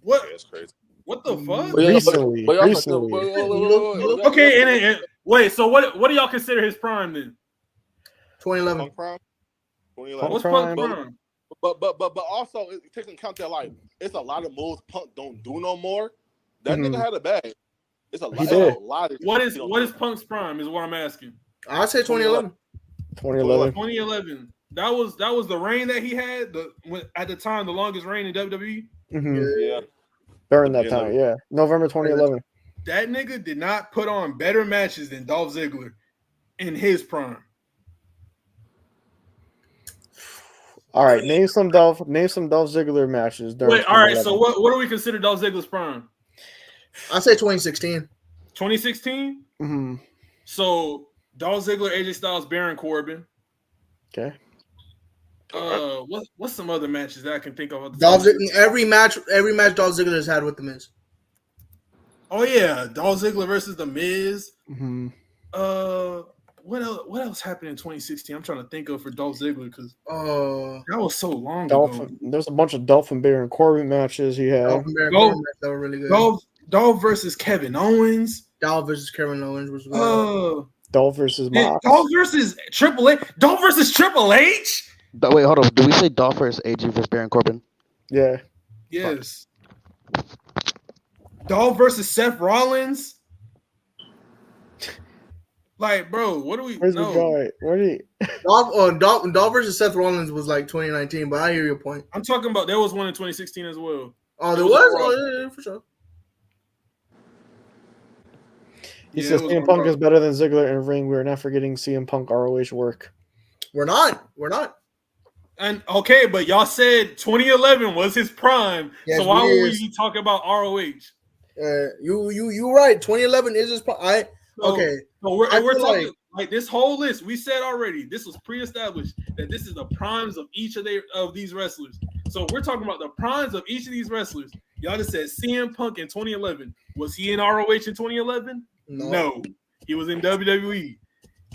What? That's crazy. What the fuck? Recently. Okay, and wait. So what do y'all consider his prime then? 2011. Punk prime. 2011. What's Punk prime? But also take into account that like it's a lot of moves Punk don't do no more. That nigga had a bag. It's a lot. What is Punk's prime? Is what I'm asking. I'd say 2011. 2011. That was the reign that he had. At the time, the longest reign in WWE. Yeah. During that time, yeah. November 2011. That nigga did not put on better matches than Dolph Ziggler in his prime. All right, name some Dolph Ziggler matches. Wait, all right. So what do we consider Dolph Ziggler's prime? I say 2016. 2016. Mm-hmm. So Dolph Ziggler, AJ Styles, Baron Corbin. Okay. What's some other matches that I can think of? Every match Dolph Ziggler has had with the Miz. Oh yeah, Dolph Ziggler versus the Miz. Mm-hmm. What else happened in 2016? I'm trying to think of for Dolph Ziggler because that was so long ago. There's a bunch of Dolph and Baron Corbin matches he had. Dolph and Baron Corbin that were really good. Dolph versus Kevin Owens. Dolph versus Kevin Owens was good. Dolph versus Mox. Dolph versus Triple H. Dolph versus Triple H. Wait, hold on. Did we say Dolph versus AJ versus Baron Corbin? Yeah. Yes. Dolph versus Seth Rollins. Like, bro, what do we know? Dolph versus Seth Rollins was like 2019, but I hear your point. I'm talking about there was one in 2016 as well. Oh, there was? Oh, yeah, for sure. He says CM Punk is better than Ziggler in ring. We're not forgetting CM Punk ROH work. We're not. And okay, but y'all said 2011 was his prime. Yes, so why would we talk about ROH? You right. 2011 is his prime. So we're talking like this whole list. We said already this was pre-established that this is the primes of each of these wrestlers. So we're talking about the primes of each of these wrestlers. Y'all just said CM Punk in 2011. Was he in ROH in 2011? No. He was in WWE.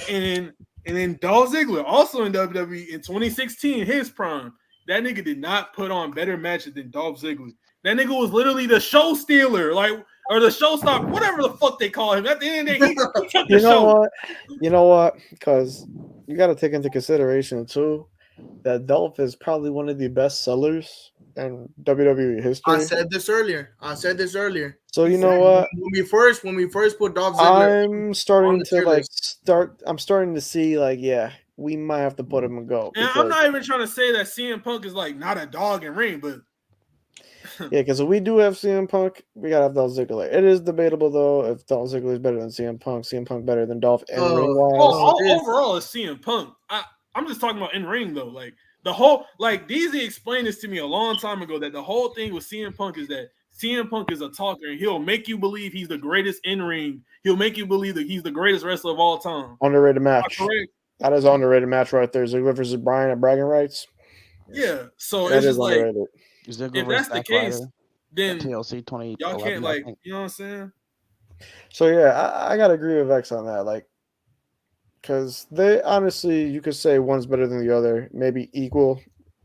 And then Dolph Ziggler also in WWE in 2016, his prime. That nigga did not put on better matches than Dolph Ziggler. That nigga was literally the show stealer, or the showstopper, whatever the fuck they call him. At the end of the day, he took the show. You know what? Because you got to take into consideration too that Dolph is probably one of the best sellers in WWE history. I said this earlier. So you know what? When we first put Dolph Ziggler, I'm starting to see we might have to put him in go. And I'm not even trying to say that CM Punk is not a dog in ring, but yeah, because if we do have CM Punk, we gotta have Dolph Ziggler. It is debatable though if Dolph Ziggler is better than CM Punk better than Dolph in ring wise. Overall, it's CM Punk. I'm just talking about in ring though. Like the whole DZ explained this to me a long time ago that the whole thing with CM Punk is that CM Punk is a talker and he'll make you believe he's the greatest in ring. He'll make you believe that he's the greatest wrestler of all time. Underrated match. That is an underrated match right there. Ziggler versus Bryan at Bragging Rights. Yeah, so that it's just underrated. If that's the case, then TLC 20. Y'all can't you know what I'm saying? So yeah, I gotta agree with X on that. Because they honestly, you could say one's better than the other, maybe equal.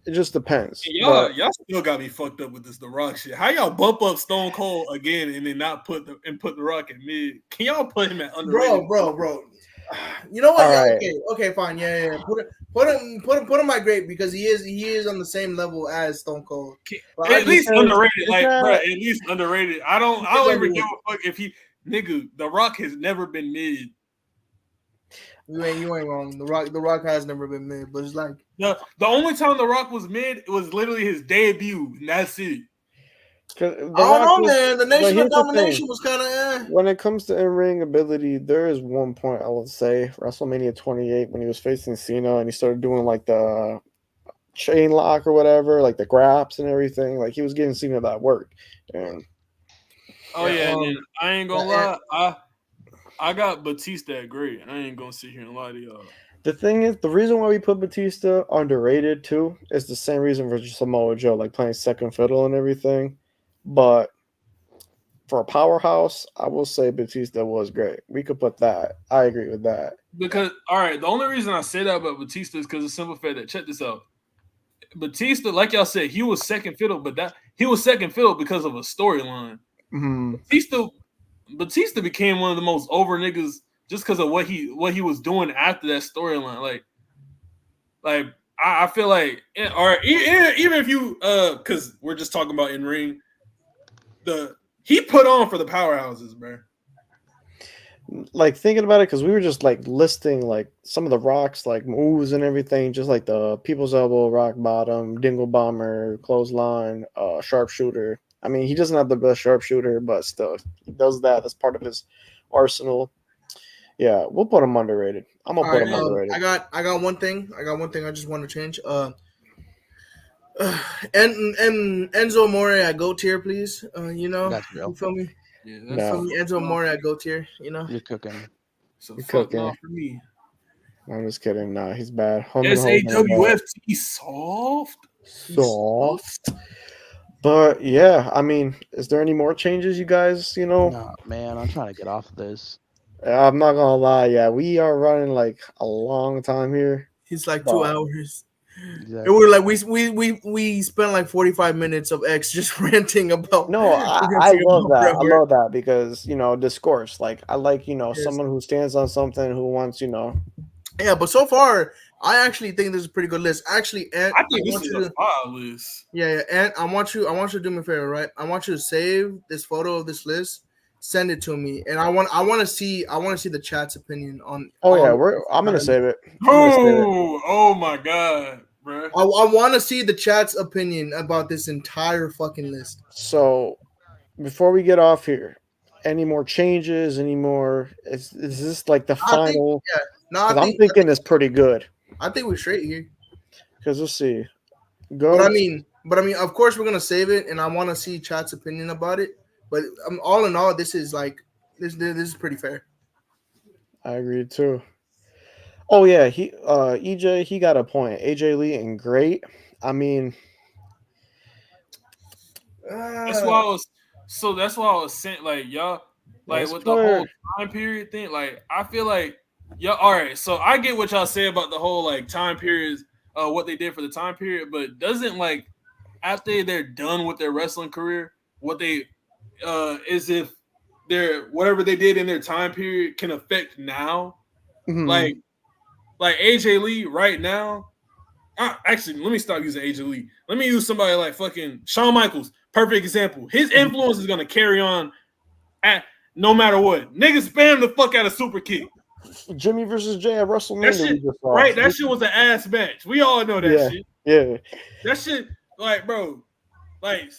It just depends. Y'all still got me fucked up with this The Rock shit. How y'all bump up Stone Cold again and then not put The Rock in mid? Can y'all put him at underrated? Bro. You know what? Right. Okay, fine. Yeah. Put him at great because he is on the same level as Stone Cold. At least underrated, at least underrated. I don't even give a fuck if The Rock has never been mid. You ain't wrong. The Rock has never been mid, but it's the only time The Rock was mid was literally his debut, and that's it. The I don't Rock know, was, man. The but Nation of here's the thing. Domination was kind of When it comes to in-ring ability, there is one point I would say WrestleMania 28 when he was facing Cena and he started doing like the chain lock or whatever, like the graps and everything. Like he was getting Cena that work. And Oh yeah. yeah, and then I ain't gonna Yeah, lie, I got Batista at great. I ain't gonna sit here and lie to y'all. the thing is, the reason why we put Batista underrated too is the same reason for Samoa Joe, like playing second fiddle and everything. But for a powerhouse, I will say Batista was great. We could put that. I agree with that. Because all right, the only reason I say that about Batista is because of the simple fact that check this out. Batista, like y'all said, he was second fiddle, but that he was second fiddle because of a storyline. Mm. Batista became one of the most over niggas just because of what he was doing after that storyline. Like I feel like, or even if you because we're just talking about in ring, he put on for the powerhouses, bro. Like thinking about it, because we were just like listing like some of the rocks, like moves and everything, just like the people's elbow, rock bottom, dingle bomber, clothesline, sharpshooter. I mean, he doesn't have the best sharpshooter, but still, he does that. That's part of his arsenal. Yeah, we'll put him underrated. I'm gonna all put right. him underrated. I got one thing. I got one thing. I just want to change. And Enzo More at go tier, please. That's You real. feel me? Yeah, You feel No, me? Enzo More at go tier. You're cooking. So you're fuck cooking. no for me. I'm just kidding. Nah, he's bad. Home and Hogan are bad. SAWFT soft. Soft. But yeah, I mean, is there any more changes, you guys? Nah, man, I'm trying to get off of this. I'm not gonna lie. Yeah, we are running like a long time here. He's like But 2 hours. Exactly. And we're like we spent like 45 minutes of X just ranting about. no, I ranting love about that. Bret I Hart. love that because discourse. Like I like Yes. someone who stands on something who wants Yeah, but so far, I actually think this is a pretty good list. Actually, Ant, I I think this want is you a to. fire list. Yeah, Ant, I want you to do me a favor, right? I want you to save this photo of this list, send it to me, and I want to see the chat's opinion on Oh all yeah, of this. I'm gonna save it. I'm gonna save it. Oh my god, bro. I want to see the chat's opinion about this entire fucking list. So before we get off here, any more changes? Any more? Is this like the I think final? yeah. No, Because I'm thinking it's pretty good. I think we're straight here. Because we'll see. But I Goat. mean, of course, we're gonna save it, and I want to see chat's opinion about it. But all in all, this is like this is pretty fair. I agree too. Oh yeah, EJ he got a point. AJ Lee and great. I mean, That's why I was that's why I was saying like y'all like let's with the put whole her. time period thing, like I feel like y'all all right, so I get what y'all say about the whole like time periods, what they did for the time period, but doesn't like after they're done with their wrestling career, what they is if their whatever they did in their time period can affect now. Mhm. Like AJ Lee right now. Actually, let me stop using AJ Lee. Let me use somebody like fucking Shawn Michaels. Perfect example. His influence is gonna carry on at no matter what. Niggas spam the fuck out of super kick. Jimmy versus Jay at That WrestleMania shit, we just saw. right? That shit was an ass match. We all know that Yeah, shit. yeah. That shit, like, bro, like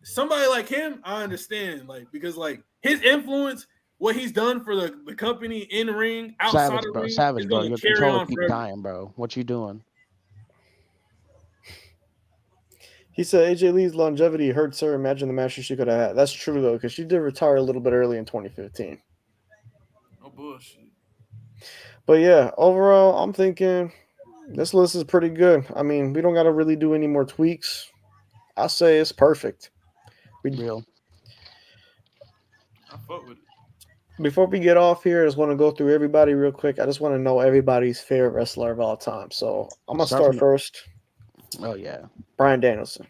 somebody like him, I understand, like, because like his influence, what he's done for the company in ring, outside of ring, is Savage, bro. gonna Your carry controller on keep forever. dying, bro. What you doing? He said AJ Lee's longevity hurts her. Imagine the matches she could have had. That's true though, because she did retire a little bit early in 2015. No bullshit. But yeah, overall, I'm thinking this list is pretty good. I mean, we don't got to really do any more tweaks. I say it's perfect. Real. I fuck with it. Before we get off here, I just want to go through everybody real quick. I just want to know everybody's favorite wrestler of all time. So I'm gonna start first. Oh yeah, Bryan Danielson.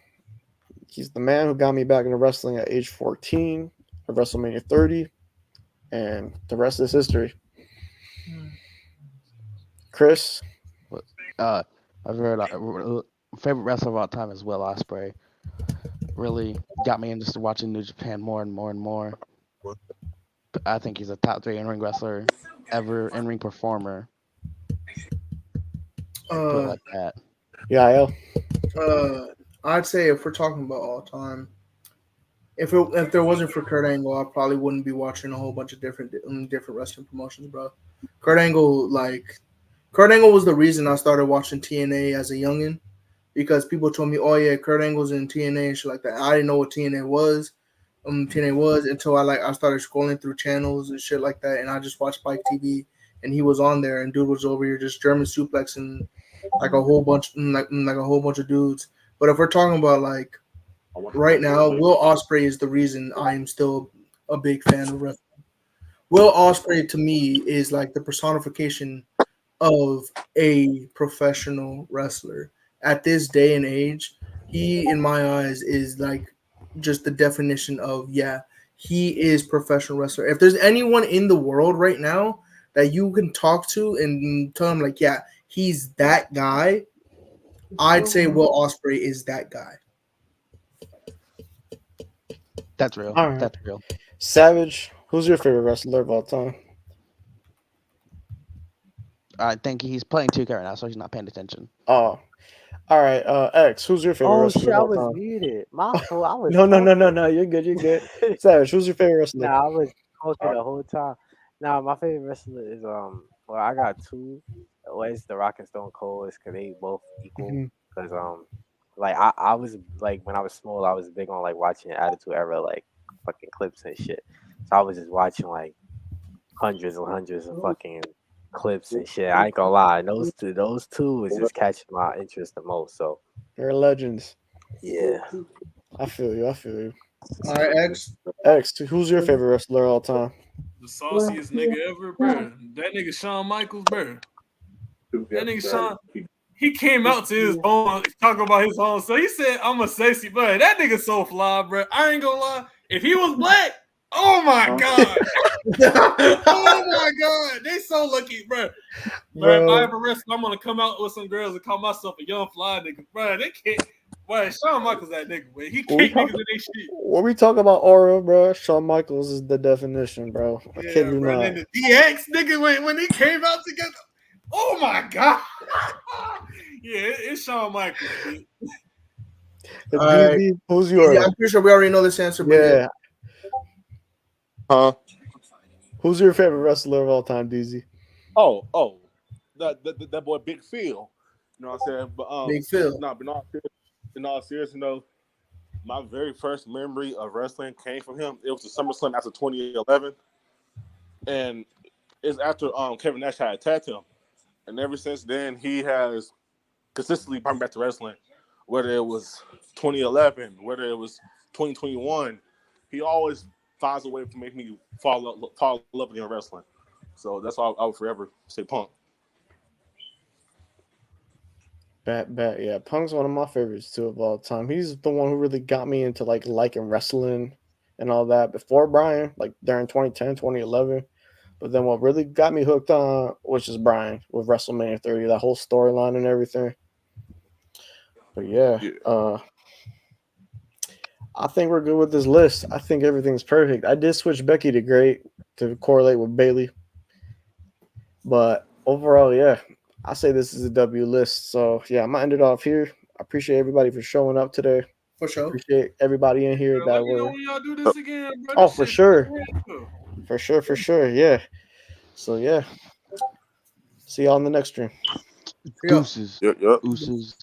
He's the man who got me back into wrestling at age 14 at WrestleMania 30, and the rest is history. Chris. I've heard favorite wrestler of all time is Will Ospreay. Really got me into watching New Japan more and more and more. I think he's a top 3 in-ring wrestler ever, in-ring performer. Put it like that. Yeah, I'd say if we're talking about all time, if there wasn't for Kurt Angle, I probably wouldn't be watching a whole bunch of different wrestling promotions, bro. Kurt Angle, Kurt Angle was the reason I started watching TNA as a youngin, because people told me, "Oh yeah, Kurt Angle's in TNA and shit like that." I didn't know what TNA was. TNA was until I started scrolling through channels and shit like that, and I just watched Spike TV, and he was on there, and dude was over here just German suplexing like a whole bunch of dudes. But if we're talking about like right now, Will Ospreay is the reason I am still a big fan of wrestling. Will Ospreay to me is like the personification of a professional wrestler at this day and age. He, in my eyes, is like just the definition of he is professional wrestler. If there's anyone in the world right now that you can talk to and tell him like, he's that guy, I'd say Will Ospreay is that guy. That's real. All right. That's real. Savage, who's your favorite wrestler of all time? I think he's playing 2K right now, so he's not paying attention. Oh, all right. X, who's your favorite Oh wrestler shit, of I all was time? muted. My fault. I was No. talking. You're good. You're good. Savage, who's your favorite wrestler? Nah, I was talking the whole time. Nah, my favorite wrestler is well, I got two. Well, it's The Rock and Stone Cold. It's because they both equal. Mhm. Because like I was like when I was small, I was big on like watching Attitude Era, like fucking clips and shit. So I was just watching like hundreds and hundreds of fucking clips and shit. I ain't gonna lie, those two is just catching my interest the most. So They're legends. yeah. I feel you. All right, X. X, who's your favorite wrestler of all time? The sauciest nigga ever, bro. That nigga Shawn Michaels, bro. That nigga Shawn, he came out to his own, talking about his own. So he said, "I'm a sexy," bro. That nigga so fly, bro. I ain't gonna lie. If he was black, oh my god, oh my god, they so lucky, bro. Bro, if I ever wrestle, I'm gonna come out with some girls and call myself a young fly nigga, bro. They can't. Boy, Shawn Michaels that nigga, man. He kicked niggas in their shit. When we talk about aura, bro, Shawn Michaels is the definition, bro. I kid you bro. not. And then the DX nigga when he came out together. Oh my god. It's Shawn Michaels, dude. DB, who's yours? I'm pretty sure we already know this answer. But Yeah. Huh? Who's your favorite wrestler of all time, DZ? Oh, that boy Big Phil. You know what I'm saying? But Big Phil. No, but in all seriousness, though, my very first memory of wrestling came from him. It was the SummerSlam after 2011, and it's after Kevin Nash had attacked him, and ever since then he has consistently brought me back to wrestling. Whether it was 2011, whether it was 2021, he always finds a way to make me fall in love again wrestling. So that's why I would forever say Punk. Bet. Yeah, Punk's one of my favorites too of all time. He's the one who really got me into like liking wrestling and all that before Brian, like during 2010, 2011. But then what really got me hooked on was just Brian with WrestleMania 30, that whole storyline and everything. But yeah. I think we're good with this list. I think everything's perfect. I did switch Becky to great to correlate with Bailey. But overall, yeah, I say this is a W list. So, yeah, I'm going to end it off here. I appreciate everybody for showing up today. For sure. Appreciate everybody in here that were. When y'all do this again, bro. Oh, for sure. For sure. Yeah. So, yeah. See y'all on the next stream. Deuces. Yep. Deuces.